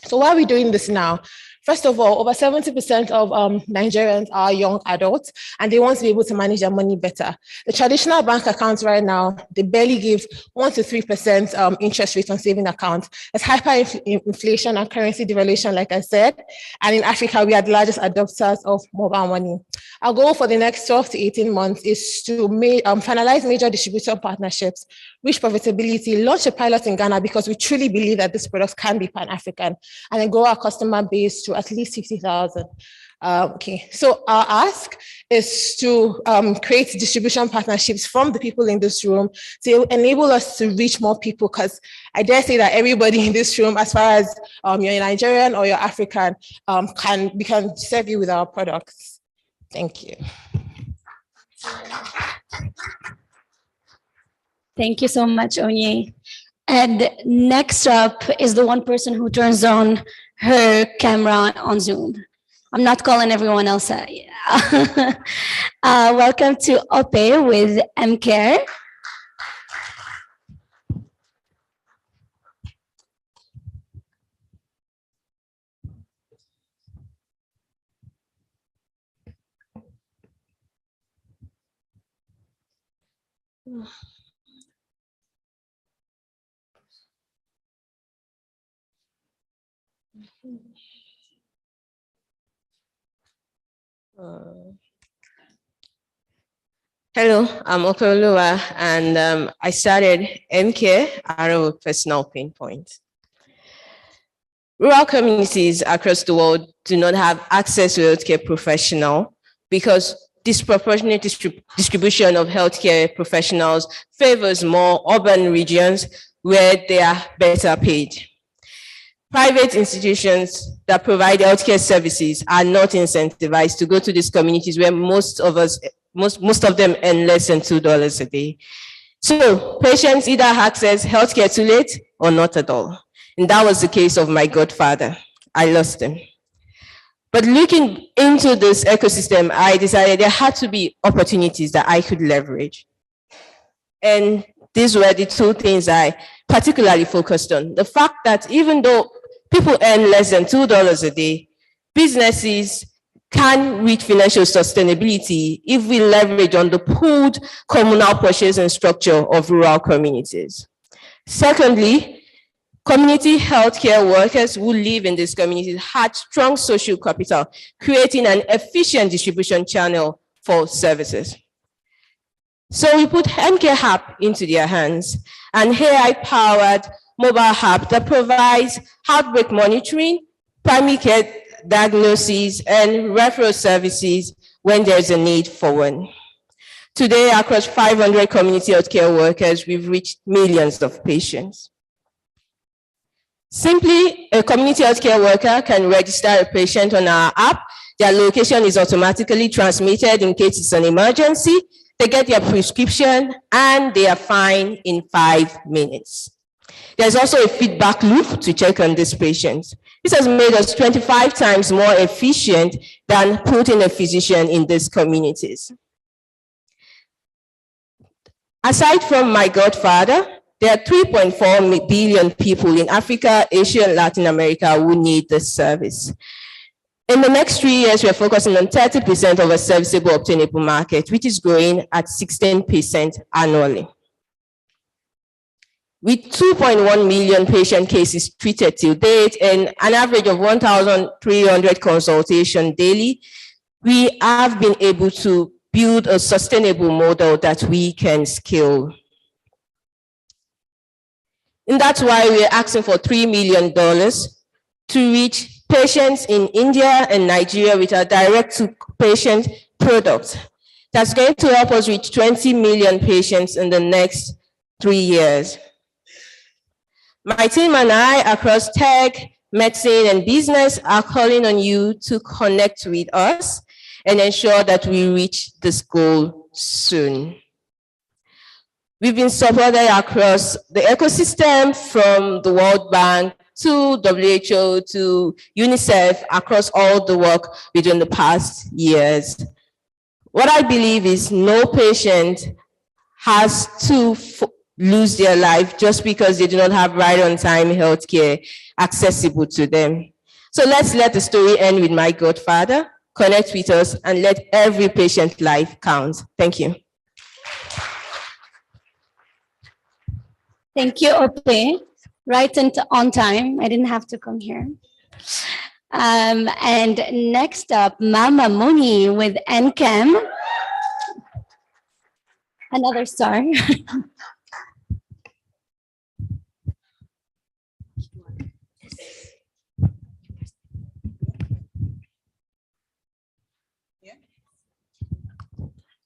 So why are we doing this now? First of all, over 70% of Nigerians are young adults, and they want to be able to manage their money better. The traditional bank accounts right now, they barely give 1 to 3% interest rate on saving accounts. There's hyperinflation and currency devaluation, like I said. And in Africa, we are the largest adopters of mobile money. Our goal for the next 12 to 18 months is to finalize major distribution partnerships, reach profitability, launch a pilot in Ghana because we truly believe that this product can be Pan-African, and then grow our customer base to at least 60,000. Okay, so our ask is to create distribution partnerships from the people in this room to enable us to reach more people, because I dare say that everybody in this room, as far as you're Nigerian or you're African, we can serve you with our products. Thank you. Thank you so much, Onye. And next up is the one person who turns on her camera on Zoom. I'm not calling everyone else out. Welcome to Ope with MCare. Hello, I'm Okolua, and I started MCare out of a personal pain point. Rural communities across the world do not have access to healthcare professionals because disproportionate distribution of healthcare professionals favors more urban regions where they are better paid. Private institutions that provide healthcare services are not incentivized to go to these communities where most of them earn less than $2 a day. So patients either access healthcare too late or not at all. And that was the case of my godfather. I lost him. But looking into this ecosystem, I decided there had to be opportunities that I could leverage. And these were the two things I particularly focused on. The fact that even though people earn less than $2 a day, businesses can reach financial sustainability if we leverage on the pooled communal purchasing structure of rural communities. Secondly, community healthcare workers who live in these communities had strong social capital, creating an efficient distribution channel for services. So we put MCare app into their hands, and AI-powered mobile app that provides outbreak monitoring, primary care diagnosis, and referral services when there's a need for one. Today, across 500 community healthcare workers, we've reached millions of patients. Simply, a community healthcare worker can register a patient on our app. Their location is automatically transmitted in case it's an emergency. They get their prescription, and they are fine in 5 minutes. There's also a feedback loop to check on these patients. This has made us 25 times more efficient than putting a physician in these communities. Aside from my godfather, there are 3.4 billion people in Africa, Asia, and Latin America who need this service. In the next 3 years, we're focusing on 30% of a serviceable obtainable market, which is growing at 16% annually. With 2.1 million patient cases treated till date and an average of 1,300 consultations daily, we have been able to build a sustainable model that we can scale. And that's why we're asking for $3 million to reach patients in India and Nigeria with our direct-to-patient product. That's going to help us reach 20 million patients in the next 3 years. My team and I across tech, medicine, and business are calling on you to connect with us and ensure that we reach this goal soon. We've been supported across the ecosystem from the World Bank to WHO to UNICEF across all the work within the past years. What I believe is no patient has to lose their life just because they do not have right on time healthcare accessible to them. So let's let the story end with my godfather. Connect with us and let every patient life count. Thank you. Thank you, Ope. Right on time. I didn't have to come here. And next up, Mama Moni with NCAM. Another star.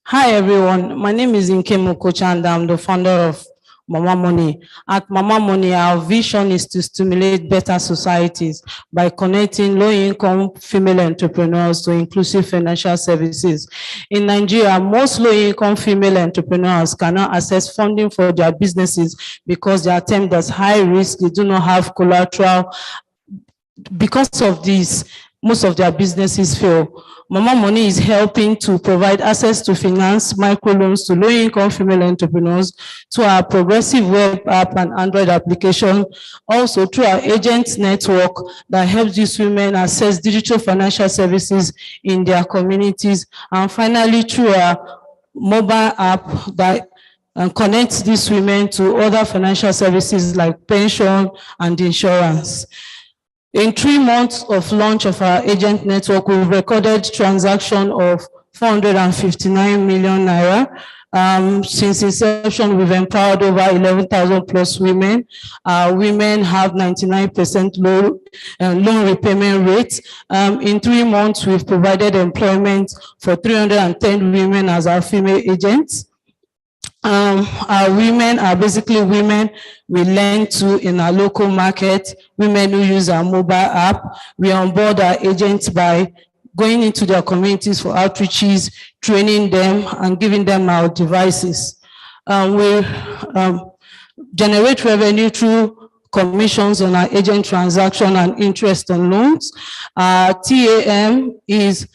Hi, everyone. My name is Nkem Okocha, and I'm the founder of Mama Money. At Mama Money, our vision is to stimulate better societies by connecting low-income female entrepreneurs to inclusive financial services. In Nigeria, most low-income female entrepreneurs cannot access funding for their businesses because they are termed as high risk. They do not have collateral. Because of this, most of their businesses fail. Mama Money is helping to provide access to finance microloans to low-income female entrepreneurs through our progressive web app and Android application, also through our agent network that helps these women access digital financial services in their communities, and finally through our mobile app that connects these women to other financial services like pension and insurance. In 3 months of launch of our agent network, we've recorded transaction of 459 million naira. Since inception, we've empowered over 11,000 plus women. Women have 99% loan repayment rate. In 3 months, we've provided employment for 310 women as our female agents. Our women are basically women we lend to in our local market, women who use our mobile app. We onboard our agents by going into their communities for outreaches, training them, and giving them our devices. We generate revenue through commissions on our agent transaction and interest on loans. Our TAM is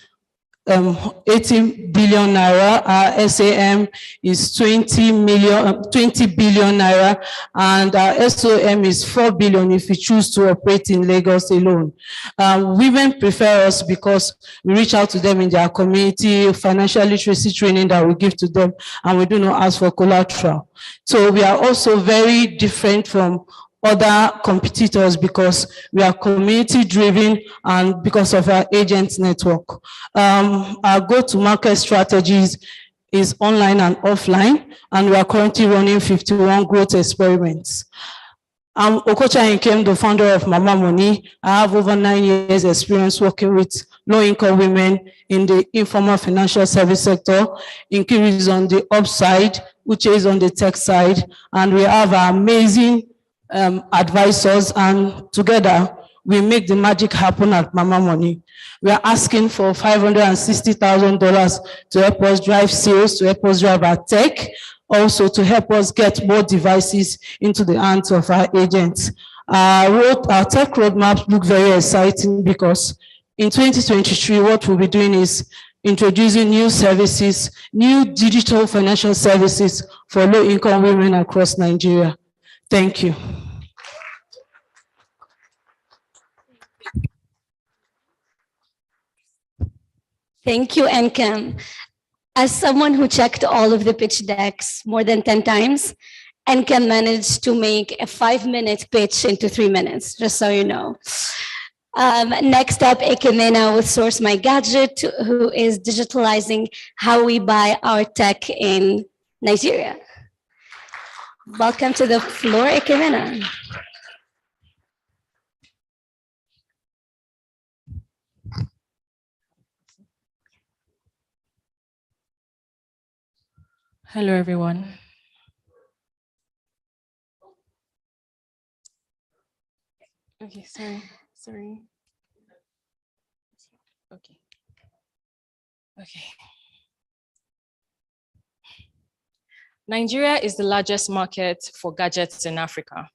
80 billion naira, our SAM is 20 billion naira, and our SOM is 4 billion if we choose to operate in Lagos alone. Women prefer us because we reach out to them in their community, financial literacy training that we give to them, and we do not ask for collateral. So we are also very different from other competitors because we are community driven and because of our agent network. Our go-to-market strategies is online and offline, and we are currently running 51 growth experiments. I'm Okocha Nkem, the founder of Mama Money. I have over 9 years experience working with low-income women in the informal financial service sector. Nkem is on the upside, which is on the tech side, and we have our amazing advisors, and together we make the magic happen at Mama Money. We are asking for $560,000 to help us drive sales, to help us drive our tech, also to help us get more devices into the hands of our agents. Our tech roadmap look very exciting because in 2023, what we'll be doing is introducing new services, new digital financial services for low-income women across Nigeria. Thank you. Thank you, NCAM. As someone who checked all of the pitch decks more than 10 times, NCAM managed to make a 5-minute pitch into 3 minutes, just so you know. Next up, Ekemena with Source My Gadget, who is digitalizing how we buy our tech in Nigeria. Welcome to the floor, Ekemena. Hello, everyone. Okay, sorry. Okay. Nigeria is the largest market for gadgets in Africa.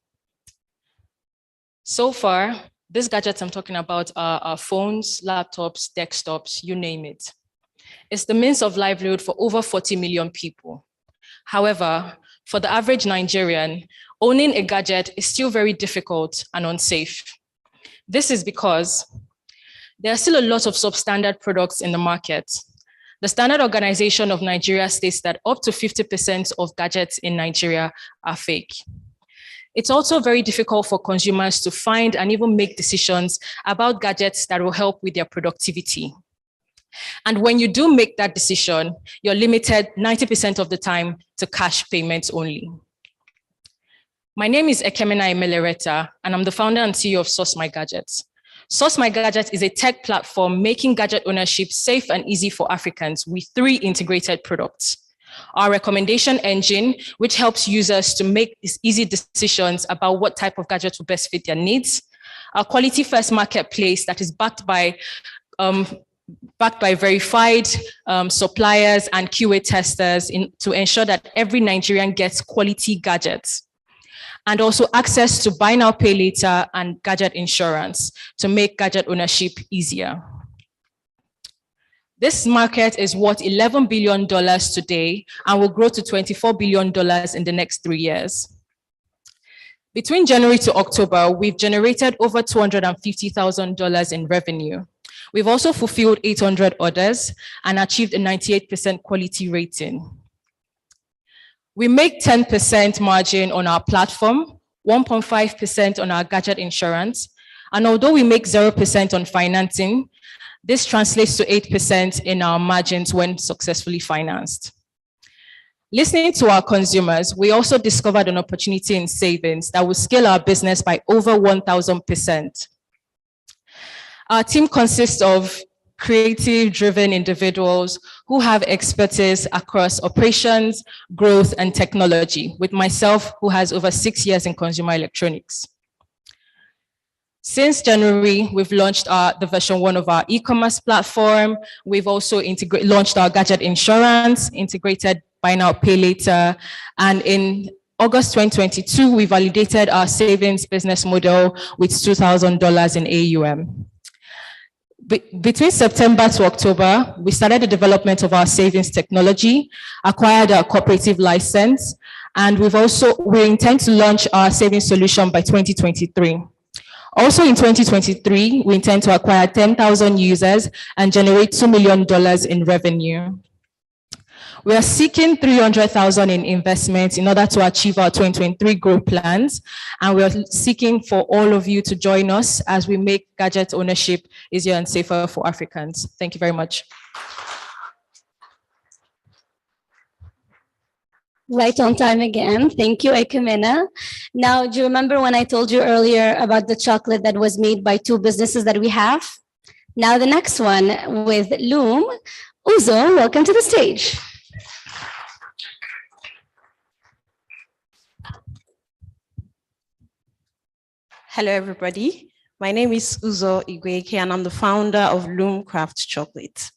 So far, these gadgets I'm talking about are phones, laptops, desktops, you name it. It's the means of livelihood for over 40 million people. However, for the average Nigerian, owning a gadget is still very difficult and unsafe. This is because there are still a lot of substandard products in the market. The Standard Organization of Nigeria states that up to 50% of gadgets in Nigeria are fake. It's also very difficult for consumers to find and even make decisions about gadgets that will help with their productivity. And when you do make that decision, you're limited 90% of the time to cash payments only. My name is Ekemena Emelereta, and I'm the founder and CEO of Source My Gadgets. Source My Gadgets is a tech platform making gadget ownership safe and easy for Africans with 3 integrated products. Our recommendation engine, which helps users to make easy decisions about what type of gadget will best fit their needs. Our quality first marketplace that is backed by verified suppliers and QA testers to ensure that every Nigerian gets quality gadgets. And also access to buy now, pay later and gadget insurance to make gadget ownership easier. This market is worth $11 billion today and will grow to $24 billion in the next 3 years. Between January to October, we've generated over $250,000 in revenue. We've also fulfilled 800 orders and achieved a 98% quality rating. We make 10% margin on our platform, 1.5% on our gadget insurance, and although we make 0% on financing, this translates to 8% in our margins when successfully financed. Listening to our consumers, we also discovered an opportunity in savings that will scale our business by over 1,000%. Our team consists of creative-driven individuals who have expertise across operations, growth, and technology, with myself, who has over 6 years in consumer electronics. Since January, we've launched the version 1 of our e-commerce platform. We've also launched our gadget insurance, integrated buy now, pay later. And in August 2022, we validated our savings business model with $2,000 in AUM. Between September to October, we started the development of our savings technology, acquired our cooperative license, and we intend to launch our savings solution by 2023. Also in 2023, we intend to acquire 10,000 users and generate $2 million in revenue. We are seeking 300,000 in investments in order to achieve our 2023 growth plans. And we are seeking for all of you to join us as we make gadget ownership easier and safer for Africans. Thank you very much. Right on time again. Thank you, Ekemena. Now, do you remember when I told you earlier about the chocolate that was made by 2 businesses that we have? Now the next one with Loom. Uzo, welcome to the stage. Hello, everybody. My name is Uzo Igweke, and I'm the founder of Loom Craft Chocolate.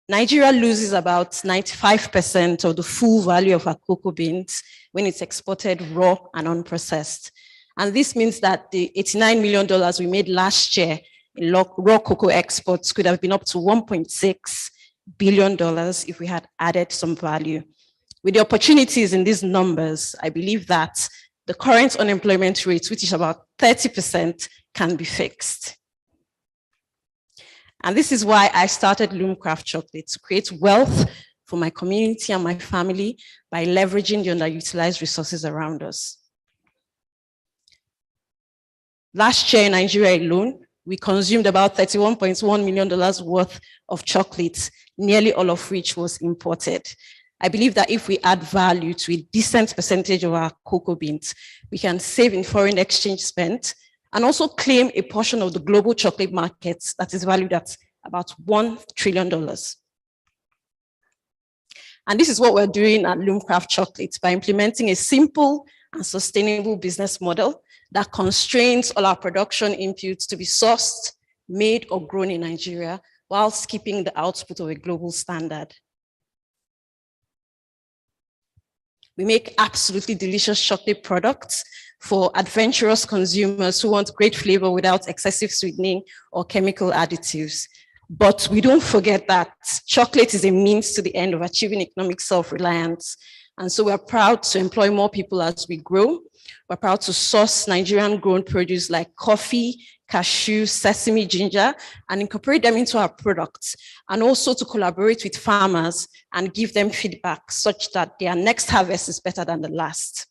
Nigeria loses about 95% of the full value of our cocoa beans when it's exported raw and unprocessed. And this means that the $89 million we made last year in raw cocoa exports could have been up to $1.6 billion if we had added some value. With the opportunities in these numbers, I believe that the current unemployment rate, which is about 30%, can be fixed. And this is why I started Loom Craft Chocolate, to create wealth for my community and my family by leveraging the underutilized resources around us. Last year in Nigeria alone, we consumed about $31.1 million worth of chocolate, nearly all of which was imported. I believe that if we add value to a decent percentage of our cocoa beans, we can save in foreign exchange spent and also claim a portion of the global chocolate market that is valued at about $1 trillion. And this is what we're doing at Loomcraft Chocolates by implementing a simple and sustainable business model that constrains all our production inputs to be sourced, made, or grown in Nigeria, whilst keeping the output of a global standard. We make absolutely delicious chocolate products for adventurous consumers who want great flavor without excessive sweetening or chemical additives. But we don't forget that chocolate is a means to the end of achieving economic self-reliance. And so we're proud to employ more people as we grow. We're proud to source Nigerian-grown produce like coffee, cashew, sesame, ginger, and incorporate them into our products, and also to collaborate with farmers and give them feedback such that their next harvest is better than the last.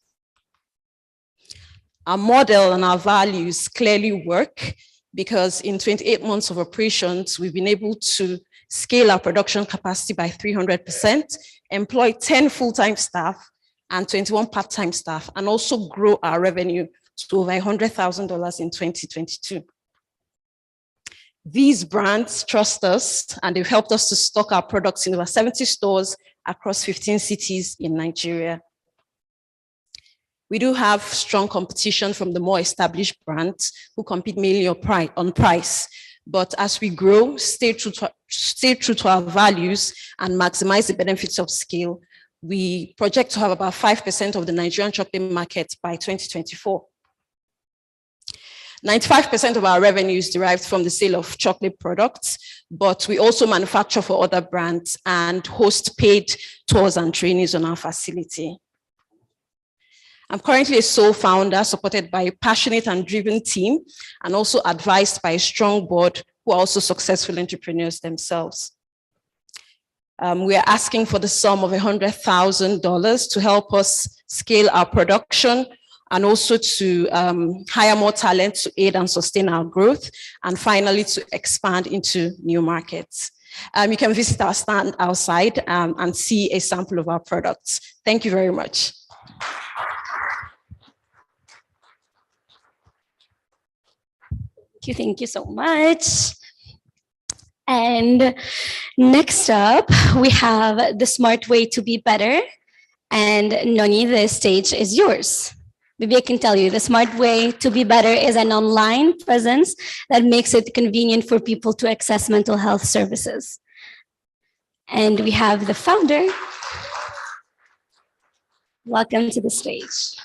Our model and our values clearly work because in 28 months of operations, we've been able to scale our production capacity by 300%, employ 10 full-time staff and 21 part-time staff, and also grow our revenue to over $100,000 in 2022. These brands trust us, and they've helped us to stock our products in over 70 stores across 15 cities in Nigeria. We do have strong competition from the more established brands who compete mainly on price. But as we grow, stay true to our values and maximize the benefits of scale, we project to have about 5% of the Nigerian chocolate market by 2024. 95% of our revenue is derived from the sale of chocolate products, but we also manufacture for other brands and host paid tours and trainings on our facility. I'm currently a sole founder supported by a passionate and driven team, and also advised by a strong board who are also successful entrepreneurs themselves. We are asking for the sum of $100,000 to help us scale our production and also to hire more talent to aid and sustain our growth, and finally to expand into new markets. You can visit our stand outside and see a sample of our products. Thank you very much. Thank you so much. And next up, we have the smart way to be better. And Noni, the stage is yours. Maybe I can tell you, the smart way to be better is an online presence that makes it convenient for people to access mental health services. And we have the founder. Welcome to the stage.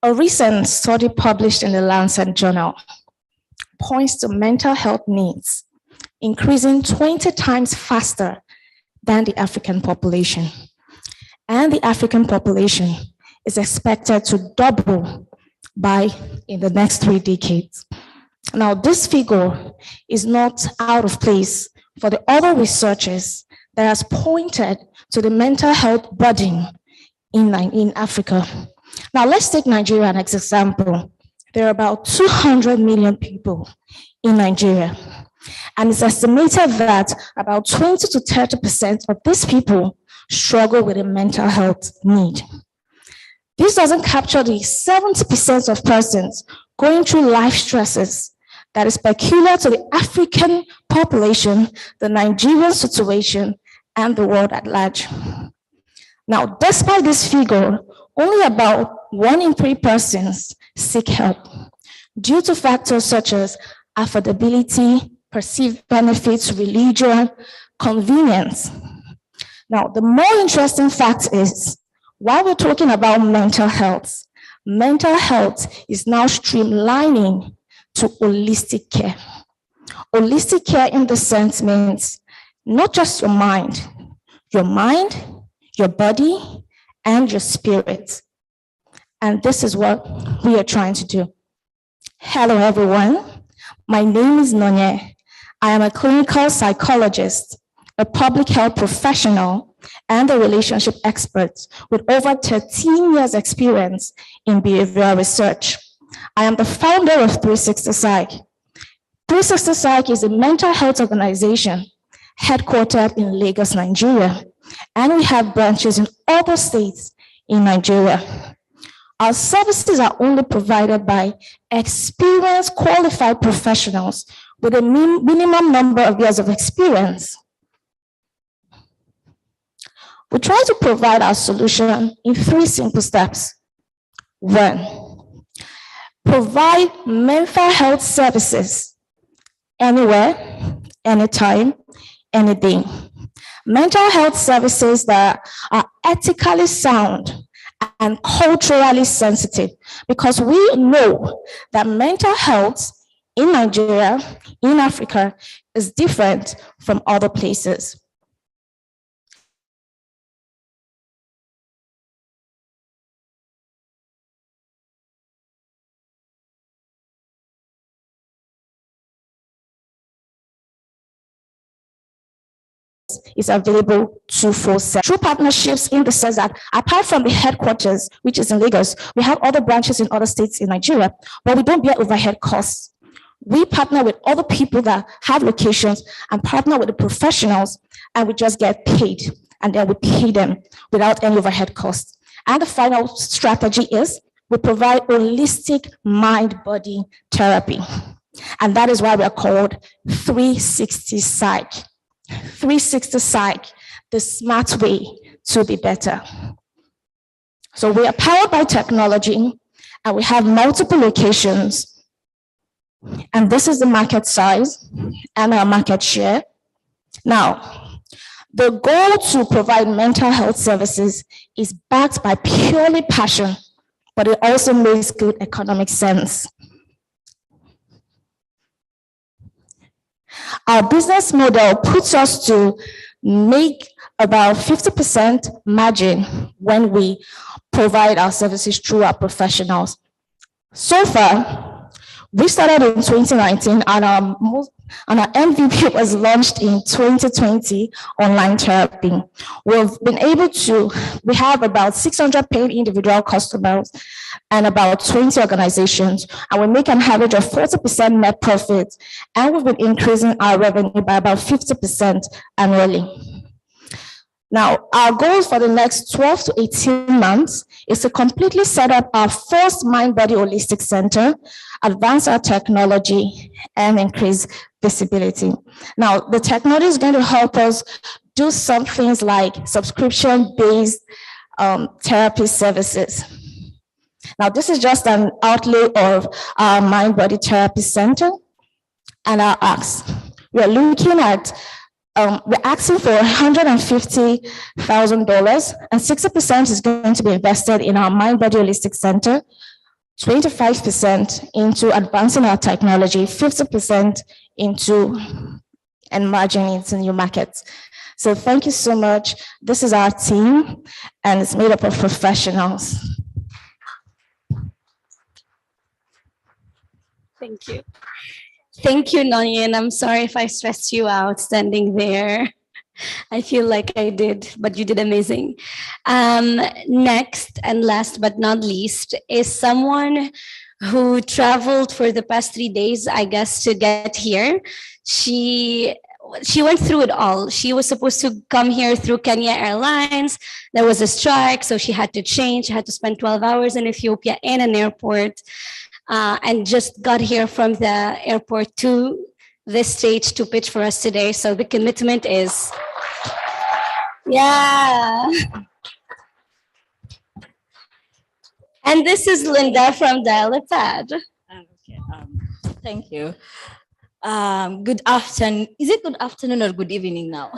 A recent study published in the Lancet Journal points to mental health needs increasing 20 times faster than the African population. And the African population is expected to double in the next 3 decades. Now, this figure is not out of place for the other researchers that has pointed to the mental health burden in Africa. Now, let's take Nigeria as an example. There are about 200 million people in Nigeria. And it's estimated that about 20 to 30% of these people struggle with a mental health need. This doesn't capture the 70% of persons going through life stresses that is peculiar to the African population, the Nigerian situation, and the world at large. Now, despite this figure, only about 1 in 3 persons seek help due to factors such as affordability, perceived benefits, religion, convenience. Now, the more interesting fact is, while we're talking about mental health is now streamlining to holistic care. Holistic care in the sense means not just your mind, your body, and your spirit. And this is what we are trying to do. Hello, everyone. My name is Nonye. I am a clinical psychologist, a public health professional, and a relationship expert with over 13 years experience in behavioral research. I am the founder of 360 Psych. 360 Psych is a mental health organization headquartered in Lagos, Nigeria. and we have branches in other states in Nigeria. Our services are only provided by experienced, qualified professionals with a minimum number of years of experience. We try to provide our solution in 3 simple steps. 1, provide mental health services anywhere, anytime, any day. Mental health services that are ethically sound and culturally sensitive, because we know that mental health in Nigeria, in Africa, is different from other places. Is available 24/7 through partnerships in the sense that apart from the headquarters, which is in Lagos, we have other branches in other states in Nigeria, but we don't bear overhead costs. We partner with other people that have locations and partner with the professionals, and we just get paid, and then we pay them without any overhead costs. And the final strategy is we provide holistic mind-body therapy, and that is why we are called 360 Psych. 360 Psych, the smart way to be better. So we are powered by technology, and we have multiple locations. And this is the market size and our market share. Now, the goal to provide mental health services is backed by purely passion, but it also makes good economic sense. Our business model puts us to make about 50% margin when we provide our services through our professionals. So far, we started in 2019, and our MVP was launched in 2020, online therapy. We have about 600 paid individual customers and about 20 organizations, and we make an average of 40% net profit, and we've been increasing our revenue by about 50% annually. Now, our goal for the next 12 to 18 months is to completely set up our first mind-body holistic center, advance our technology, and increase visibility. Now, the technology is going to help us do some things like subscription-based therapy services. Now, this is just an outlay of our mind-body therapy center and our asks. We are looking at we're asking for $150,000, and 60% is going to be invested in our mind-body holistic center, 25% into advancing our technology, 50% into emerging into new markets. So thank you so much. This is our team, and it's made up of professionals. Thank you. Thank you, Nonye, and I'm sorry if I stressed you out standing there. I feel like I did, but you did amazing. Next and last but not least is someone who traveled for the past 3 days, I guess, to get here. She went through it all. She was supposed to come here through Kenya Airlines. There was a strike, so she had to change. She had to spend 12 hours in Ethiopia in an airport. And just got here from the airport to this stage to pitch for us today. So the commitment is, yeah. And this is Linda from Dialipad. Okay, thank you. Good afternoon. Is it good afternoon or good evening now?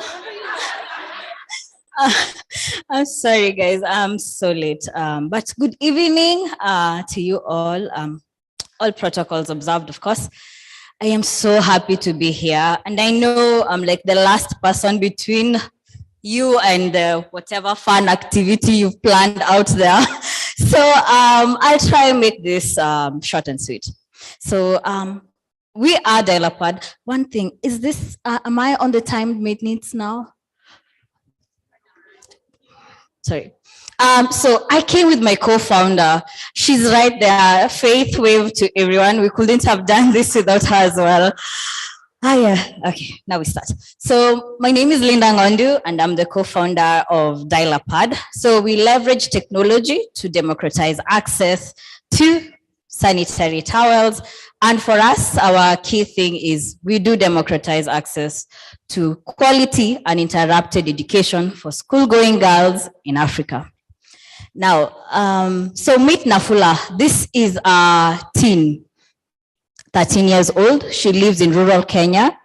I'm sorry, guys. I'm so late. But good evening to you all. All protocols observed, of course. I am so happy to be here. And I know I'm like the last person between you and whatever fun activity you've planned out there. So I'll try and make this short and sweet. So we are Dialipad. One thing, is this, am I on the timed minutes now? Sorry. So I came with my co-founder. She's right there. Faith, wave to everyone. We couldn't have done this without her as well. Okay, now we start. So my name is Linda Ngondu and I'm the co-founder of Dial-A-Pad. So we leverage technology to democratize access to sanitary towels. And for us, our key thing is we do democratize access to quality uninterrupted education for school-going girls in Africa. Now, so meet Nafula. This is a teen, 13 years old. She lives in rural Kenya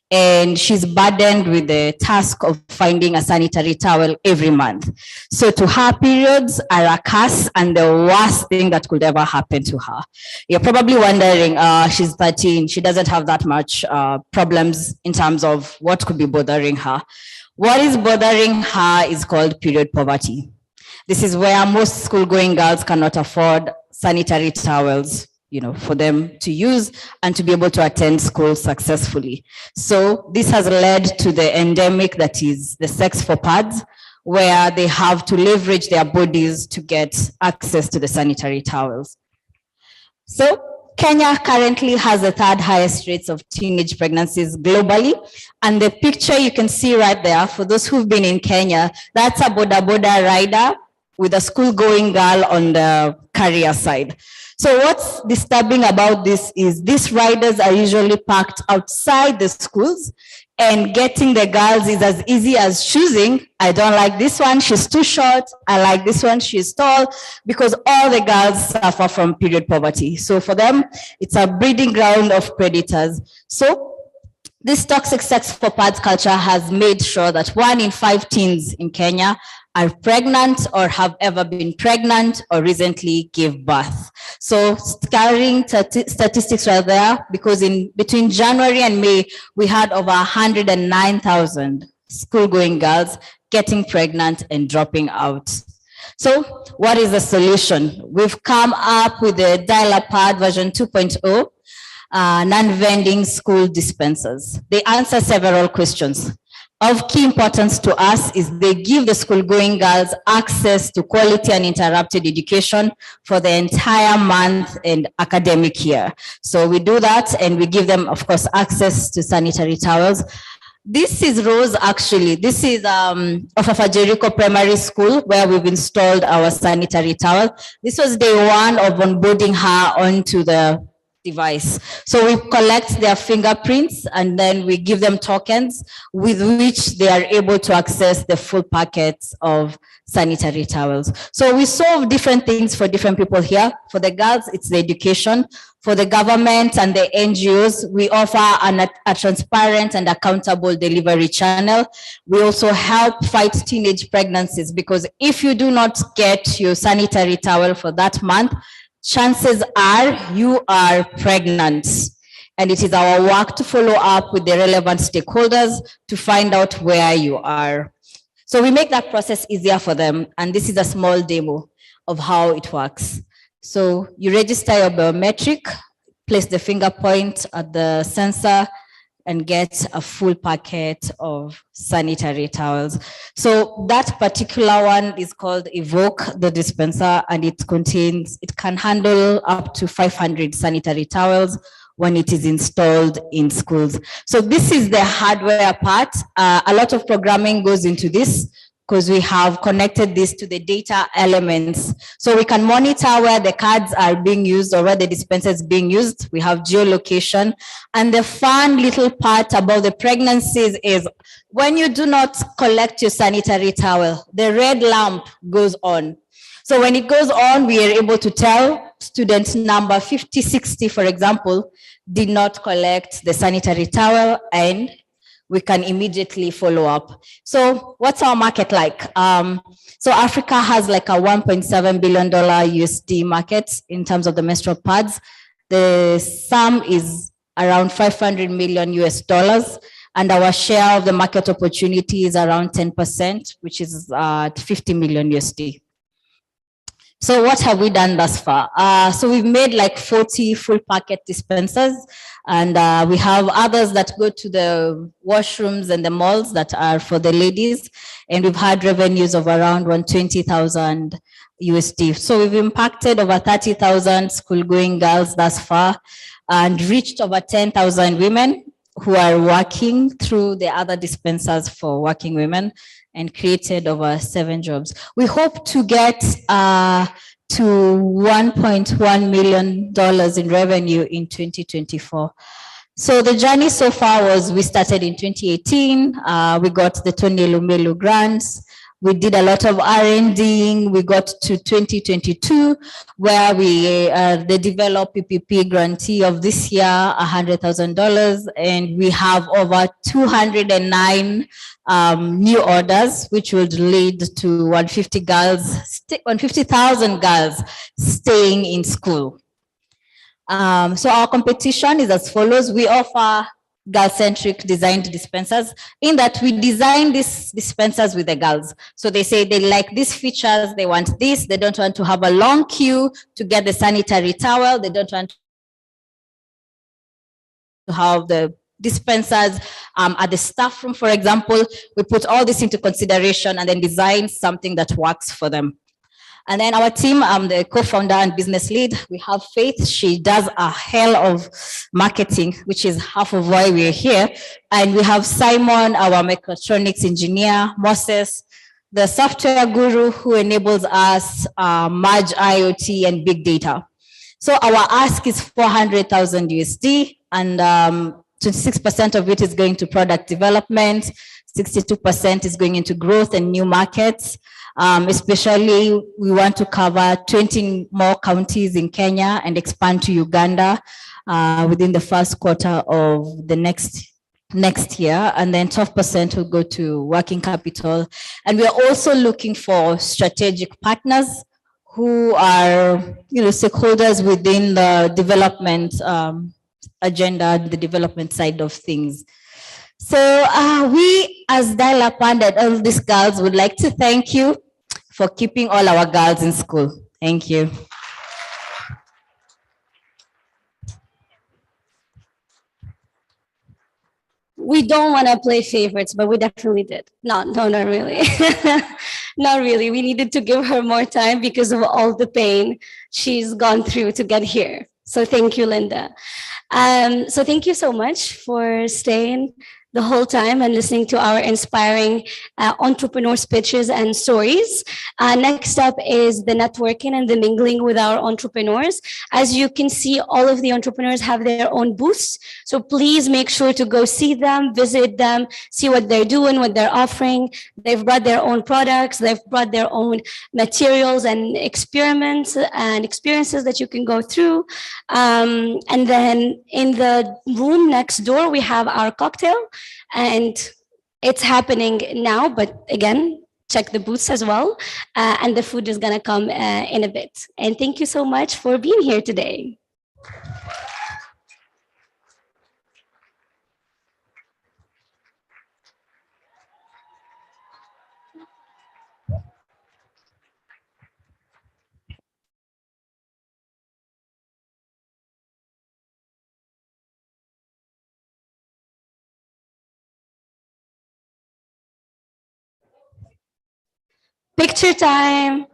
and she's burdened with the task of finding a sanitary towel every month. So to her, periods are a curse and the worst thing that could ever happen to her. You're probably wondering, she's 13, she doesn't have that much problems in terms of what could be bothering her. What is bothering her is called period poverty. This is where most school-going girls cannot afford sanitary towels, you know, for them to use and to be able to attend school successfully. So this has led to the endemic that is the sex for pads, where they have to leverage their bodies to get access to the sanitary towels. So Kenya currently has the third highest rates of teenage pregnancies globally. And the picture you can see right there, for those who've been in Kenya, that's a boda boda rider with a school-going girl on the carrier side. So what's disturbing about this is these riders are usually parked outside the schools and getting the girls is as easy as choosing, I don't like this one, she's too short, I like this one, she's tall, because all the girls suffer from period poverty. So for them, it's a breeding ground of predators. So this toxic sex for pads culture has made sure that 1 in 5 teens in Kenya are pregnant or have ever been pregnant or recently gave birth. So scaring statistics right there, because in between January and May, we had over 109,000 school-going girls getting pregnant and dropping out. So what is the solution? We've come up with the Dial-A-Pad version 2.0, non-vending school dispensers. They answer several questions. Of key importance to us is they give the school-going girls access to quality and uninterrupted education for the entire month and academic year. So we do that and we give them, of course, access to sanitary towels. This is Rose, actually. This is off of Jericho Primary School where we've installed our sanitary towel. This was day 1 of onboarding her onto the device. So we collect their fingerprints and then we give them tokens with which they are able to access the full packets of sanitary towels. So we solve different things for different people here. For the girls, it's the education. For the government and the NGOs, we offer a transparent and accountable delivery channel. We also help fight teenage pregnancies, because if you do not get your sanitary towel for that month, chances are you are pregnant. And it is our work to follow up with the relevant stakeholders to find out where you are. So we make that process easier for them. And this is a small demo of how it works. So you register your biometric, place the finger point at the sensor, and get a full packet of sanitary towels. So that particular one is called Evoke, the dispenser, and it can handle up to 500 sanitary towels when it is installed in schools. So this is the hardware part. A lot of programming goes into this, because we have connected this to the data elements. So we can monitor where the cards are being used or where the dispenser is being used. We have geolocation. And the fun little part about the pregnancies is when you do not collect your sanitary towel, the red lamp goes on. So when it goes on, we are able to tell student number 5060, for example, did not collect the sanitary towel, and we can immediately follow up. So what's our market like? So Africa has like a $1.7 billion USD market in terms of the menstrual pads. The sum is around 500 million US dollars. And our share of the market opportunity is around 10%, which is 50 million USD. So what have we done thus far? So we've made like 40 full packet dispensers, and we have others that go to the washrooms and the malls that are for the ladies. And we've had revenues of around 120,000 USD. So we've impacted over 30,000 school-going girls thus far and reached over 10,000 women. who are working through the other dispensers for working women and created over 7 jobs. We hope to get to $1.1 million in revenue in 2024. So the journey so far was, we started in 2018. We got the Tony Lumelu grants. We did a lot of R&D. We got to 2022, where we the develop PPP grantee of this year, $100,000, and we have over 209 new orders, which would lead to 150,000 girls staying in school. So our competition is as follows. We offer girl-centric designed dispensers, in that we design these dispensers with the girls. So they say they like these features, they want this, they don't want to have a long queue to get the sanitary towel, they don't want to have the dispensers at the staff room, for example. We put all this into consideration and then design something that works for them. And then our team, I'm the co-founder and business lead. We have Faith. She does a hell of marketing, which is half of why we're here. And we have Simon, our mechatronics engineer, Moses, the software guru who enables us merge IoT and big data. So our ask is 400,000 USD, and 26% of it is going to product development, 62% is going into growth and new markets. Especially, we want to cover 20 more counties in Kenya and expand to Uganda within the first quarter of the next year. And then 12% will go to working capital. And we are also looking for strategic partners who are, stakeholders within the development agenda, the development side of things. So we, as Dial-Up and all these girls, would like to thank you for keeping all our girls in school. Thank you. We don't want to play favorites, but we definitely did. No, not really. Not really. We needed to give her more time because of all the pain she's gone through to get here. So thank you, Linda. So thank you so much for staying the whole time and listening to our inspiring entrepreneurs' pitches and stories. Next up is the networking and the mingling with our entrepreneurs. As you can see, all of the entrepreneurs have their own booths. So please make sure to go see them, visit them, see what they're doing, what they're offering. They've brought their own products. They've brought their own materials and experiments and experiences that you can go through. And then in the room next door, we have our cocktail. And it's happening now, but again, check the booths as well. And the food is gonna come in a bit. And thank you so much for being here today. Picture time.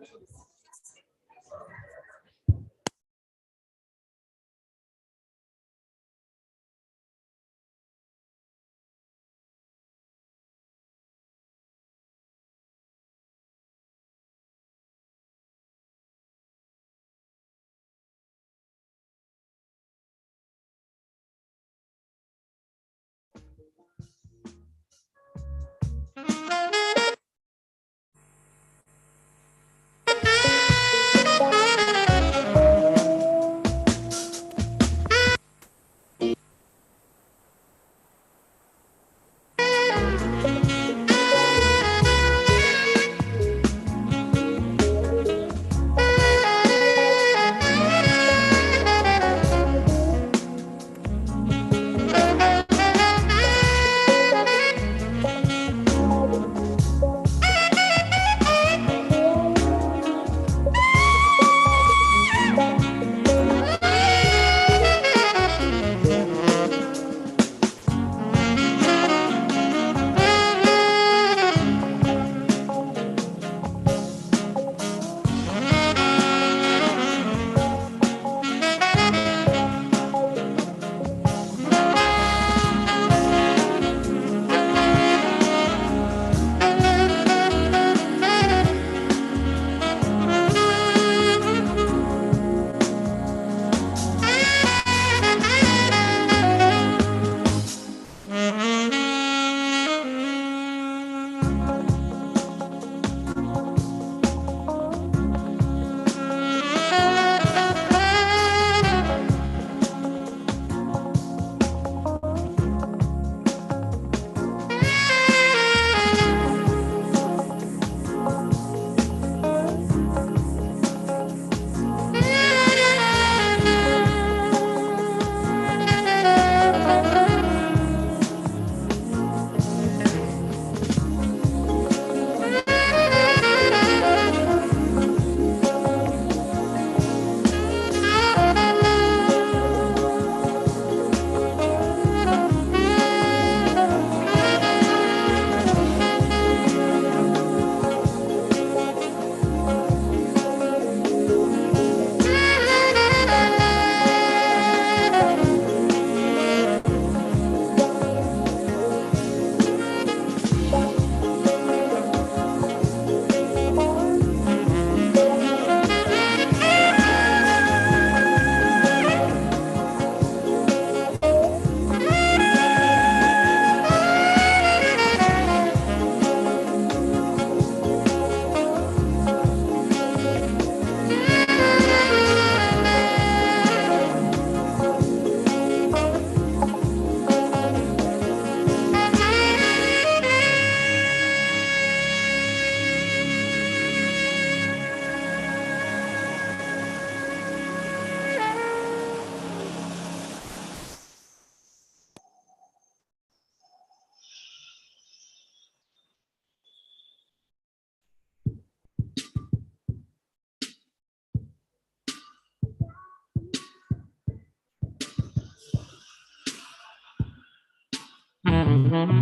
you.